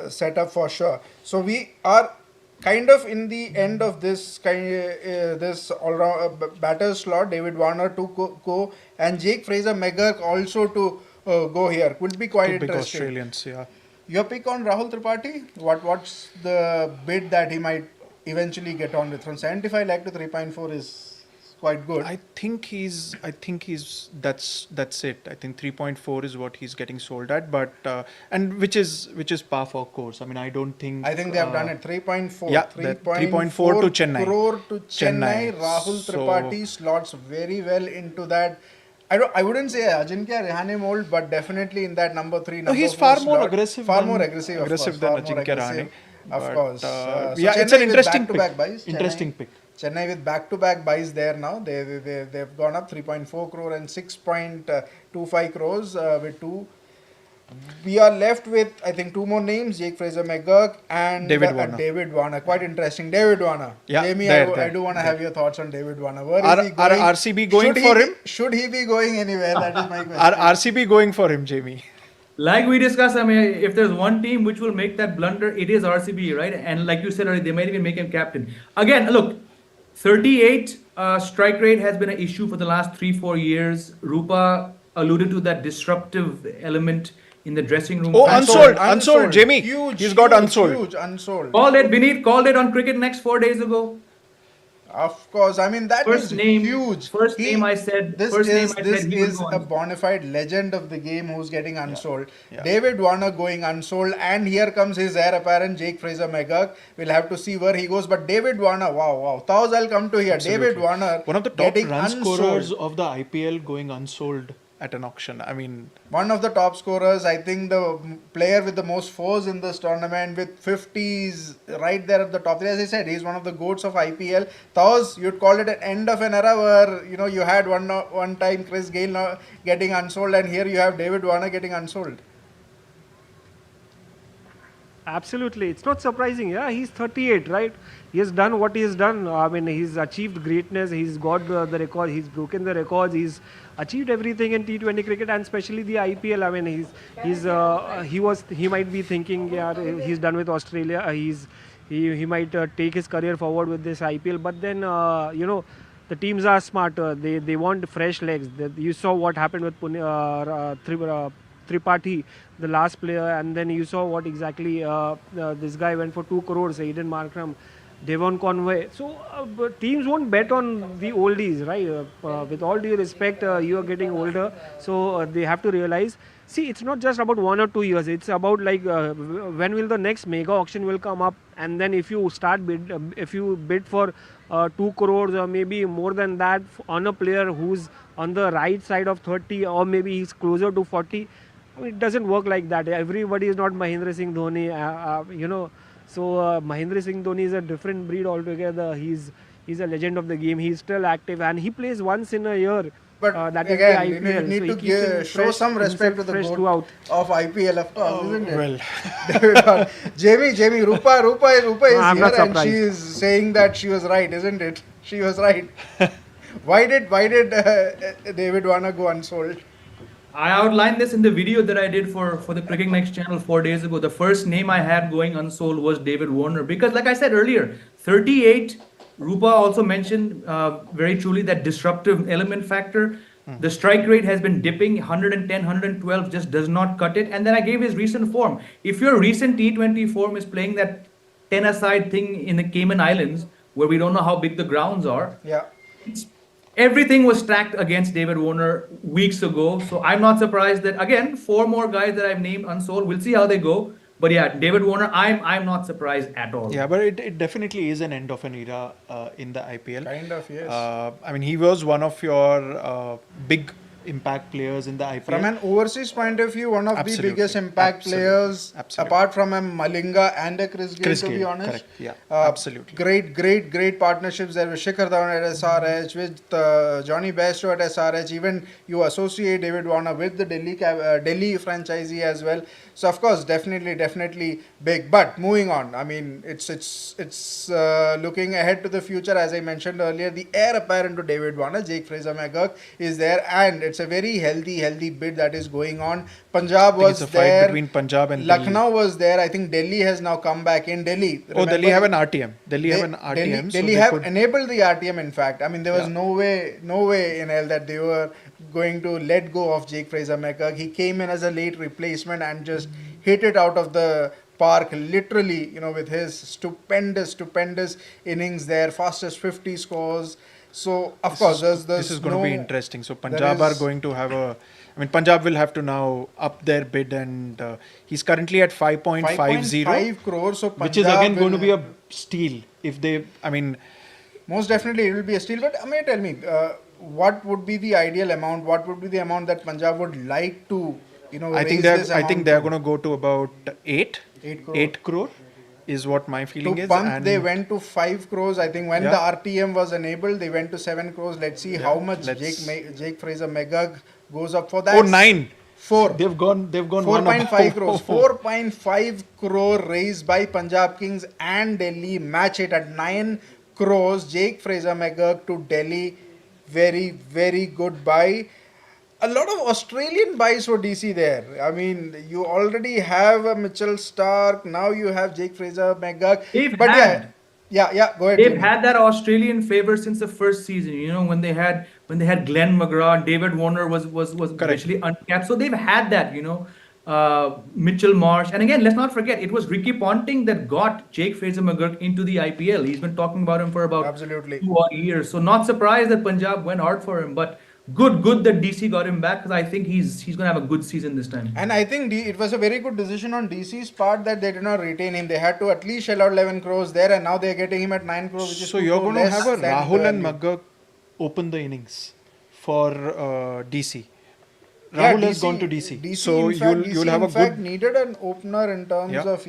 setup for sure. So we are kind of in the end of this this all-round batter slot. David Warner to go and Jake Fraser McGurk also to go here. Could be quite Big interesting. Australians, yeah. Your pick on Rahul Tripathi? What's the bid that he might eventually get on with? From 75 lakh to 3.4 is quite good. I think he's that's it. I think 3.4 is what he's getting sold at, but and which is par for course. I mean, I don't think. I think they have done it. 3.4. Yeah, 3.4 to Chennai. Crore to Chennai. Rahul Tripathi slots very well into that. I wouldn't say Ajinkya Rahane mold, but definitely in that number 3. No, he's far more aggressive. Far more aggressive than Ajinkya Rahane. Of course. So yeah, it's an interesting pick. Interesting pick. Chennai with back-to-back buys there now. They've gone up 3.4 crore and 6.25 crores with 2. We are left with, I think, 2 more names, Jake Fraser McGurk and David Warner. Quite interesting. David Warner. Yeah, Jamie, I do want to have your thoughts on David Warner. Where is he going? Are RCB going for him? Should he be going anywhere? That is my question. Are RCB going for him, Jamie? Like we discussed, I mean, if there's one team which will make that blunder, it is RCB, right? And like you said earlier, they might even make him captain. Again, look, 38 strike rate has been an issue for the last 3-4 years. Rupa alluded to that disruptive element in the dressing room. Oh, unsold, Jamie. He's got unsold. Huge, unsold. Called it, Vineet called it on Cricket Next 4 days ago. Of course, I mean that is huge. First name I said. This is a bona fide legend of the game who's getting unsold. Yeah. David Warner going unsold, and here comes his heir apparent Jake Fraser McGurk. We'll have to see where he goes. But David Warner, wow. Thoughs I'll come to here. Absolutely. David Warner, one of the top run scorers of the IPL going unsold at an auction. I mean, one of the top scorers, I think the player with the most fours in this tournament with 50s right there at the top. As I said, he's one of the goats of IPL. Thus, you'd call it an end of an era where, you know, you had one time Chris Gayle getting unsold, and here you have David Warner getting unsold. Absolutely. It's not surprising. Yeah, he's 38, right? He has done what he has done. I mean, he's achieved greatness. He's got the record. He's broken the records. He's achieved everything in T20 cricket, and especially the IPL. I mean, he might be thinking, yeah, he's done with Australia. He might take his career forward with this IPL. But then, you know, the teams are smarter. They want fresh legs. You saw what happened with Tripathi, the last player, and then you saw what exactly this guy went for 2 crores, Aiden Markram, Devon Conway. So but teams won't bet on the oldies, right? With all due respect, you are getting older, so they have to realize. See, it's not just about 1 or 2 years. It's about like when will the next mega auction will come up, and then if you if you bid for 2 crores or maybe more than that on a player who's on the right side of 30 or maybe he's closer to 40. I mean, it doesn't work like that. Everybody is not Mahendra Singh Dhoni, you know. So Mahendra Singh Dhoni is a different breed altogether. He's a legend of the game. He's still active and he plays once in a year. But that again, is the IPL. you need to show some respect to the goat of IPL, of course, isn't it? Well, Jamie, Rupa is I'm here not and she is saying that she was right, isn't it? She was right. Why did David Warner go unsold? I outlined this in the video that I did for the Cricket Next channel 4 days ago. The first name I had going unsold was David Warner because, like I said earlier, 38. Rupa also mentioned very truly that disruptive element factor. The strike rate has been dipping. 110, 112 just does not cut it. And then I gave his recent form. If your recent T20 form is playing that 10-a-side thing in the Cayman Islands, where we don't know how big the grounds are, everything was stacked against David Warner weeks ago. So I'm not surprised that, again, 4 more guys that I've named unsold. We'll see how they go. But yeah, David Warner, I'm not surprised at all. Yeah, but it definitely is an end of an era in the IPL. Kind of, yes. I mean, he was one of your big impact players in the IPL. From an overseas point of view, one of the biggest impact players, apart from a Malinga and a Chris Gayle, to be honest. Correct. Yeah, absolutely. Great partnerships there with Shikhar Dhawan at SRH, with Johnny Bairstow at SRH. Even you associate David Warner with the Delhi franchisee as well. So of course, definitely big. But moving on, I mean, it's looking ahead to the future. As I mentioned earlier, the heir apparent to David Warner, Jake Fraser-McGurk, is there, and it's a very healthy bid that is going on. Punjab was it's a there. Fight between Punjab and Lucknow was there. I think Delhi has now come back in. Delhi. Delhi have an RTM. Delhi have enabled the RTM. In fact, I mean, there was no way in hell that they were going to let go of Jake Fraser-McGurk. He came in as a late replacement and just hit it out of the park, literally, you know, with his stupendous innings there, fastest 50 scores. So of course, this is going to be interesting. So Punjab are going to have Punjab will have to now up their bid, and he's currently at 5.50 crores. So which is again going to be a steal if they. I mean, most definitely it will be a steal. But tell me, what would be the ideal amount? What would be the amount that Punjab would like to, you know? I think they're going to go to about 8 crore. Is what my feeling is. And they went to 5 crores. I think when the RTM was enabled, they went to 7 crores. Let's see how much Jake Fraser-McGurk goes up for that. 9. 4. They've gone 4.5 crores. 4.5 crore raised by Punjab Kings and Delhi. Match it at 9 crores. Jake Fraser-McGurk to Delhi. Very good buy. A lot of Australian buys for DC there. I mean, you already have a Mitchell Starc. Now you have Jake Fraser-McGurk. Go ahead. They've Jimmy. had that Australian favor since the first season. You know, when they had Glenn McGrath, David Warner was actually uncapped. So they've had that. You know, Mitchell Marsh, and again, let's not forget, it was Ricky Ponting that got Jake Fraser-McGurk into the IPL. He's been talking about him for about 2 odd years. So not surprised that Punjab went hard for him, but. Good that DC got him back, because I think he's going to have a good season this time. And I think it was a very good decision on DC's part that they did not retain him. They had to at least shell out 11 crores there, and now they're getting him at 9 crores, which is so you're going to have a Rahul and McGurk open the innings for DC. Rahul has gone to DC. So you'll have a good. Needed an opener in terms of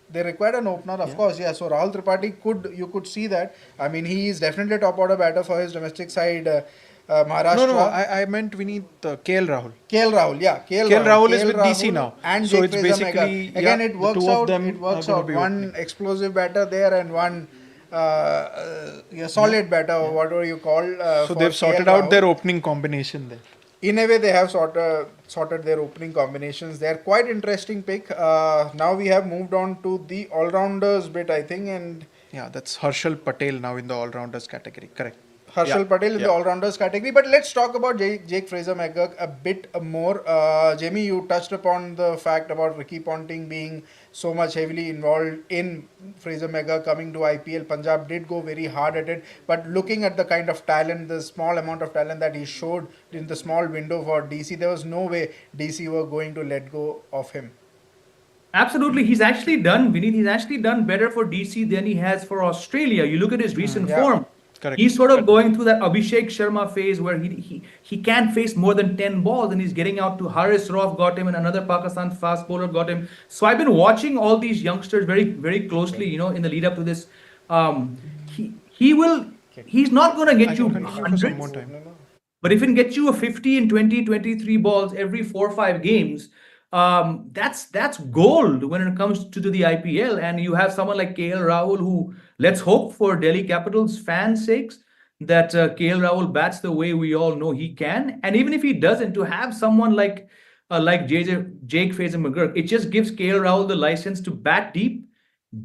they required an opener, of course. Yeah, so Rahul Tripathi you could see that. I mean, he is definitely a top order batter for his domestic side, Maharashtra. No, I meant we need KL Rahul. KL Rahul, yeah. KL Rahul is with DC now. And so Jake it's basically again, it works out. It works out. One explosive batter there and one solid batter, or whatever you call. So they've sorted out their opening combination there. In a way, they have sorted their opening combinations. They are quite interesting pick. Now we have moved on to the all-rounders bit, I think, and yeah, that's Harshal Patel now in the all-rounders category. Correct. Harshal Patel in the all-rounders category. But let's talk about Jake Fraser-McGurk a bit more. Jamie, you touched upon the fact about Ricky Ponting being so much heavily involved in Fraser-McGurk coming to IPL. Punjab did go very hard at it. But looking at the kind of talent, the small amount of talent that he showed in the small window for DC, there was no way DC were going to let go of him. Absolutely. He's actually done better for DC than he has for Australia. You look at his recent form. Correct. He's sort of going through that Abhishek Sharma phase where he can't face more than 10 balls and he's getting out to Haris Rauf got him and another Pakistan fast bowler got him. So I've been watching all these youngsters very, very closely, in the lead up to this. He's not going to get you 100, but if he can get you a 50 in 20, 23 balls every 4 or 5 games, that's gold when it comes to the IPL. And you have someone like KL Rahul who, let's hope for Delhi Capitals fans' sakes that KL Rahul bats the way we all know he can. And even if he doesn't, to have someone like Jake Fraser-McGurk, it just gives KL Rahul the license to bat deep,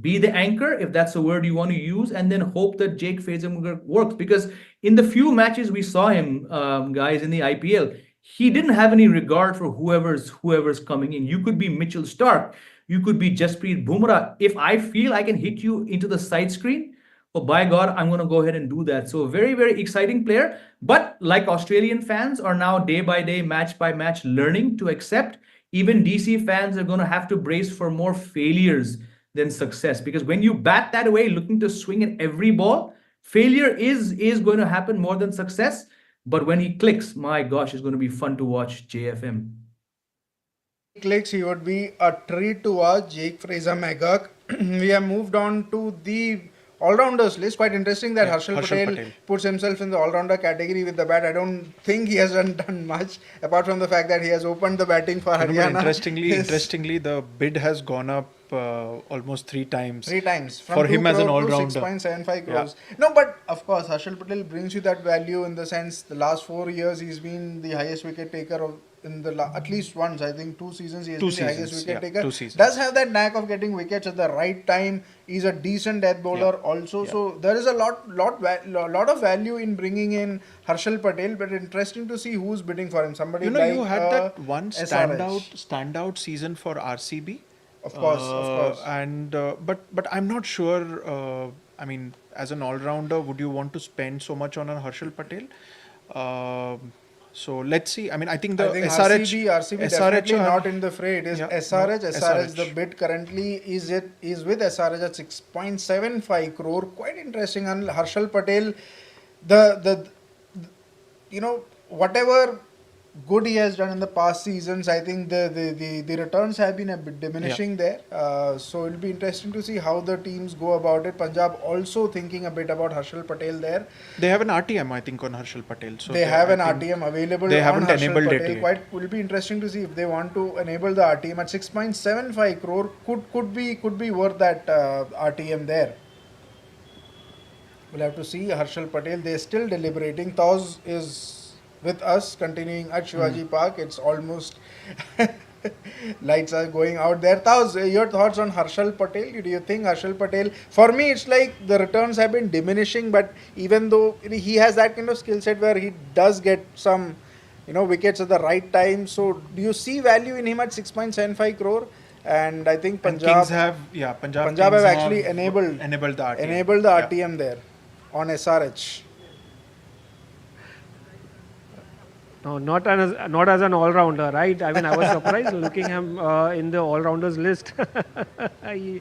be the anchor, if that's the word you want to use, and then hope that Jake Fraser-McGurk works. Because in the few matches we saw him, guys, in the IPL, he didn't have any regard for whoever's coming in. You could be Mitchell Stark. You could be Jasprit Bumrah. If I feel I can hit you into the side screen, by God, I'm going to go ahead and do that. So very, very exciting player. But like Australian fans are now day by day, match by match learning to accept, even DC fans are going to have to brace for more failures than success. Because when you bat that way, looking to swing at every ball, failure is going to happen more than success. But when he clicks, my gosh, it's going to be fun to watch JFM. Clicks, he would be a treat to watch. Jake Fraser-McGurk. We have moved on to the all-rounders list. Quite interesting that Harshal Patel puts himself in the all-rounder category with the bat. I don't think he has done much apart from the fact that he has opened the batting for Haryana. Interestingly, the bid has gone up almost 3 times. 3 times. From for him as an all-rounder. 6.75 crores. Yeah. No, but of course, Harshal Patel brings you that value in the sense the last 4 years he's been the highest wicket taker at least once. I think 2 seasons he has been the highest wicket taker. 2 seasons. Does have that knack of getting wickets at the right time. He's a decent death bowler also. So there is a lot of value in bringing in Harshal Patel. But interesting to see who's bidding for him. Somebody like you had that one standout season for RCB. Of course. And but I'm not sure. I mean, as an all-rounder, would you want to spend so much on a Harshal Patel? So let's see. I mean, I think RCB definitely not in the fray. It is SRH. The bid currently is with SRH at 6.75 crore. Quite interesting. And Harshal Patel, whatever good he has done in the past seasons, I think the returns have been a bit diminishing there. So it'll be interesting to see how the teams go about it. Punjab also thinking a bit about Harshal Patel there. They have an RTM, I think, on Harshal Patel. So they have an RTM available. They haven't enabled it yet. Will be interesting to see if they want to enable the RTM at 6.75 crore. Could be worth that RTM there. We'll have to see. Harshal Patel, they're still deliberating. Tauz is with us, continuing at Shivaji Park. It's almost lights are going out there. Tauz, your thoughts on Harshal Patel? Do you think Harshal Patel, for me it's like the returns have been diminishing, but even though he has that kind of skill set where he does get some wickets at the right time, so do you see value in him at 6.75 crore? And I think Punjab have actually enabled the RTM there on SRH. No, not as an all-rounder, right? I mean, I was surprised looking him in the all-rounders list. कि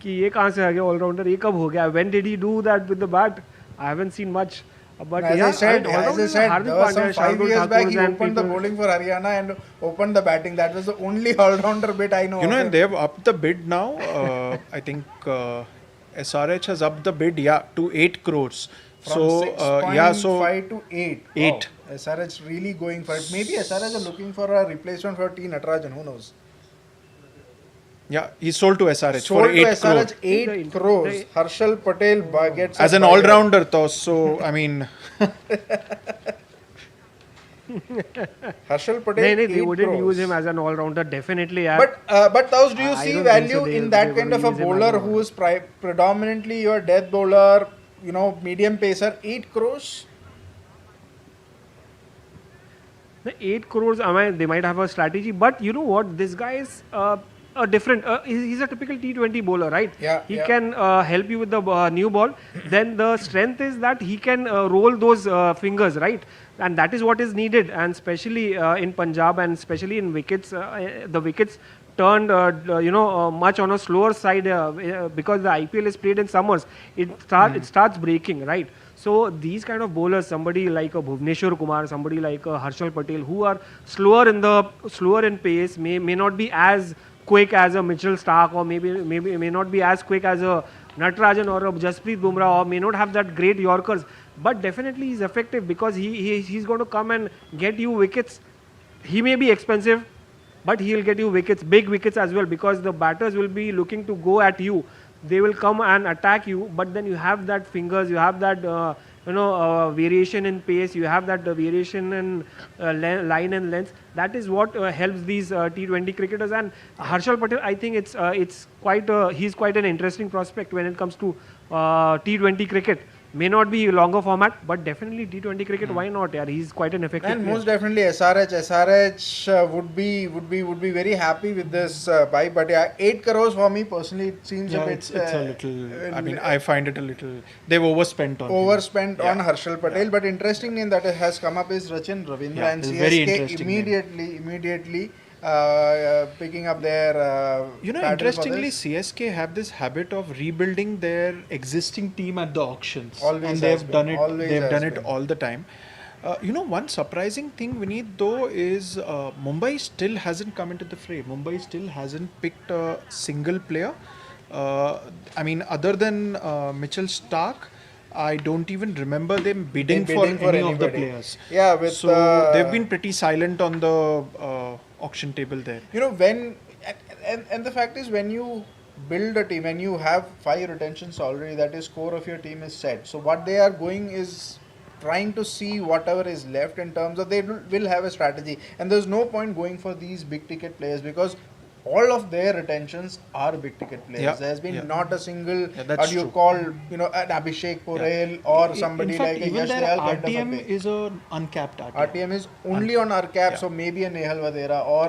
ये कहाँ से आ गया all-rounder? ये कब हो गया? When did he do that with the bat? I haven't seen much But as yeah, I said, Hardik there was some Pandya, 5 Shardul years back he Thakurs and opened the people- bowling for Haryana and opened the batting. That was the only all-rounder bit I know. You know, of and him. they have upped the bid now. I think SRH has upped the bid, to 8 crores. From So 6.5 to 8. 8. Wow. SRH really going for it. Maybe SRH are looking for a replacement for T. Natarajan. Who knows? Yeah, he sold to SRH Sold for to 8 SRH crore. 8 crores. Harshal Patel gets As a an buyer. all-rounder, though, so I mean, Harshal Patel. They 8 wouldn't crores. use him as an all-rounder. Definitely. But Taos, do you I see don't think value so in they're that kind of gonna a use him as bowler an who is predominantly your death bowler, medium pacer, 8 crores? The 8 crores, they might have a strategy, but you know what? This guy is a different. He's a typical T20 bowler, right? Yeah. He can help you with the new ball. Then the strength is that he can roll those fingers, right? And that is what is needed. And especially in Punjab and especially in wickets, the wickets turned, much on a slower side because the IPL is played in summers. It starts breaking, right? So these kind of bowlers, somebody like a Bhuvneshwar Kumar, somebody like a Harshal Patel, who are slower in pace, may not be as quick as a Mitchell Stark, or maybe may not be as quick as a Natarajan or a Jasprit Bumrah, or may not have that great Yorkers, but definitely he's effective because he's going to come and get you wickets. He may be expensive, but he'll get you wickets, big wickets as well, because the batters will be looking to go at you. They will come and attack you, but then you have that fingers, you have that variation in pace, you have that variation in line and length. That is what helps these T20 cricketers. And Harshal Patel, I think it's he's quite an interesting prospect when it comes to T20 cricket. May not be longer format, but definitely T20 cricket. Why not? Yeah, he's quite an effective. And player. most definitely SRH would be very happy with this buy. But yeah, 8 crores for me personally it seems a bit. it's a little. I mean, I find it a little. They've overspent on. Overspent on Harshal Patel. But interesting name that has come up is Rachin Ravindra, and it's very CSK interesting name. immediately picking up their. battle for Interestingly, this. CSK have this habit of rebuilding their existing team at the auctions, Always and has they've been. done it. Always They've has done it been. all the time. One surprising thing, Vineet, though, is Mumbai still hasn't come into the fray. Mumbai still hasn't picked a single player. Other than Mitchell Stark, I don't even remember them bidding for any of the anybody. players. Yeah, with So they've been pretty silent on the auction table there. When and the fact is, when you build a team and you have 5 retentions already, that is core of your team is set. So what they are going is trying to see whatever is left in terms of they will have a strategy, and there's no point going for these big ticket players because all of their retentions are big ticket players. Yeah, There's been yeah. not a single that's what you true. call an Abhishek Porel or somebody In fact, like a even Yash their Dayal kind of a RTM pick. is an uncapped RTM. RTM is only on our cap, so maybe a Nehal Vadera or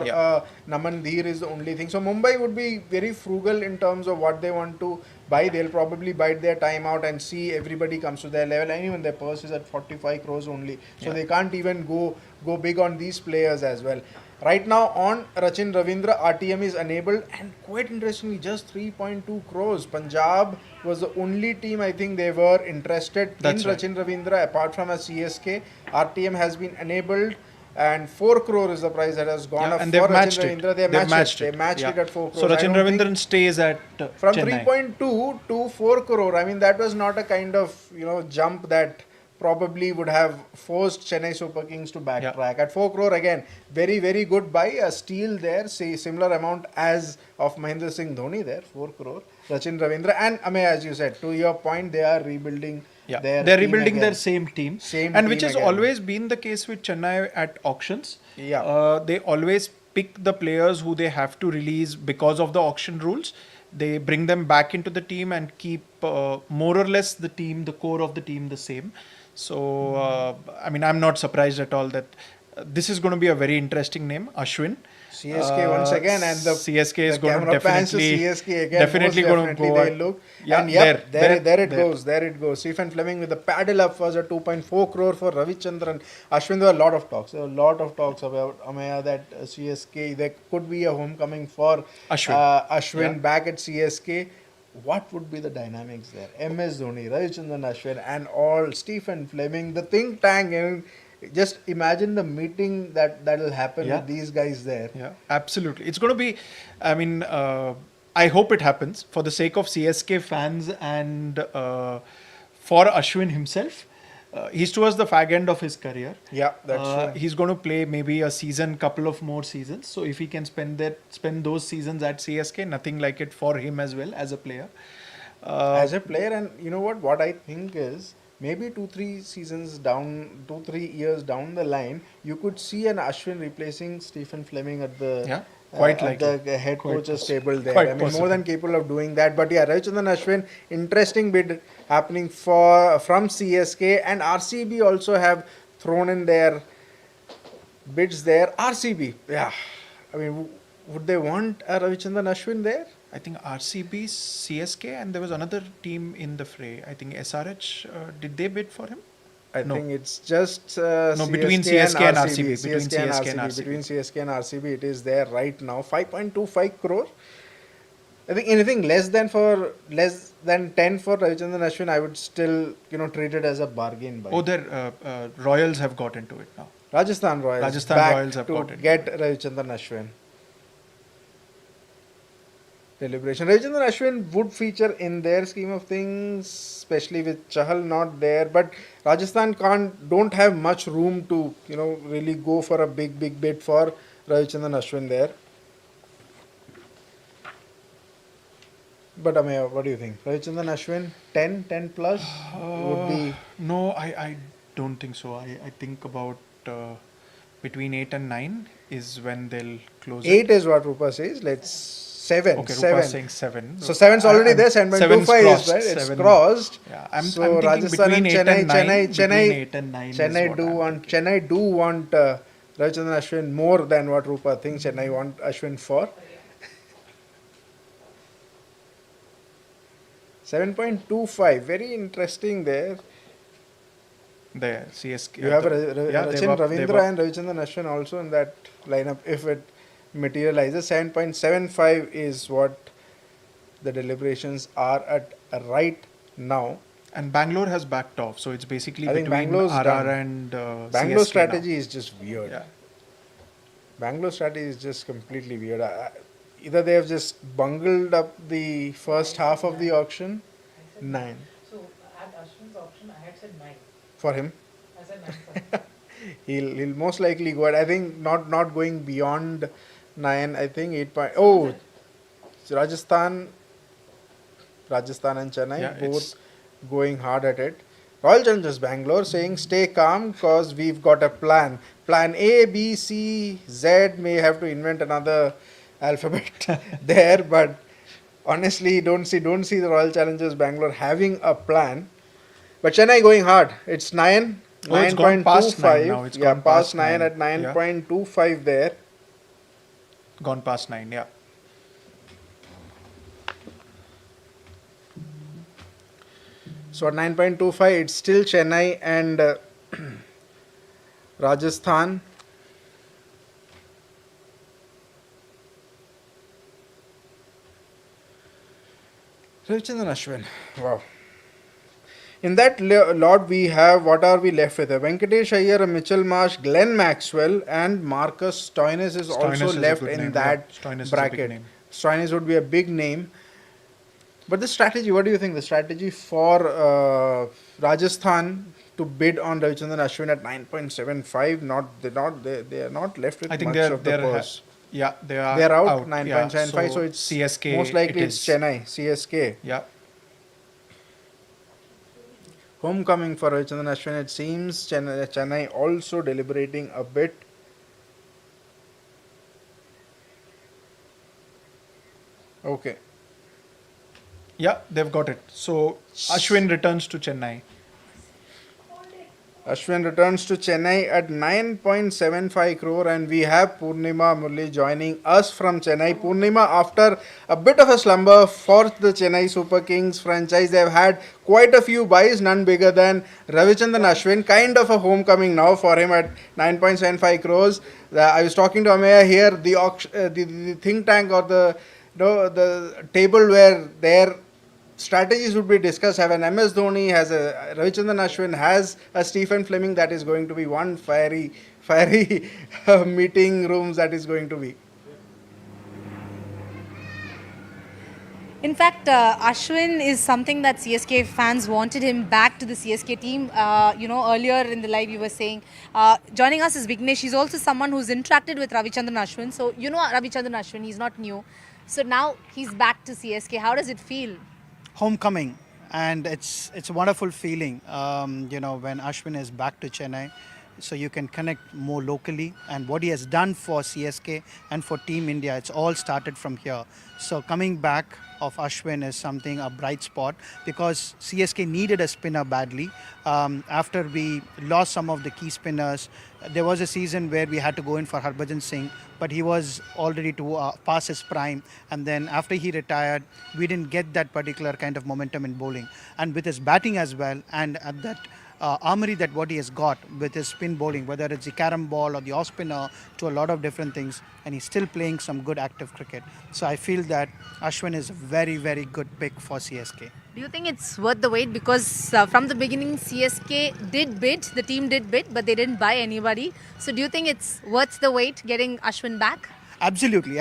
Naman Dheer is the only thing. So Mumbai would be very frugal in terms of what they want to buy. They'll probably bide their time out and see everybody comes to their level. And even their purse is at 45 crores only, so they can't even go big on these players as well. Right now on Rachin Ravindra, RTM is enabled, and quite interestingly, just 3.2 crores. Punjab was the only team I think they were interested That's in right. Rachin Ravindra apart from a CSK. RTM has been enabled, and 4 crore is the price that has gone up and for they've matched Rachin it. Ravindra. They matched it. They matched Yeah. it at 4 crores. So I Rachin don't think- Ravindran stays at from Chennai. 3.2 to 4 crore. I mean, that was not a kind of jump that probably would have forced Chennai Super Kings to backtrack. At 4 crore again, very, very good buy. A steal there, say similar amount as of Mahendra Singh Dhoni there, 4 crore. Rachin Ravindra, and as you said, to your point, they are rebuilding their They're team rebuilding again. their same team. And which has always been the case with Chennai at auctions. They always pick the players who they have to release because of the auction rules. They bring them back into the team and keep more or less the team, the core of the team, the same. So, I'm not surprised at all that this is going to be a very interesting name, Ashwin. CSK once again, and the CSK is the going to camera pans to definitely CSK again. definitely Most going to go. they look. Yeah, And there it goes. There it goes. Stephen Fleming with the paddle up was a 2.4 crore for Ravichandran. Ashwin, there were a lot of talks. There were a lot of talks about Amaya that CSK, there could be a homecoming for Ashwin back at CSK. what would be the dynamics there? MS Dhoni, Ravichandran Ashwin, and all Stephen Fleming, the think tank. Just imagine the meeting that'll happen with these guys there. Yeah, absolutely. It's going to be, I mean, I hope it happens for the sake of CSK fans and for Ashwin himself. He's towards the fag end of his career. Yeah, that's true. He's going to play maybe a season, couple of more seasons. So if he can spend those seasons at CSK, nothing like it for him as well as a player. As a player, and you know what I think is, maybe 2-3 years down the line, you could see an Ashwin replacing Stephen Fleming at the the head coach's table there. I mean, more than capable of doing that. But yeah, Ravichandran Ashwin, interesting bid happening from CSK, and RCB also have thrown in their bids there. RCB, yeah. I mean, would they want a Ravichandran Ashwin there? I think RCB, CSK, and there was another team in the fray. I think SRH. Did they bid for him? I think it's just between CSK and RCB. Between CSK and RCB, it is there right now. 5.25 crore. I think anything less than 10 for Ravichandran Ashwin, I would still treat it as a bargain buy. Oh, their Royals have got into it now. Rajasthan Royals have got to get Ravichandran Ashwin. Deliberation. Rishabh Ashwin would feature in their scheme of things, especially with Chahal not there. But Rajasthan don't have much room to really go for a big bid for Ravichandran Ashwin there. But Ameya, what do you think? Ravichandran Ashwin 10 plus would be. No, I don't think so. I think about between 8 and 9 is when they'll close. 8 is what Rupa says. Let's. 7. Okay, Rupa's saying 7. So 7's already there. 7.25 is right. It's crossed. Yeah, I'm so thinking Rajasthan and Chennai do want Ravichandran Ashwin more than what Rupa thinks Chennai want Ashwin for. 7.25. Very interesting there. There, CSK. You have Ravindra and Ravichandran Ashwin also in that lineup. If it materializes, 7.75 is what the deliberations are at right now. And Bangalore has backed off, so it's basically I think between Bangalore's RR done. and Bangalore CSK strategy now. is just weird. Yeah. Bangalore strategy is just completely weird. Either they have just bungled up the first half of the auction. 9. So at Ashwin's auction, I had said 9. For him? I said 9 for him. He'll most likely go at, I think, not going beyond 9. I think 8. Oh, Rajasthan and Chennai both going hard at it. Royal Challengers Bangalore saying stay calm because we've got a plan. Plan A, B, C, Z. May have to invent another alphabet there, but honestly, don't see the Royal Challengers Bangalore having a plan. But Chennai going hard. It's 9. Oh, it's gone past 9 now. It's gone past 9 at 9.25 there. Gone past 9, yeah. So at 9.25, it's still Chennai and Rajasthan. Ravichandran Ashwin. Wow. In that lot, we have, what are we left with? Venkatesh Iyer, Mitchell Marsh, Glenn Maxwell, and Marcus Stoinis is also left in that bracket. Stoinis would be a big name. But the strategy, what do you think? The strategy for Rajasthan to bid on Ravichandran Ashwin at 9.75, they are not left with much of the purse. Yeah, they are out 9.75. Yeah, so it's CSK. Most likely it's Chennai, CSK. Yeah. Homecoming for Ravichandran Ashwin. It seems Chennai also deliberating a bit. Okay. Yeah, they've got it. So Ashwin returns to Chennai. Ashwin returns to Chennai at 9.75 crore, and we have Purnima Murli joining us from Chennai. Purnima, after a bit of a slumber for the Chennai Super Kings franchise, they've had quite a few buys, none bigger than Ravichandran Ashwin. Kind of a homecoming now for him at 9.75 crores. I was talking to Ameya here, the think tank or the table where their strategies would be discussed. Have an MS Dhoni, has a Ravichandran Ashwin, has a Stephen Fleming. That is going to be one fiery meeting rooms that is going to be. In fact, Ashwin is something that CSK fans wanted him back to the CSK team. Earlier in the live you were saying, joining us is Vignesh. He's also someone who's interacted with Ravichandran Ashwin. So, Ravichandran Ashwin, he's not new. So now he's back to CSK. How does it feel? Homecoming, and it's a wonderful feeling. When Ashwin is back to Chennai, so you can connect more locally, and what he has done for CSK and for Team India, it's all started from here. So coming back of Ashwin is a bright spot, because CSK needed a spinner badly. After we lost some of the key spinners, there was a season where we had to go in for Harbhajan Singh, but he was already past his prime, and then after he retired, we didn't get that particular kind of momentum in bowling. And with his batting as well, and at that armory that what he has got with his spin bowling, whether it's the carom ball or the off spinner, to a lot of different things, and he's still playing some good active cricket. So I feel that Ashwin is a very, very good pick for CSK. Do you think it's worth the wait? Because from the beginning, CSK did bid, the team did bid, but they didn't buy anybody. So do you think it's worth the wait getting Ashwin back? Absolutely.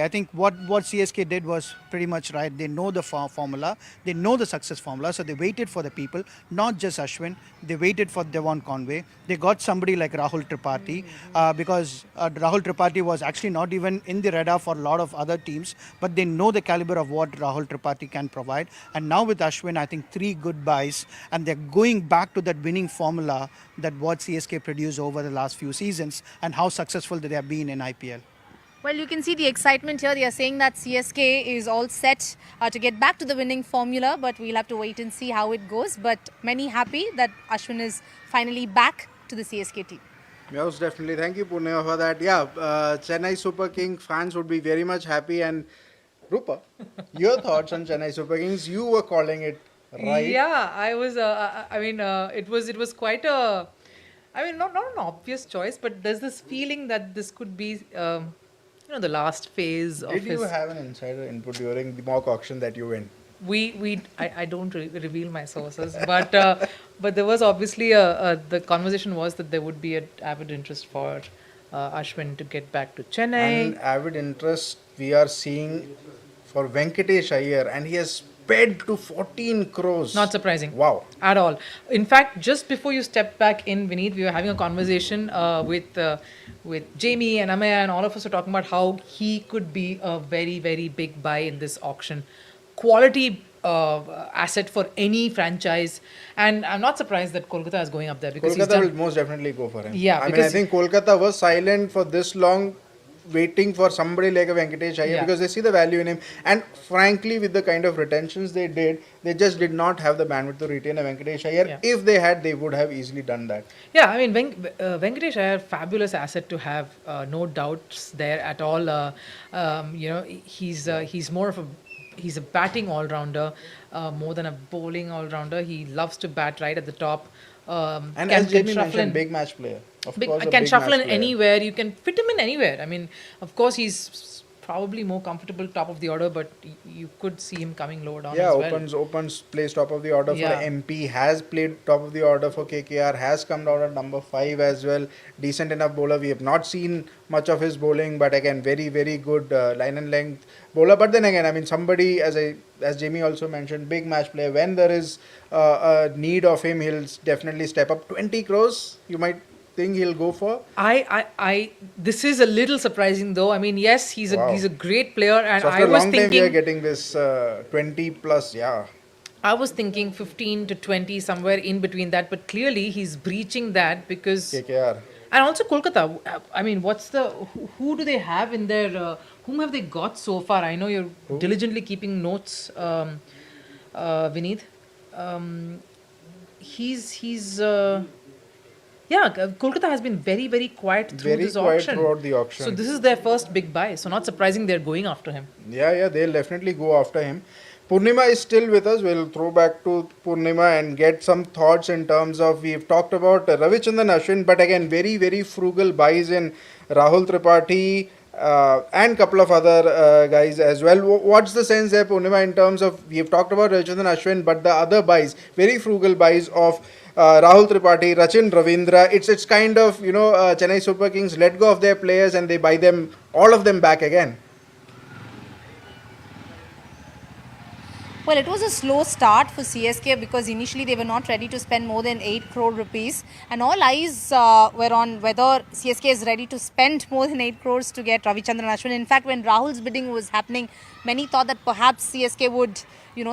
I think what CSK did was pretty much right. They know the formula, they know the success formula, so they waited for the people, not just Ashwin. They waited for Devon Conway. They got somebody like Rahul Tripathi, because Rahul Tripathi was actually not even in the radar for a lot of other teams, but they know the caliber of what Rahul Tripathi can provide. And now with Ashwin, I think 3 good buys, and they're going back to that winning formula that what CSK produced over the last few seasons, and how successful they have been in IPL. Well, you can see the excitement here. They are saying that CSK is all set to get back to the winning formula, but we'll have to wait and see how it goes. But many happy that Ashwin is finally back to the CSK team. Yes, definitely. Thank you, Purnima, for that. Yeah, Chennai Super Kings fans would be very much happy. And Rupa, your thoughts on Chennai Super Kings? You were calling it right. Yeah, I was. It was quite a. Not an obvious choice, but there's this feeling that this could be. The last phase of his... Did you have an insider input during the mock auction that you win? I don't reveal my sources, but there was obviously the conversation was that there would be an avid interest for Ashwin to get back to Chennai. And avid interest we are seeing for Venkatesh Iyer, and he has sped to 14 crores. Not surprising. Wow. At all. In fact, just before you stepped back in, Vineet, we were having a conversation with Jamie and Amaya, and all of us were talking about how he could be a very, very big buy in this auction. Quality asset for any franchise, and I'm not surprised that Kolkata is going up there, because Kolkata will most definitely go for him. Yeah, I think Kolkata was silent for this long, waiting for somebody like a Venkatesh Iyer, because they see the value in him. And frankly, with the kind of retentions they did, they just did not have the bandwidth to retain a Venkatesh Iyer. Yeah. If they had, they would have easily done that. Yeah, Venkatesh Iyer, fabulous asset to have, no doubts there at all. He's more of he's a batting all-rounder, more than a bowling all-rounder. He loves to bat right at the top. And as Jamie mentioned, big match player. Can shuffle in anywhere. You can fit him in anywhere. Of course, he's probably more comfortable top of the order, but you could see him coming lower down as well. Opens, plays top of the order for MP, has played top of the order for KKR, has come down at number 5 as well. Decent enough bowler. We have not seen much of his bowling, but again, very, very good line and length bowler. But then again, somebody, as Jamie also mentioned, big match player. When there is a need of him, he'll definitely step up. 20 crores, you might think he'll go for? This is a little surprising though. Yes, he's a great player, and so after a long time we are getting this 20 plus, yeah. I was thinking 15 to 20, somewhere in between that, but clearly he's breaching that because KKR. And also Kolkata. Who do they have in their? Whom have they got so far? I know you're diligently keeping notes, Vineet. Kolkata has been very, very quiet through this auction. Throughout the auction. So this is their first big buy. So not surprising they're going after him. Yeah, they'll definitely go after him. Purnima is still with us. We'll throw back to Purnima and get some thoughts in terms of, we've talked about Ravichandran Ashwin, but again, very, very frugal buys in Rahul Tripathi, and couple of other guys as well. What's the sense there, Purnima, in terms of, we've talked about Ravichandran Ashwin, but the other buys, very frugal buys of Rahul Tripathi, Rachin Ravindra, it's kind of, Chennai Super Kings let go of their players and they buy them, all of them back again. Well, it was a slow start for CSK because initially they were not ready to spend more than 8 crore rupees, and all eyes were on whether CSK is ready to spend more than 8 crores to get Ravichandran Ashwin. In fact, when Rahul's bidding was happening, many thought that perhaps CSK would,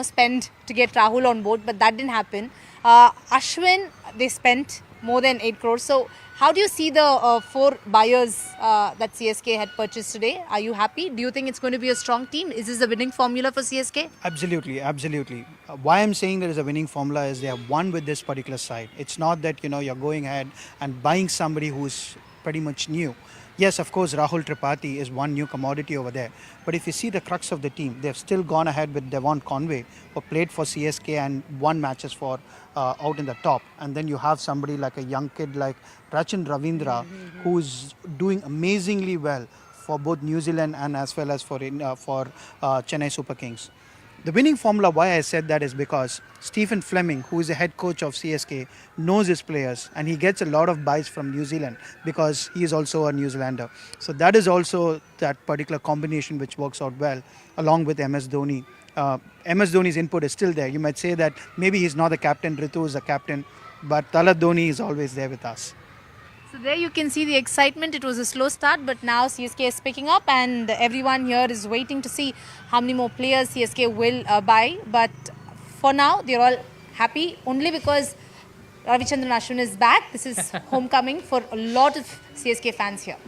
spend to get Rahul on board, but that didn't happen. Ashwin, they spent more than 8 crores. So how do you see the 4 buyers that CSK had purchased today? Are you happy? Do you think it's going to be a strong team? Is this the winning formula for CSK? Absolutely, absolutely. Why I'm saying there is a winning formula is they have won with this particular side. It's not that, you're going ahead and buying somebody who's pretty much new. Yes, of course, Rahul Tripathi is one new commodity over there. But if you see the crux of the team, they've still gone ahead with Devon Conway, who played for CSK and won matches for out in the top. And then you have somebody like a young kid like Rachin Ravindra, who's doing amazingly well for both New Zealand and as well as for Chennai Super Kings. The winning formula, why I said that is because Stephen Fleming, who is the head coach of CSK, knows his players and he gets a lot of buys from New Zealand because he is also a New Zealander. So that is also that particular combination which works out well along with MS Dhoni. MS Dhoni's input is still there. You might say that maybe he's not the captain, Ritu is the captain, but Talat Dhoni is always there with us. So there you can see the excitement. It was a slow start, but now CSK is picking up and everyone here is waiting to see how many more players CSK will buy. But for now, they're all happy only because Ravichandran Ashwin is back. This is homecoming for a lot of CSK fans here.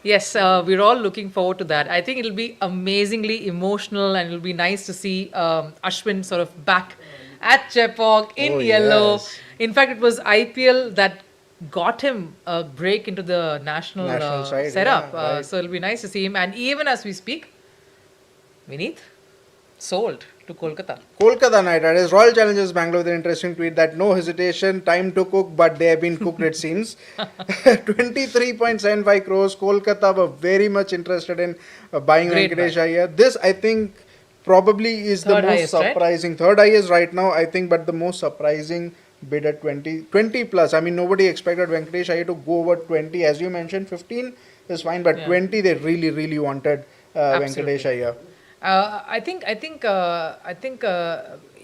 Yes, we're all looking forward to that. I think it'll be amazingly emotional and it'll be nice to see Ashwin sort of back at Chepauk in yellow. Yes. In fact, it was IPL that got him a break into the national side, setup. yeah, right. So it'll be nice to see him. And even as we speak, Vineet, sold to Kolkata. Kolkata Knight Riders, Royal Challengers Bangalore with an interesting tweet that no hesitation, time to cook, but they have been cooked it seems. 23.75 crores. Kolkata were very much interested in buying Great Venkatesh buy. Iyer. This I think probably is Third the most highest, right? surprising. Third highest right now I think, but the most surprising bid at 20 plus. I mean, nobody expected Venkatesh Iyer to go over 20. As you mentioned, 15 is fine, but 20 they really wanted Absolutely. Venkatesh Iyer. I think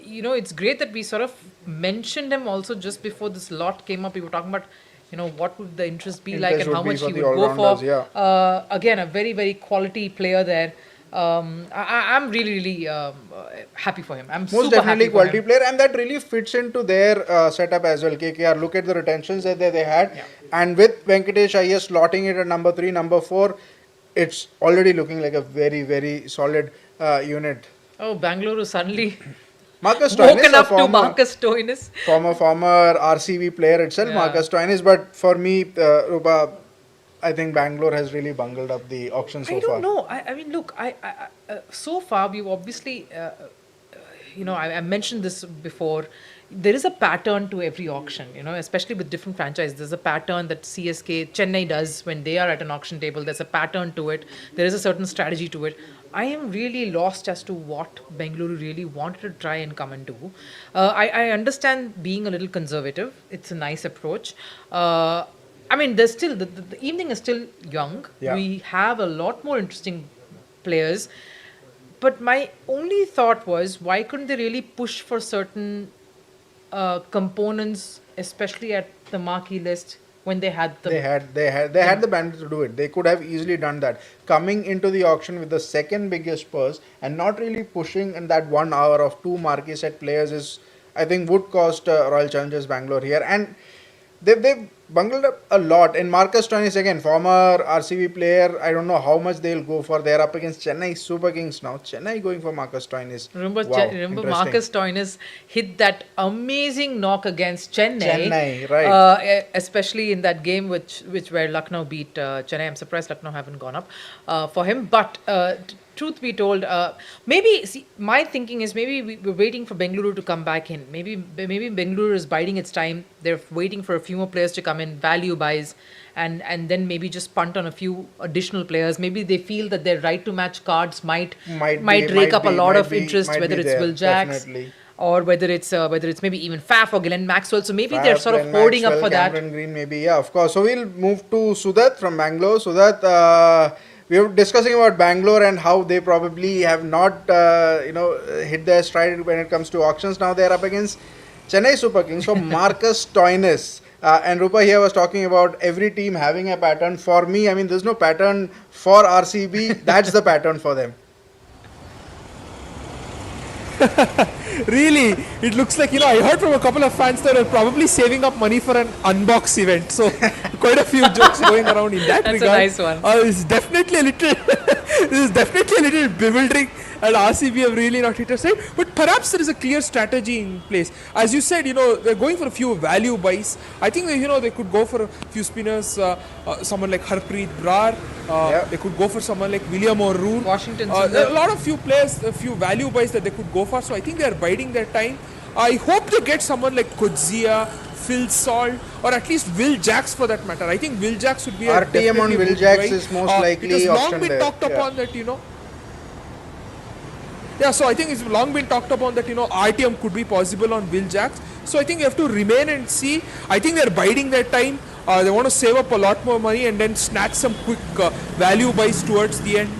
it's great that we sort of mentioned him also just before this lot came up. We were talking about what would the interest be like Interest and how would be much for he the would go for. all-rounders, yeah. Again, a very quality player there. I'm really happy for him. I'm Most super definitely happy for quality him. player, and that really fits into their setup as well. KKR, look at the retentions that they had, and with Venkatesh Iyer slotting it at number 3, number 4, it's already looking like a very solid unit. Oh, Bangalore suddenly Marcus Stoinis, woken a up to Marcus Stoinis. former RCB player itself, Yeah. Marcus Stoinis. But for me, Rupa, I think Bangalore has really bungled up the auction so I far. don't know. I mean, look, so far we've obviously, I mentioned this before. There is a pattern to every auction, especially with different franchises. There's a pattern that Chennai does when they are at an auction table. There's a pattern to it. There is a certain strategy to it. I am really lost as to what Bengaluru really wanted to try and come and do. I understand being a little conservative. It's a nice approach. I mean, there's still, the evening is still young. Yeah. We have a lot more interesting players. But my only thought was, why couldn't they really push for certain components, especially at the marquee list when they had the... They had the bandwidth to do it. They could have easily done that. Coming into the auction with the second biggest purse and not really pushing in that 1 hour of 2 marquee set players is, I think, would cost Royal Challengers Bangalore here. And they've bungled up a lot. And Marcus Stoinis, again, former RCB player, I don't know how much they'll go for. They're up against Chennai Super Kings now. Chennai going for Marcus Stoinis. Remember, Wow, remember interesting. Marcus Stoinis hit that amazing knock against Chennai. Chennai, right. Especially in that game where Lucknow beat Chennai. I'm surprised Lucknow haven't gone up for him. But truth be told, maybe see, my thinking is maybe we're waiting for Bengaluru to come back in. Maybe Bengaluru is biding its time. They're waiting for a few more players to come in, value buys, and then maybe just punt on a few additional players. Maybe they feel that their right to match cards might rake up a lot of interest, whether it's Will Jacks. Or whether it's maybe even Faf or Glenn Maxwell. So maybe they're sort of hoarding up for Cameron Green, maybe, yeah, of course. So we'll move to Sudat from Bangalore. Sudat, we were discussing about Bangalore and how they probably have not, hit their stride when it comes to auctions. Now they're up against Chennai Super Kings. So Marcus Stoinis. And Rupa here was talking about every team having a pattern. For me, I mean, there's no pattern for RCB. That's the pattern for them. Really, it looks like, I heard from a couple of fans that are probably saving up money for an unbox event. So quite a few jokes going around in that That's regard. a nice one. It's definitely a little this is definitely a little bewildering, and RCB have really not hit a stride. But perhaps there is a clear strategy in place. As you said, they're going for a few value buys. I think they could go for a few spinners, someone like Harpreet Brar. They could go for someone like William O'Rourke. Washington. There are a lot of few players, a few value buys that they could go for. So I think they are biding their time. I hope they get someone like Kudzia, Phil Salt, or at least Will Jacks for that matter. I think Will Jacks would be a RTM on Will Jacks is most likely it has long auctioned been there. talked upon that, Yeah, so I think it's long been talked upon that, RTM could be possible on Will Jacks. So I think you have to remain and see. I think they're biding their time. They want to save up a lot more money and then snatch some quick value buys towards the end.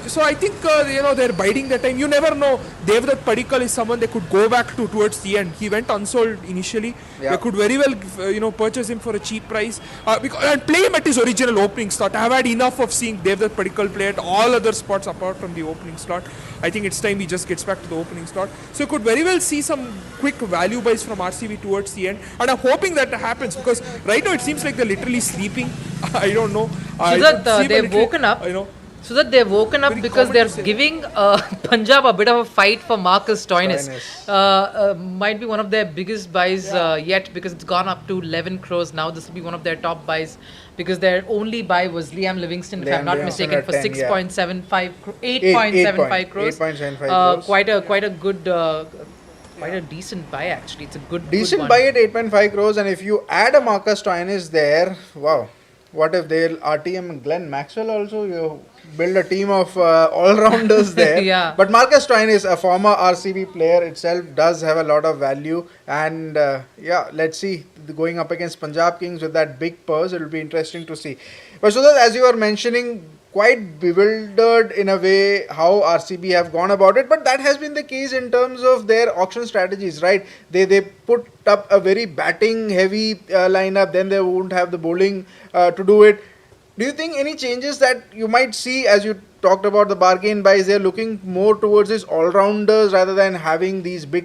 So I think they're biding their time. You never know. Devdutt Padikkal is someone they could go back to towards the end. He went unsold initially. They could very well purchase him for a cheap price and play him at his original opening slot. I have had enough of seeing Devdutt Padikkal play at all other spots apart from the opening slot. I think it's time he just gets back to the opening slot. So you could very well see some quick value buys from RCB towards the end, and I'm hoping that happens because right now it seems like they're literally sleeping. I don't know. So that they've woken up. So that they've woken up because they're giving Punjab a bit of a fight for Marcus Stoinis. Might be one of their biggest buys yet because it's gone up to 11 crores now. This will be one of their top buys because their only buy was Liam Livingston, if I'm not mistaken, for 8.75 crores. 8.75 crores. Quite a good, quite a decent buy actually. It's a good Decent good buy at 8.5 crores, and if you add a Marcus Stoinis there, wow. What if they'll RTM Glenn Maxwell also? You build a team of all-rounders there. Yeah. But Marcus Stoinis, a former RCB player itself, does have a lot of value. And let's see. Going up against Punjab Kings with that big purse, it will be interesting to see. But so that, as you were mentioning, quite bewildered in a way how RCB have gone about it, but that has been the case in terms of their auction strategies, right? They put up a very batting heavy lineup, then they won't have the bowling to do it. Do you think any changes that you might see, as you talked about the bargain buys, they're looking more towards these all-rounders rather than having these big